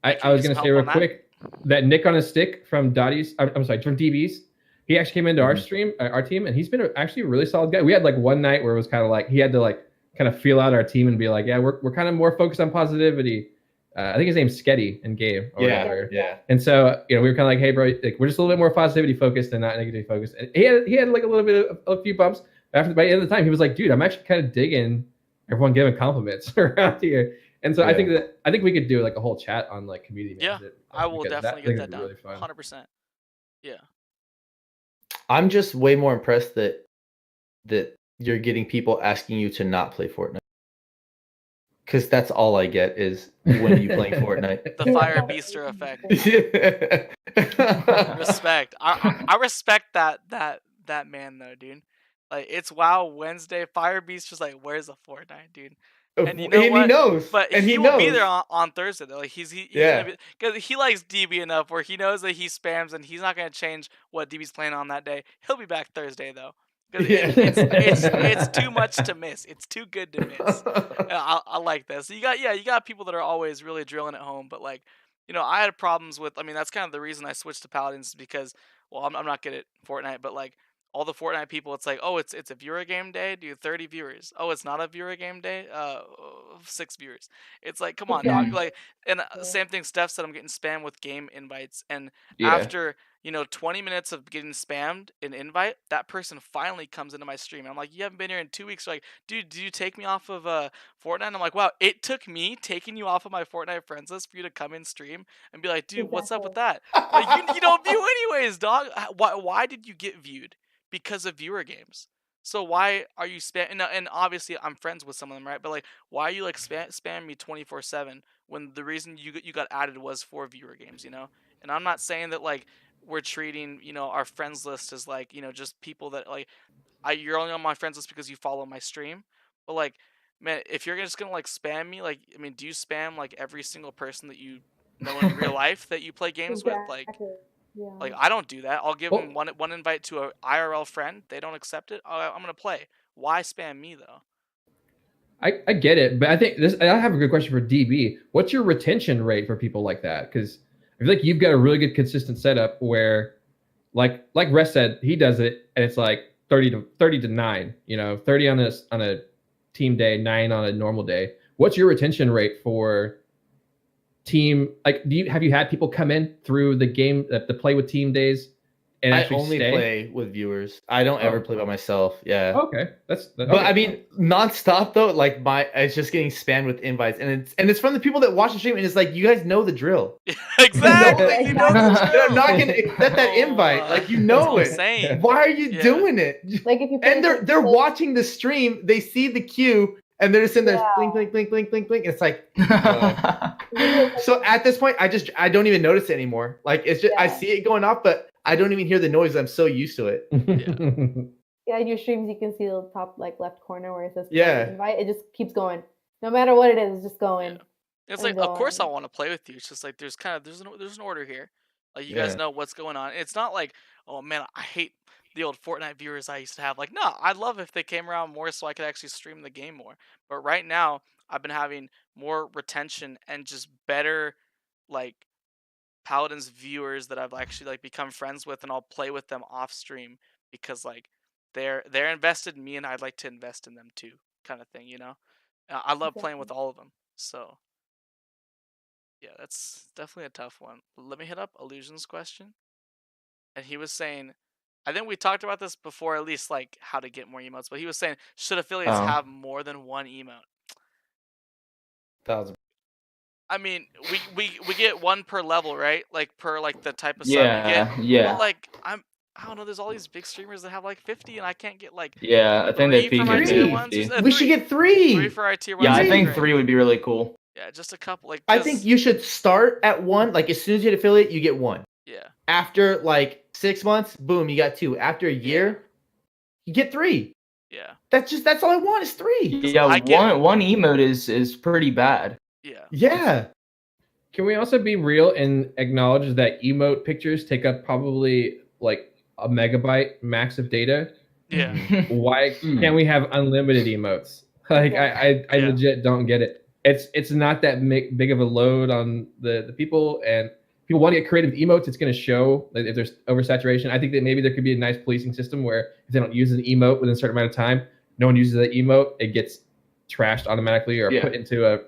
I was going to say real quick that Nick on a Stick from Dottie's, I'm sorry, from DB's, he actually came into our stream, our team, and he's been actually a really solid guy. We had like one night where it was kind of like he had to like kind of feel out our team and be like, yeah, we're kind of more focused on positivity. I think his name's Sketty in game or whatever. Yeah. And so we were kind of like, hey, bro, like, we're just a little bit more positivity focused and not negativity focused. And he had like a little bit of a few bumps. By the end of the time, he was like, dude, I'm actually kind of digging everyone giving compliments around here. And so I think we could do like a whole chat on like community management. Yeah, I will definitely get that done. Really 100%. Yeah. I'm just way more impressed that you're getting people asking you to not play Fortnite. Because that's all I get is when you playing Fortnite. The Fire Beaster effect. Respect. I respect that man though, dude. Like it's WoW Wednesday. Fire Beast was like, "Where's the Fortnite, dude?" And you know what? He knows. But and he will be there on Thursday though. Like he's because he likes DB enough where he knows that he spams and he's not gonna change what DB's playing on that day. He'll be back Thursday though. It's too much to miss. It's too good to miss. I like this. So you got people that are always really drilling at home, but like, I had problems with. I mean, that's kind of the reason I switched to Paladins, because, well, I'm not good at Fortnite, but like all the Fortnite people, it's like, oh, it's a viewer game day, dude, 30 viewers. Oh, it's not a viewer game day, 6 viewers. It's like, come on, dog. Like, and same thing. Steph said, I'm getting spammed with game invites, and after 20 minutes of getting spammed an invite, that person finally comes into my stream. And I'm like, you haven't been here in 2 weeks. They're like, dude, did you take me off of Fortnite? And I'm like, wow, it took me taking you off of my Fortnite friends list for you to come in stream and be like, dude, what's up with that? Like, you don't view anyways, dog. Why did you get viewed? Because of viewer games. So why are you spamming? And obviously I'm friends with some of them, right? But like, why are you like spamming me 24/7 when the reason you got added was for viewer games, And I'm not saying that like we're treating, you know, our friends list as like, you know, just people that like you're only on my friends list because you follow my stream. But like, man, if you're just gonna like spam me, like, I mean, do you spam like every single person that you know in real life that you play games with? Exactly. Yeah. Like I don't do that. I'll give Well- them one invite to a IRL friend. They don't accept it. I'm gonna play. Why spam me though? I get it, but I think this. I have a good question for DB. What's your retention rate for people like that? Because I feel like you've got a really good consistent setup where, like Rest said, he does it, and it's like 30 to 9. You know, 30 on a team day, 9 on a normal day. What's your retention rate for team? Like, have you had people come in through the game, the play with team days, and I actually only stay? play with viewers. I don't ever play by myself. Yeah. Okay, But okay. I mean, nonstop though. Like it's just getting spammed with invites, and it's from the people that watch the stream, and it's like you guys know the drill. Exactly. You know the They're drill. not gonna accept that invite. Like you know that's it. what I'm saying. Why are you Yeah. doing it? Like if you play And they're watching the stream. They see the queue, and they're just in there blink, blink, blink, blink, blink, blink. It's like so. At this point, I don't even notice it anymore. Like it's just I see it going off, but I don't even hear the noise. I'm so used to it. Yeah, in your streams you can see the top like left corner where it says Yeah. invite. It just keeps going. No matter what it is, it's just going. Yeah. It's and like, of course I going. want to play with you. It's just like there's an order here. Like you guys know what's going on. It's not like, oh man, I hate the old Fortnite viewers I used to have. Like, no, I'd love if they came around more so I could actually stream the game more. But right now, I've been having more retention and just better like Paladins viewers that I've actually like become friends with, and I'll play with them off stream because like they're invested in me and I'd like to invest in them too, kind of thing, you know. I love playing with all of them, so yeah, that's definitely a tough one. Let me hit up Illusion's question, and he was saying, I think we talked about this before, at least like how to get more emotes, but he was saying, should affiliates have more than one emote? 1,000. I mean, we get one per level, right? Like per like the type of sub you get. Yeah. But like I don't know. There's all these big streamers that have like 50, and I can't get like Yeah, I think they 3 peak for my at tier 50. ones. We should get 3. 3 for our tier ones. Yeah, I would be think great. 3 would be really cool. Yeah, just a couple. Like I think you should start at 1. Like as soon as you get affiliate, you get 1. Yeah. After like 6 months, boom, you got 2. After a year, you get 3. Yeah. That's all I want is 3. Yeah, one emote is pretty bad. Yeah. Yeah. Can we also be real and acknowledge that emote pictures take up probably like a megabyte max of data? Yeah. Why can't we have unlimited emotes? Like I legit don't get it. It's not that big of a load on the people, and people want to get creative emotes. It's going to show like, if there's oversaturation. I think that maybe there could be a nice policing system where if they don't use an emote within a certain amount of time, no one uses that emote, it gets trashed automatically or put into a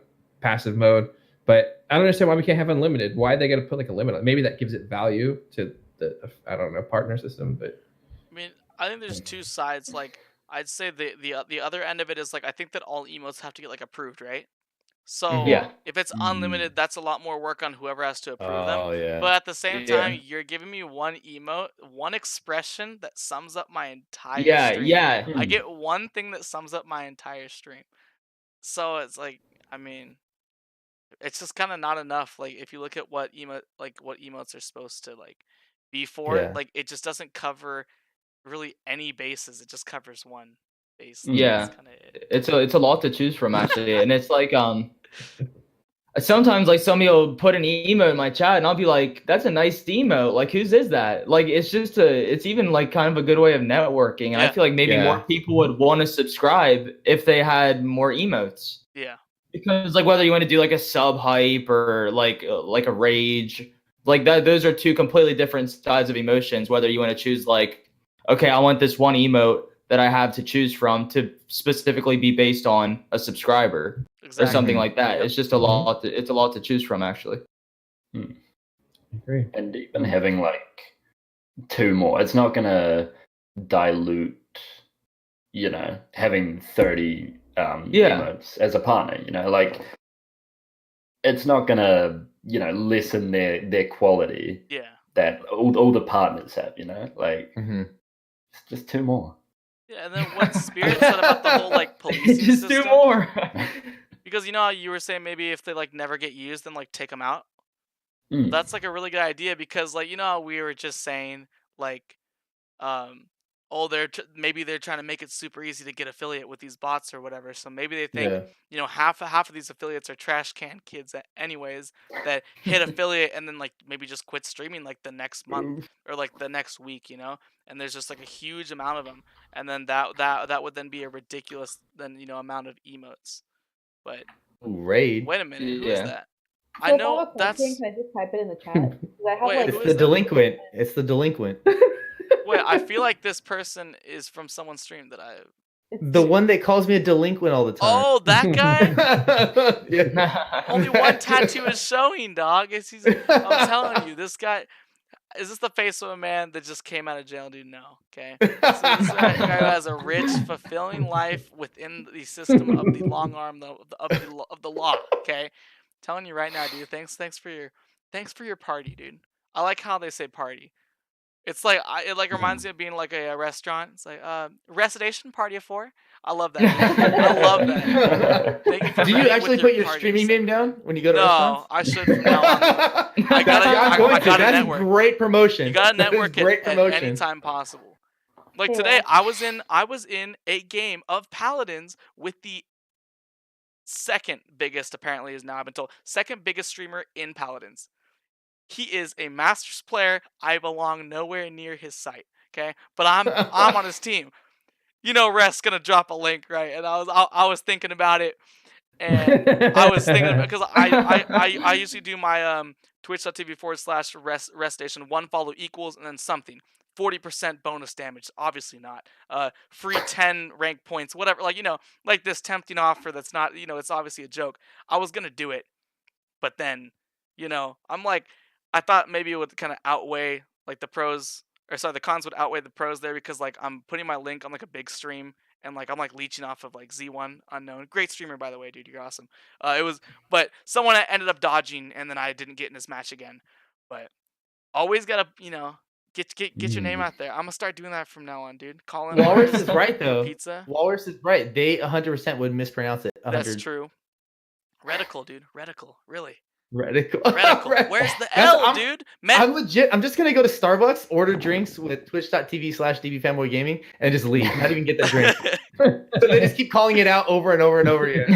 passive mode. But I don't understand why we can't have unlimited. Why they got to put like a limit on it? Maybe that gives it value to the I don't know, partner system. But I mean, I think there's two sides. Like I'd say the other end of it is like I think that all emotes have to get like approved, right? So if it's unlimited, that's a lot more work on whoever has to approve them. Yeah. But at the same time, you're giving me one emote, one expression that sums up my entire stream. Yeah. I get one thing that sums up my entire stream. So it's like, I mean, it's just kind of not enough. Like if you look at what emotes are supposed to like be for, like it just doesn't cover really any bases. It just covers one base. Like, Yeah. that's kinda it. It's a lot to choose from actually, and it's like sometimes like somebody will put an emote in my chat and I'll be like, that's a nice emote. Like whose is that? Like it's just it's even like kind of a good way of networking. And I feel like maybe more people would want to subscribe if they had more emotes. Yeah. Because like whether you want to do like a sub hype or like a rage, like that, those are two completely different sides of emotions. Whether you want to choose like, okay, I want this one emote that I have to choose from to specifically be based on a subscriber or something like that. It's just a lot. It's a lot to choose from actually. Agree. And even having like 2 more, it's not gonna dilute, having 30 emotes as a partner, like it's not gonna, lessen their quality that all the partners have, like it's just 2 more. Yeah, and then what Spirit said about the whole like policing just system. 2 more. Because you know how you were saying maybe if they like never get used, then like take them out. That's like a really good idea because, like, you know how we were just saying, like, um, oh, maybe they're trying to make it super easy to get affiliate with these bots or whatever. So maybe they think, Yeah. you know, half of these affiliates are trash can kids, anyways, that hit affiliate and then like maybe just quit streaming like the next month or like the next week, you know. And there's just like a huge amount of them, and then that would then be a ridiculous amount of emotes. But Raid. wait a minute, who is Yeah. that? So I if I know have a question, that's. can I just type it in the chat? 'Cause I have Wait, like It's who the is that? delinquent. It's the delinquent. Wait, I feel like this person is from someone's stream that I. The one that calls me a delinquent all the time. Oh, that guy. Yeah. Only one tattoo is showing, dog. I'm telling you, this guy. Is this the face of a man that just came out of jail, dude? No, okay. This is a guy who has a rich, fulfilling life within the system of the long arm of the law. Okay, telling you right now, dude. Thanks for your party, dude. I like how they say party. It's like it like reminds me of being like a restaurant. It's like recitation party of 4. I love that. Dude. I love that. Thank you for. Do you bringing actually with put your party streaming segment. name down when you go to No, restaurants? I should from now on. I gotta That's network. great promotion. You gotta That is network great it at promotion. any time possible. Like Hey, today, Ross. I was in a game of Paladins with the second biggest, apparently is now I've been told, second biggest streamer in Paladins. He is a Masters player. I belong nowhere near his site. Okay, but I'm on his team. You know, Rest's gonna drop a link, right? And I was thinking about it, and I was thinking because I usually do my twitch.tv/rest station 1 follow equals and then something 40% bonus damage. Obviously not free 10 rank points, whatever. Like like this tempting offer that's not it's obviously a joke. I was gonna do it, but then I'm like I thought maybe it would kind of outweigh like the pros or sorry the cons would outweigh the pros there because like I'm putting my link on like a big stream and like I'm like leeching off of like Z1 unknown, great streamer by the way, dude, you're awesome. But someone ended up dodging and then I didn't get in this match again. But always gotta get your name out there. I'm gonna start doing that from now on, dude. Calling Walrus is right though. pizza. Walrus is right. They 100% would mispronounce it. 100. That's true. Reticle, dude. Reticle, really. Reticle. Reticle. Where's the L, dude? I'm legit. I'm just gonna go to Starbucks, order drinks with twitch.tv/dbfanboygaming, and just leave. Not even get the drink. So they just keep calling it out over and over and over again.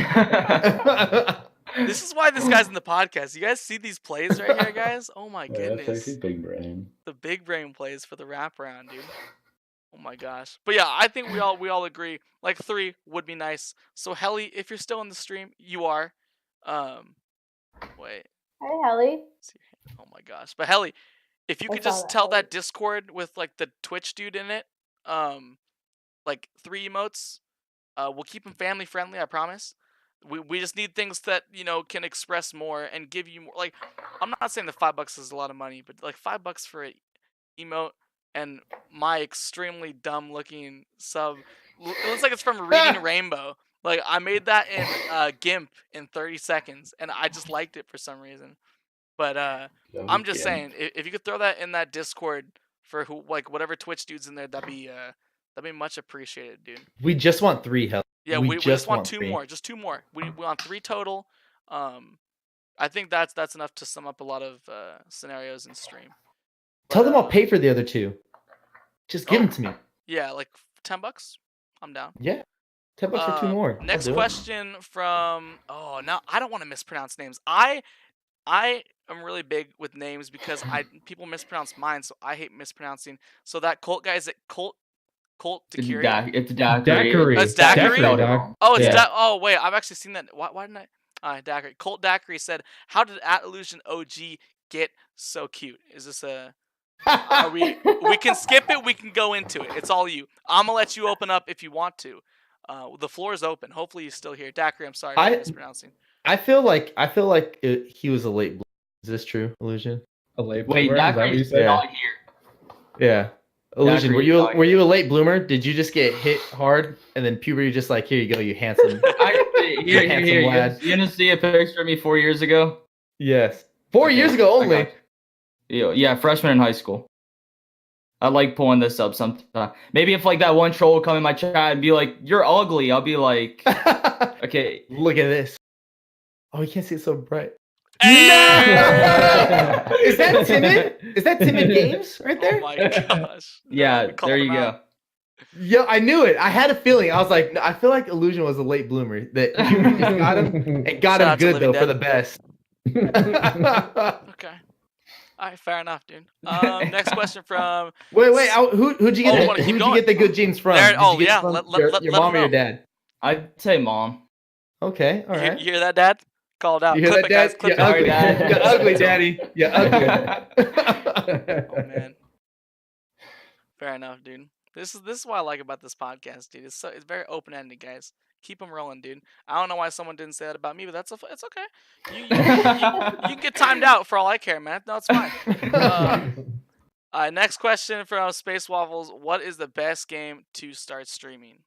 This is why this guy's in the podcast. You guys see these plays right here, guys? Oh my Yeah, goodness. that's actually big brain. The big brain plays for the wraparound, dude. Oh my gosh. But yeah, I think we all agree. Like 3 would be nice. So Helly, if you're still in the stream, you are. Wait. Hi, Helly. Oh my gosh. But Helly, if you I could saw just that, tell Helly. that Discord with like the Twitch dude in it, like 3 emotes, we'll keep them family friendly, I promise. We just need things that can express more and give you more. Like, I'm not saying the $5 is a lot of money, but like $5 for an emote and my extremely dumb looking sub. It looks like it's from Reading Rainbow. Like I made that in GIMP in 30 seconds, and I just liked it for some reason. But I'm just saying, if you could throw that in that Discord for whatever Twitch dudes in there, that'd be much appreciated, dude. We just want 3, Hell. Yeah, we just want 2 3. more. Just 2 more. We want 3 total. I think that's enough to sum up a lot of scenarios in stream. Tell them I'll pay for the other 2. Just give them to me. Yeah, like $10. I'm down. Yeah, $10 for 2 more. Next question from. Oh, now I don't want to mispronounce names. I am really big with names because people mispronounce mine, so I hate mispronouncing. So that Colt guy, is it Colt Daiquiri? It's Daiquiri. Daiquiri. It's Daiquiri? Dog. Oh, it's Yeah. oh wait, I've actually seen that. Why didn't I? Daiquiri. Colt Daiquiri said, "How did Illusion OG get so cute?" Is this a? Are we can skip it. We can go into it. It's all you. I'm gonna let you open up if you want to. The floor is open. Hopefully, you're still here, Daiquiri. I'm sorry for mispronouncing. I feel like he was a late bloomer. Is this true, Illusion? A late Wait, bloomer? Is that what you Daiquiri's said? not here. Yeah. Illusion, Daiquiri, were you a late bloomer? Did you just get hit hard and then puberty just like, here you go, you handsome? Here. Handsome lad. You gonna see a picture of me 4 years ago? Yes. 4 years ago only. Yeah, freshman in high school. I like pulling this up sometimes. Maybe if like that one troll would come in my chat and be like, "You're ugly," I'll be like, "Okay." Look at this. Oh, you can't see it so bright. No! Is that timid? Is that timid games right Oh there? my gosh. No, Yeah, we called there him you out. go. Yeah, I knew it. I had a feeling. I was like, I feel like Illusion was a late bloomer. That you just got him and got Shout him out to good Living though for Dead. the best. Okay. All right, fair enough, dude. Next question from. Wait. Who'd you Oh, get? we wanna keep Who'd you going. get the good genes from? There- Did oh, you get it yeah, from let your 'em mom or your know. dad? I'd say mom. Okay, all You right. hear that, Dad? Called out. You hear Clip that, it, guys. Dad? Clip You're it. ugly. Dad. You're ugly, Daddy. You're ugly. Oh man. Fair enough, dude. This is what I like about this podcast, dude. It's very open ended, guys. Keep them rolling, dude. I don't know why someone didn't say that about me, but it's okay. You can get timed out for all I care, man. No, it's fine. Next question from Space Waffles: what is the best game to start streaming?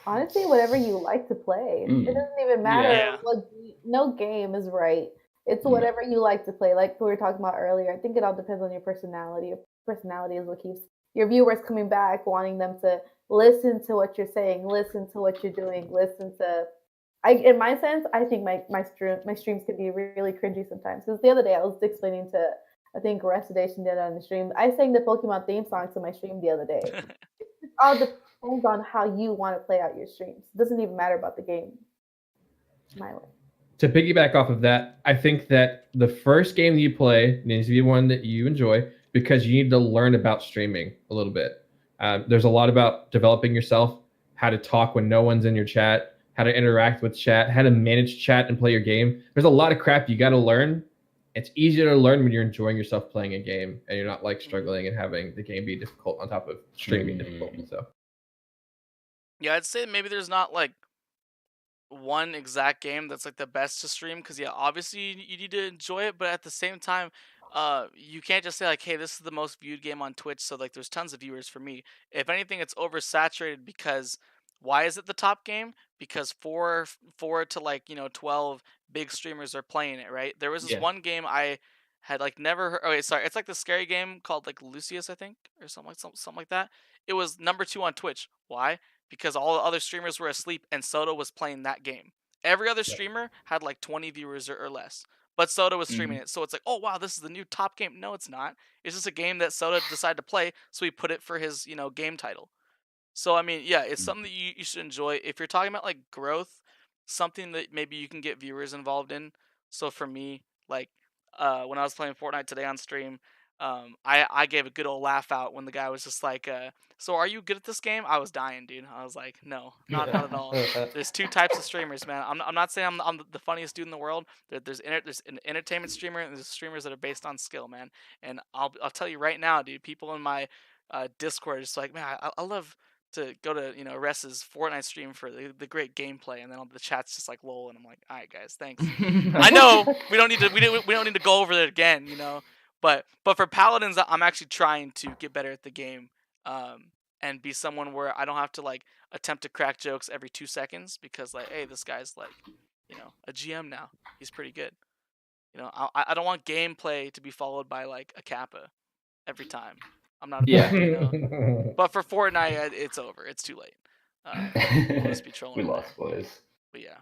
Honestly, whatever you like to play. It doesn't even matter Yeah. no game is right. It's Mm. whatever you like to play. Like we were talking about earlier, I think it all depends on your personality. Your personality is what keeps your viewers coming back, wanting them to listen to what you're saying, listen to what you're doing, listen to. In my sense, I think my streams can be really cringy sometimes. Because the other day I was explaining to, I think Resedation did on the stream. I sang the Pokemon theme song to my stream the other day. It all depends on how you want to play out your streams. It doesn't even matter about the game. My way. To piggyback off of that, I think that the first game you play needs to be one that you enjoy because you need to learn about streaming a little bit. There's a lot about developing yourself, how to talk when no one's in your chat, how to interact with chat, how to manage chat and play your game. There's a lot of crap you got to learn. It's easier to learn when you're enjoying yourself playing a game and you're not like struggling and having the game be difficult on top of streaming difficult. So Yeah, I'd say maybe there's not like one exact game that's like the best to stream because yeah, obviously you need to enjoy it, but at the same time, you can't just say like, hey, this is the most viewed game on Twitch, so like there's tons of viewers for me. If anything, it's oversaturated because why is it the top game? Because four to like 12 big streamers are playing it, right? There was this Yeah. one game I had like never heard. Oh wait, sorry, it's like the scary game called like Lucius, I think, or something like that. It was number 2 on Twitch. Why? Because all the other streamers were asleep and Soda was playing that game. Every other streamer had like 20 viewers or less, but Soda was streaming it. So it's like, oh wow, this is the new top game. No, it's not. It's just a game that Soda decided to play, so he put it for his game title. So I mean, yeah, it's something that you should enjoy. If you're talking about like growth, something that maybe you can get viewers involved in. So for me, like when I was playing Fortnite today on stream, I gave a good old laugh out when the guy was just like, "So are you good at this game?" I was dying, dude. I was like, "No, not at all." There's two types of streamers, man. I'm not saying I'm the funniest dude in the world. There's an entertainment streamer and there's streamers that are based on skill, man. And I'll tell you right now, dude. People in my Discord are just like, man, I love to go to Res's Fortnite stream for the great gameplay, and then the chat's just like lol, and I'm like, all right guys, thanks. I know we don't need to go over it again, but for Paladins, I'm actually trying to get better at the game, and be someone where I don't have to like attempt to crack jokes every 2 seconds because like, hey, this guy's like, a GM now, he's pretty good. I don't want gameplay to be followed by like a kappa every time. I'm not about it, But for Fortnite, it's over. It's too late. We'll just be trolling We in lost, there. boys. But yeah,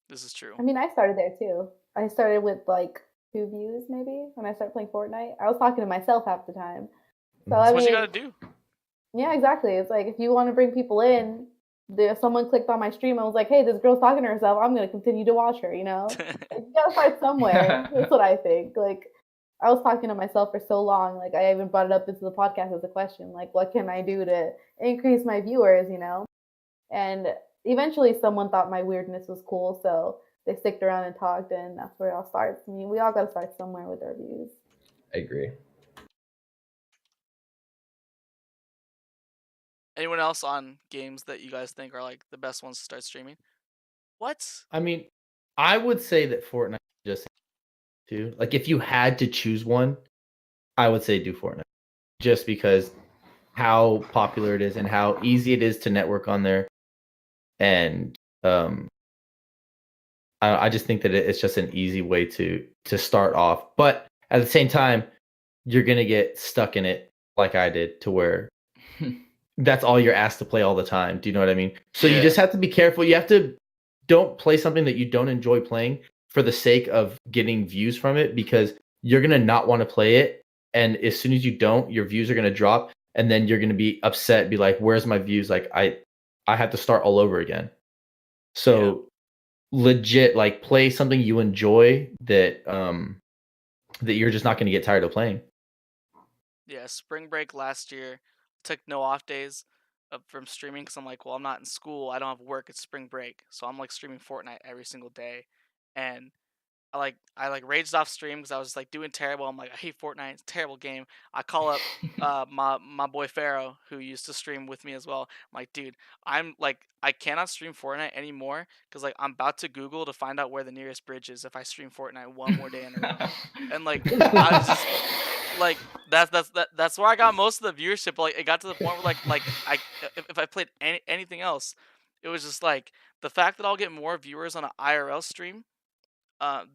this is true. I mean, I started there too. I started with like 2 views maybe when I started playing Fortnite. I was talking to myself half the time. So That's I what mean, you gotta do. yeah, exactly. It's like if you want to bring people in, if someone clicked on my stream and was like, "Hey, this girl's talking to herself," I'm gonna continue to watch her. Like, you gotta start somewhere. That's what I think. Like, I was talking to myself for so long. Like, I even brought it up into the podcast as a question. Like, what can I do to increase my viewers? And eventually, someone thought my weirdness was cool, so they sticked around and talked, and that's where it all starts. I mean, we all gotta start somewhere with our views. I agree. Anyone else on games that you guys think are like the best ones to start streaming? What? I mean, I would say that Fortnite just too. Like, if you had to choose one, I would say do Fortnite, just because how popular it is and how easy it is to network on there, and I just think that it's just an easy way to start off. But at the same time, you're gonna get stuck in it like I did, to where that's all you're asked to play all the time. Do you know what I mean? So you just have to be careful. You have to don't play something that you don't enjoy playing for the sake of getting views from it, because you're gonna not want to play it, and as soon as you don't, your views are gonna drop, and then you're gonna be upset, be like, "Where's my views?" Like I have to start all over again. So legit, like play something you enjoy that that you're just not gonna get tired of playing. Yeah, spring break last year, took no off days from streaming because I'm like, well, I'm not in school, I don't have work, it's spring break, so I'm like streaming Fortnite every single day, and I raged off stream because I was like doing terrible. I'm like, I hate Fortnite, it's a terrible game. I call up my boy Pharaoh, who used to stream with me as well. I'm like, dude, I'm like, I cannot stream Fortnite anymore because like I'm about to Google to find out where the nearest bridge is if I stream Fortnite one more day in a row. And like I was just like that's where I got most of the viewership. But, like it got to the point where like I if I played anything else, it was just like the fact that I'll get more viewers on an IRL stream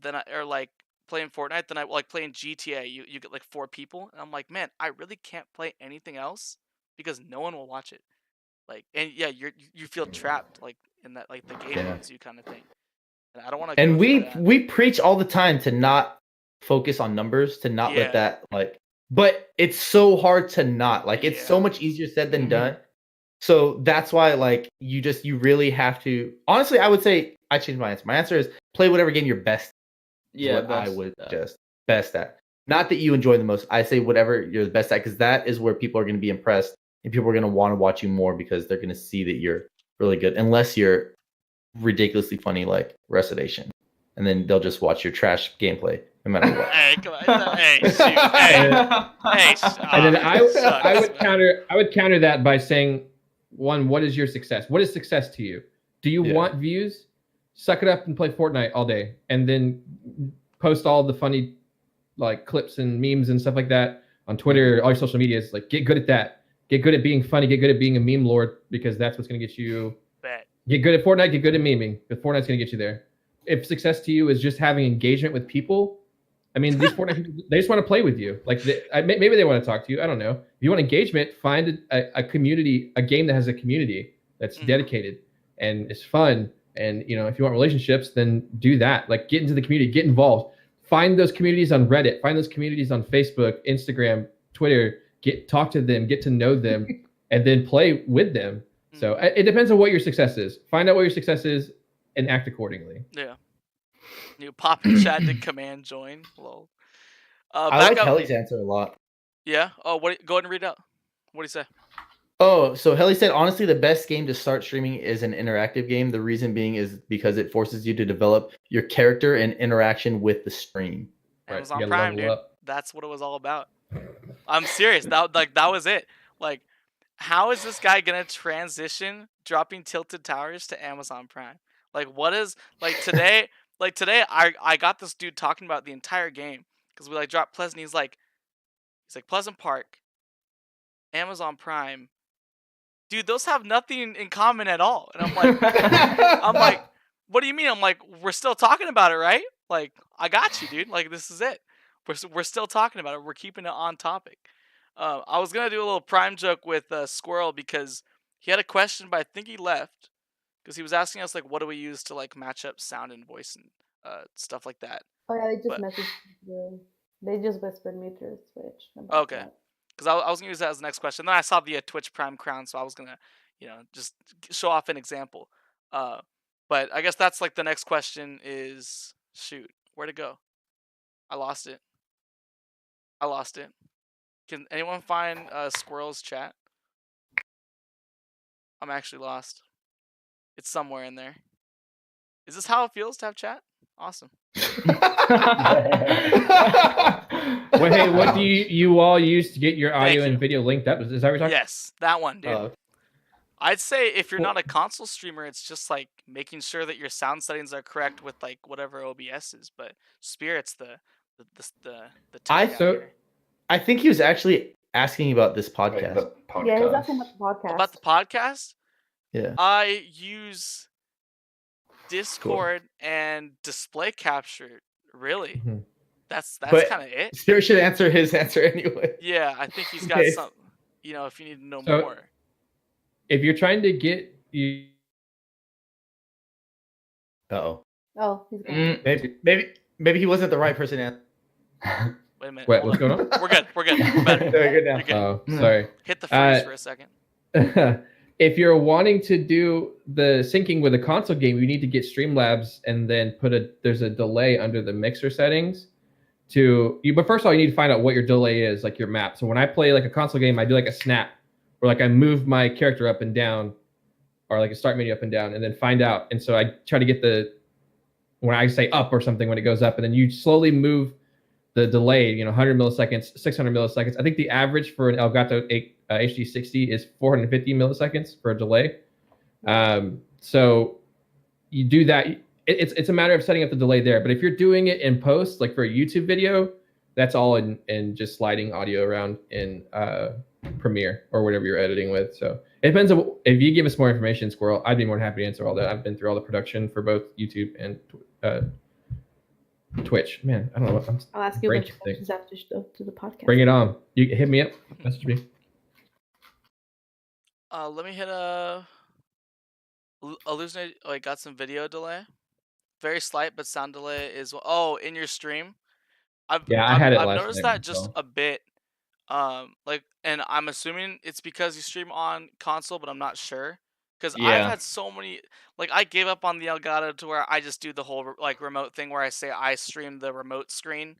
than I or like playing Fortnite than I like playing GTA. You get like 4 people, and I'm like, man, I really can't play anything else because no one will watch it. Like, and yeah, you feel trapped like in that like the game Yeah. owns you kind of thing. And I don't want to And go through that. we preach all the time to not focus on numbers, to not let Yeah. that like, but it's so hard to not, like it's so Yeah. much easier said than done. So that's why like you really have to, honestly, I would say I changed my answer. My answer is play whatever game you're best. Yeah, What I would just best at. Not that you enjoy the most. I say whatever you're the best at, because that is where people are going to be impressed, and people are going to want to watch you more because they're going to see that you're really good. Unless you're ridiculously funny like Recidation, and then they'll just watch your trash gameplay no matter what. Hey, come on. Hey, shoot. Hey, And then I sucks, would counter that by saying, one, what is your success? What is success to you? Do you want views? Suck it up and play Fortnite all day, and then post all the funny like clips and memes and stuff like that on Twitter, all your social medias. Like, get good at that. Get good at being funny. Get good at being a meme lord, because that's what's going to get you. Bet. Get good at Fortnite. Get good at meming. Because Fortnite's going to get you there. If success to you is just having engagement with people, I mean, these Fortnite people, they just want to play with you. Like, maybe they want to talk to you. I don't know. If you want engagement, find a community, a game that has a community that's dedicated and is fun. And, you know, if you want relationships, then do that. Like, get into the community, get involved. Find those communities on Reddit. Find those communities on Facebook, Instagram, Twitter. Talk to them, get to know them, and then play with them. So it depends on what your success is. Find out what your success is and act accordingly. Yeah. You pop in chat to command join. Lol. I like Helly's answer a lot. Yeah. Oh, what? Go ahead and read out. What do you say? Oh, so Helly said, honestly, the best game to start streaming is an interactive game. The reason being is because it forces you to develop your character and interaction with the stream. Amazon Prime, dude. That's what it was all about. I'm serious. That was it. Like, how is this guy gonna transition dropping Tilted Towers to Amazon Prime? Like, what is like today? Like today, I got this dude talking about the entire game because we like dropped Pleasant. He's like Pleasant Park, Amazon Prime. Dude, those have nothing in common at all. And I'm like, what do you mean? I'm like, we're still talking about it, right? Like, I got you, dude. Like, this is it. We're still talking about it. We're keeping it on topic. I was gonna do a little Prime joke with Squirrel because he had a question, but I think he left because he was asking us like, what do we use to like match up sound and voice and stuff like that. Oh yeah, they just messaged you. They just whispered me through Switch. Okay. Because I was going to use that as the next question. Then I saw the Twitch Prime crown, so I was going to, just show off an example. But I guess that's like the next question is, shoot, where'd it go? I lost it. Can anyone find Squirrel's chat? I'm actually lost. It's somewhere in there. Is this how it feels to have chat? Awesome. Well, hey, what do you all use to get your audio and video linked up? Is that what you're talking? Yes, that one, dude. I'd say if you're not a console streamer, it's just like making sure that your sound settings are correct with like whatever OBS is. But Spirit's the I think he was actually asking about this podcast. Yeah, he's asking about the podcast. About the podcast? Yeah. I use Discord and display capture. Really? Mm-hmm. That's kind of it. Spirit should answer his answer anyway. Yeah, I think he's got some. If you need to know more. If you're trying to get you. Uh-oh. Oh, he's gone. Maybe he wasn't the right person to answer. Wait a minute. Wait, hold what's on. going on? We're good. We're good. We're better. No, you're good now. You're good. Oh, sorry. Hit the freeze for a second. If you're wanting to do the syncing with a console game, you need to get Streamlabs and then there's a delay under the mixer settings but first of all, you need to find out what your delay is, like your map. So when I play like a console game, I do like a snap where like I move my character up and down or like a start menu up and down and then find out. And so I try to get when I say up or something when it goes up, and then you slowly move the delay, 100 milliseconds, 600 milliseconds. I think the average for an Elgato HD60 is 450 milliseconds for a delay. So you do that. It's a matter of setting up the delay there. But if you're doing it in post, like for a YouTube video, that's all in just sliding audio around in Premiere or whatever you're editing with. So it depends on if you give us more information, Squirrel. I'd be more than happy to answer all that. I've been through all the production for both YouTube and Twitch. Man, I don't know what I'll ask you a bunch breaking of questions after to the podcast. Bring it on. You hit me up. Message me. Let me hit hallucinate. Oh, I got some video delay. Very slight, but sound delay is. Oh, in your stream. I've had it I've last noticed night, that just so. a bit. And I'm assuming it's because you stream on console, but I'm not sure. Because I've Yeah. had so many, like I gave up on the Elgato to where I just do the whole like remote thing where I say I stream the remote screen,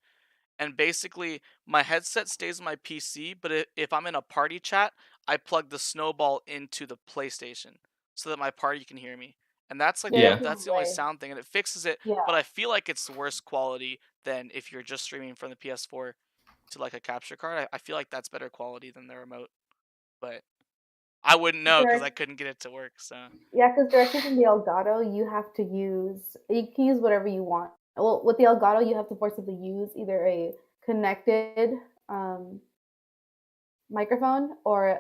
and basically my headset stays on my PC, but if I'm in a party chat, I plug the snowball into the PlayStation so that my party can hear me. And that's like Yeah. that's the only sound thing, and it fixes it. Yeah. But I feel like it's worse quality than if you're just streaming from the PS4 to like a capture card. I feel like that's better quality than the remote, but I wouldn't know because I couldn't get it to work. So Yeah, because directly from the Elgato, you can use whatever you want. Well, with the Elgato, you have to forcibly use either a connected microphone or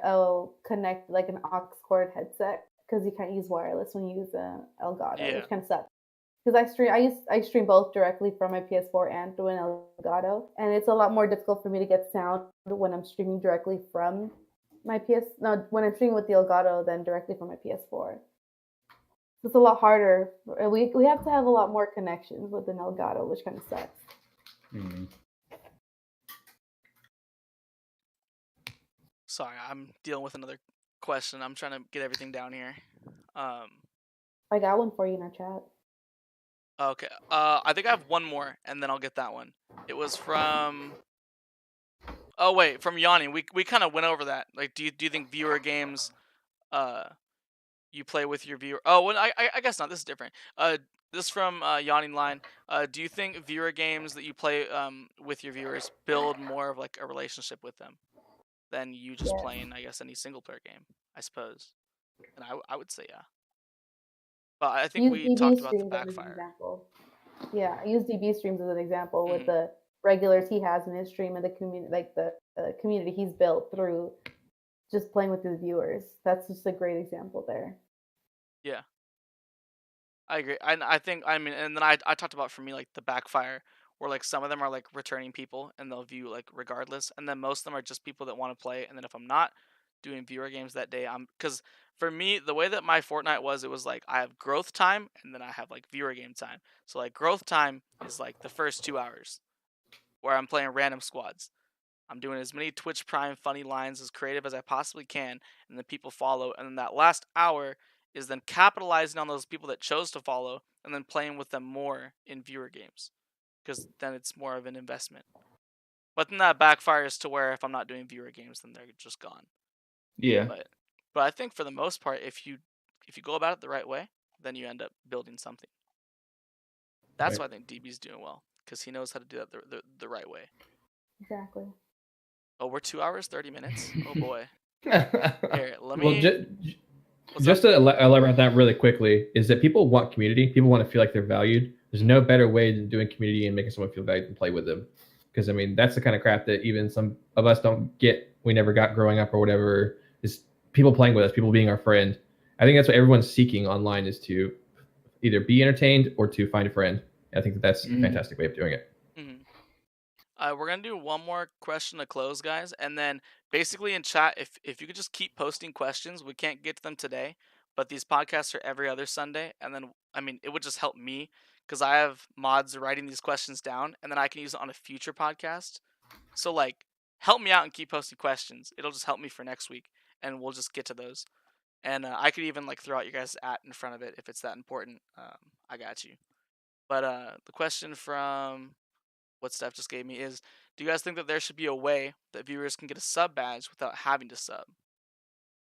like an aux cord headset, because you can't use wireless when you use an Elgato, Yeah. which kind of sucks. Because I stream both directly from my PS4 and through an Elgato, and it's a lot more difficult for me to get sound when I'm streaming directly from when I'm streaming with the Elgato than directly from my PS4. It's a lot harder. We have to have a lot more connections with an Elgato, which kind of sucks. Sorry, I'm dealing with another question. I'm trying to get everything down here. I got one for you in our chat. Okay. I think I have one more, and then I'll get that one. It was from. Oh wait, from Yanni. We kind of went over that. Like, do you think viewer games, you play with your viewer? Oh, well, I guess not. This is different. This is from Yanni line. Do you think viewer games that you play with your viewers build more of like a relationship with them than you just playing, I guess, any single player game? I suppose. And I would say yeah. But I think we talked about the backfire. Yeah, I use DB streams as an example with the regulars he has in his stream and the community, like the community he's built through just playing with his viewers. That's just a great example there. Yeah, I agree. I think and then I talked about for me like the backfire, where like some of them are like returning people and they'll view like regardless, and then most of them are just people that want to play. And then if I'm not doing viewer games that day, because for me the way that my Fortnite was, it was like I have growth time and then I have like viewer game time. So like growth time is like the first 2 hours where I'm playing random squads. I'm doing as many Twitch Prime funny lines as creative as I possibly can, and then people follow. And then that last hour is then capitalizing on those people that chose to follow, and then playing with them more in viewer games, because then it's more of an investment. But then that backfires to where if I'm not doing viewer games, then they're just gone. Yeah. But I think for the most part, if you go about it the right way, then you end up building something. That's why I think DB's doing well, because he knows how to do that the right way. Exactly. Oh, we're 2 hours, 30 minutes? Oh, boy. Here, let me... Well, just to elaborate on that really quickly, is that people want community. People want to feel like they're valued. There's no better way than doing community and making someone feel valued than play with them. Because, I mean, that's the kind of crap that even some of us don't get, we never got growing up or whatever, is people playing with us, people being our friend. I think that's what everyone's seeking online, is to either be entertained or to find a friend. I think that's a fantastic way of doing it. We're going to do one more question to close, guys. And then basically in chat, if you could just keep posting questions, we can't get to them today, but these podcasts are every other Sunday. And then, I mean, it would just help me, because I have mods writing these questions down, and then I can use it on a future podcast. So like, help me out and keep posting questions. It'll just help me for next week, and we'll just get to those. And I could even like throw out your guys' @ in front of it if it's that important. I got you. But the question from what Steph just gave me is, do you guys think that there should be a way that viewers can get a sub badge without having to sub?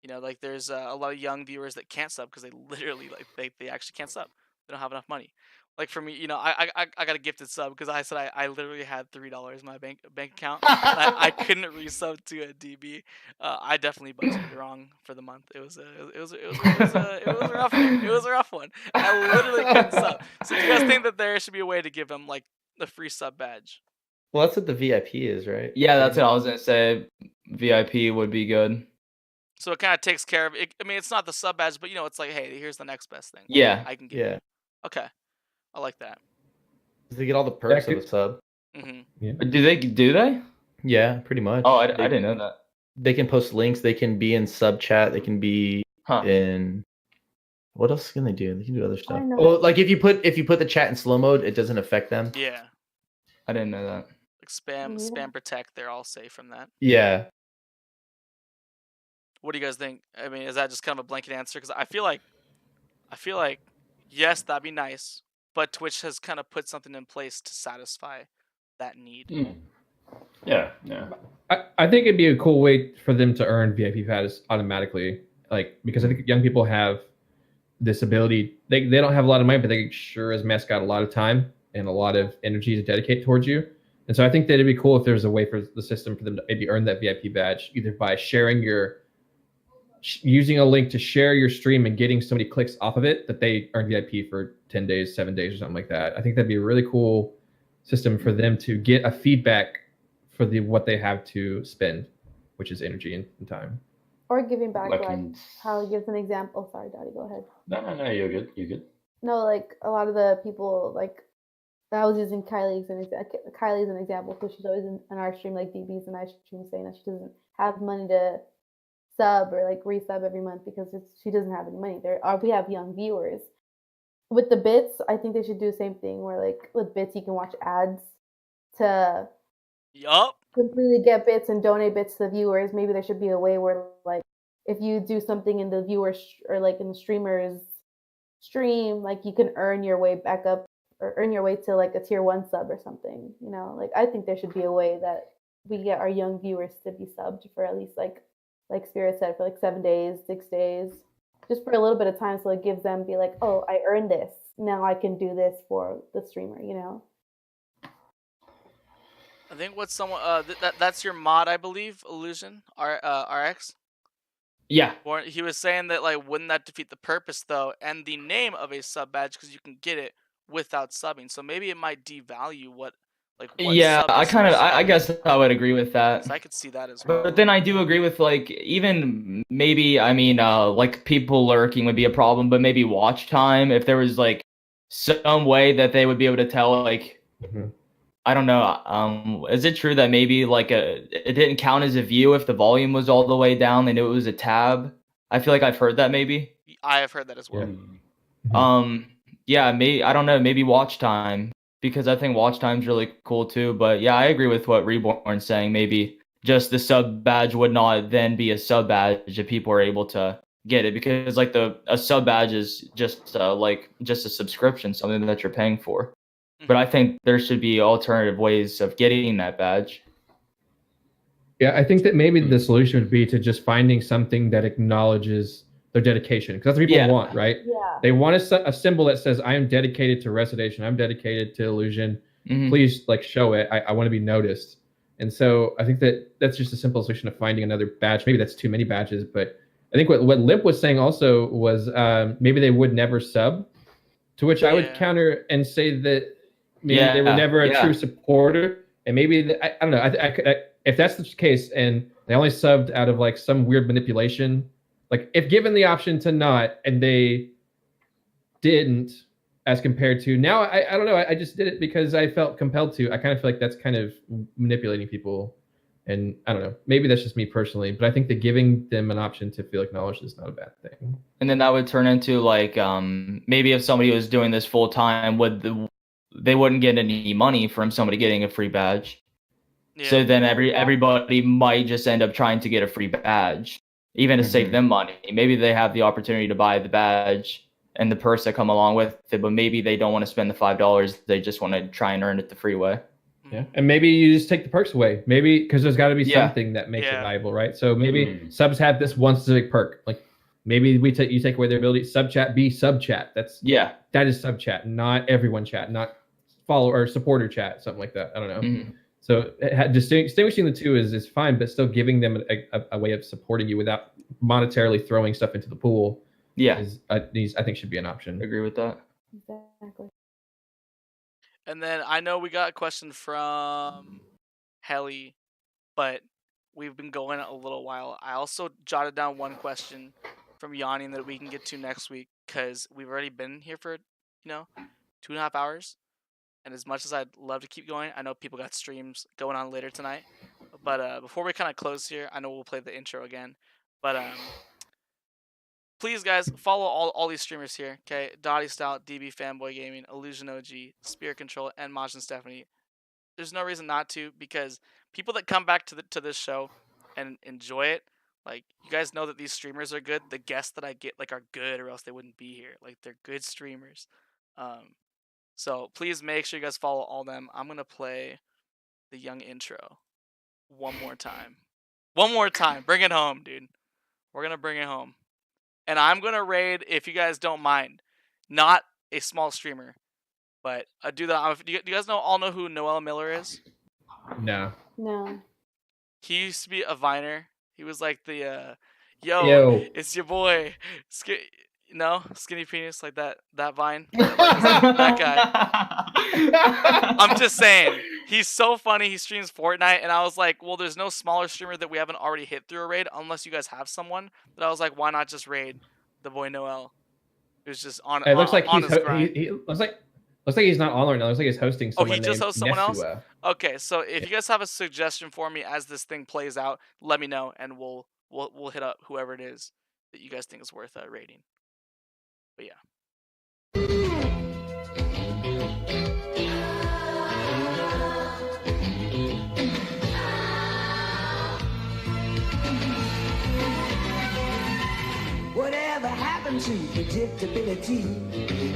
You know, like there's a lot of young viewers that can't sub because they literally like they actually can't sub. They don't have enough money. Like for me, you know, I got a gifted sub because I said I literally had $3 in my bank account. And I couldn't resub to a DB. I definitely budgeted wrong for the month. It was a rough one. It was a rough one. I literally couldn't sub. So do you guys think that there should be a way to give them like the free sub badge? Well, that's what the VIP is, right? Yeah, that's what I was gonna say. VIP would be good. So it kind of takes care of it. I mean, it's not the sub badge, but you know, it's like, hey, here's the next best thing. Yeah. I can give Yeah. you. Okay, I like that. They get all the perks of could- a sub. Mm-hmm. Do they? Yeah, pretty much. Oh, I They- didn't know that. They can post links. They can be in sub chat. They can be Huh. in. What else can they do? They can do other stuff. know. Well, like if you put the chat in slow mode, it doesn't affect them. Yeah, I didn't know that. like spam Yeah. protect. They're all safe from that. Yeah. What do you guys think? I mean, is that just kind of a blanket answer? Because I feel like, yes, that'd be nice, but Twitch has kind of put something in place to satisfy that need. Mm. Yeah. I think it'd be a cool way for them to earn VIP badges automatically, like because I think young people have this ability. They don't have a lot of money, but they sure as mess got a lot of time and a lot of energy to dedicate towards you. And so I think that it'd be cool if there's a way for the system for them to maybe earn that VIP badge, either by using a link to share your stream and getting so many clicks off of it that they earn VIP for 10 days, 7 days, or something like that. I think that'd be a really cool system for them to get a feedback for what they have to spend, which is energy and time. Or giving back, like in- how he gives an example. Sorry, Daddy, go ahead. No, you're good. No, like a lot of the people, like I was using Kylie as an example because she's always in our stream, like DBs and I stream, saying that she doesn't have money to sub or like resub every month because she doesn't have any money. We have young viewers. With the bits, I think they should do the same thing where like with bits you can watch ads to Yup. completely get bits and donate bits to the viewers. Maybe there should be a way where like if you do something in the viewers or like in the streamer's stream, like you can earn your way back up or earn your way to like a tier 1 sub or something. You know, like I think there should be a way that we get our young viewers to be subbed for at least like Spirit said, for like 7 days, 6 days, just for a little bit of time, so it gives them be like, oh, I earned this. Now I can do this for the streamer. You know. I think what someone that's your mod, I believe, Illusion RX. Yeah. Or he was saying that like wouldn't that defeat the purpose though, and the name of a sub badge because you can get it without subbing. So maybe it might devalue what Yeah, sub I is kind of, supposed to I be. guess I would agree with that. So I could see that as well. But then I do agree with like even maybe like people lurking would be a problem, but maybe watch time if there was like some way that they would be able to tell like I don't know. Is it true that maybe like it didn't count as a view if the volume was all the way down? They knew it was a tab. I feel like I've heard that maybe. I have heard that as well. Yeah, maybe I don't know. Maybe watch time because I think watch time's really cool too. But yeah, I agree with what Reborn's saying. Maybe just the sub badge would not then be a sub badge if people are able to get it because like a sub badge is just a subscription, something that you're paying for. But I think there should be alternative ways of getting that badge. Yeah, I think that maybe the solution would be to just finding something that acknowledges their dedication, because that's what people want, right? Yeah. They want a symbol that says, "I am dedicated to Recitation. I'm dedicated to Illusion. Please, like, show it. I want to be noticed." And so I think that's just a simple solution to finding another badge. Maybe that's too many badges, but I think what Limp was saying also was maybe they would never sub. To which I would counter and say that maybe they were never a true supporter, and maybe I don't know. I if that's the case, and they only subbed out of like some weird manipulation, like if given the option to not, and they didn't, as compared to now, I don't know. I just did it because I felt compelled to. I kind of feel like that's kind of manipulating people And I don't know, maybe that's just me personally, but I think that giving them an option to feel acknowledged is not a bad thing. And then that would turn into like maybe if somebody was doing this full time, they wouldn't get any money from somebody getting a free badge. Yeah. So then everybody might just end up trying to get a free badge, even to save them money. Maybe they have the opportunity to buy the badge and the purse that come along with it, but maybe they don't want to spend the $5. They just want to try and earn it the free way. Yeah, and maybe you just take the perks away. Maybe because there's got to be something that makes it valuable, right? So maybe subs have this one specific perk. Like maybe you take away their ability. Sub chat be sub chat. That is sub chat, not everyone chat, not follow or supporter chat, something like that. I don't know. So distinguishing the two is fine, but still giving them a way of supporting you without monetarily throwing stuff into the pool. I think should be an option. Agree with that. Exactly. And then I know we got a question from Helly, but we've been going a little while. I also jotted down one question from Yanni that we can get to next week because we've already been here for 2.5 hours. And as much as I'd love to keep going, I know people got streams going on later tonight. But before we kind of close here, I know we'll play the intro again. But please, guys, follow all these streamers here, okay? Dottie Stout, DB Fanboy Gaming, Illusion OG, Spirit Control, and Maj and Stephanie. There's no reason not to, because people that come back to this show and enjoy it, like, you guys know that these streamers are good. The guests that I get, like, are good, or else they wouldn't be here. Like, they're good streamers. So please make sure you guys follow all them. I'm gonna play the young intro one more time. One more time. Bring it home, dude. We're gonna bring it home. And I'm going to raid, if you guys don't mind, not a small streamer, but a dude that... Do you guys all know who Noel Miller is? No. He used to be a Viner. He was like the, yo, it's your boy. Skinny Penis, like that Vine. That guy. I'm just saying. He's so funny. He streams Fortnite, and I was like, well, there's no smaller streamer that we haven't already hit through a raid, unless you guys have someone. But I was like, why not just raid the boy Noel? It was just on. It looks like on his grind. he looks like he's not on right now. It looks like he's hosting someone. Oh, he just hosts someone else? Nesua. Okay, so if you guys have a suggestion for me as this thing plays out, let me know, and we'll hit up whoever it is that you guys think is worth raiding. But yeah. Whatever happened to predictability?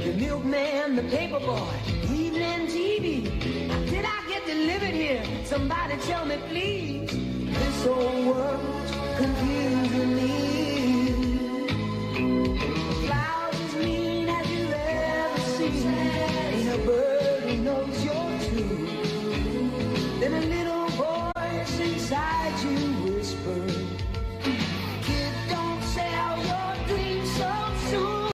The milkman, the paperboy, evening TV. Did I get delivered here? Somebody tell me, please. This whole world's confusing me. Clouds as mean as you ever seen. Ain't a bird who knows you're true. Then a little voice inside you whispers,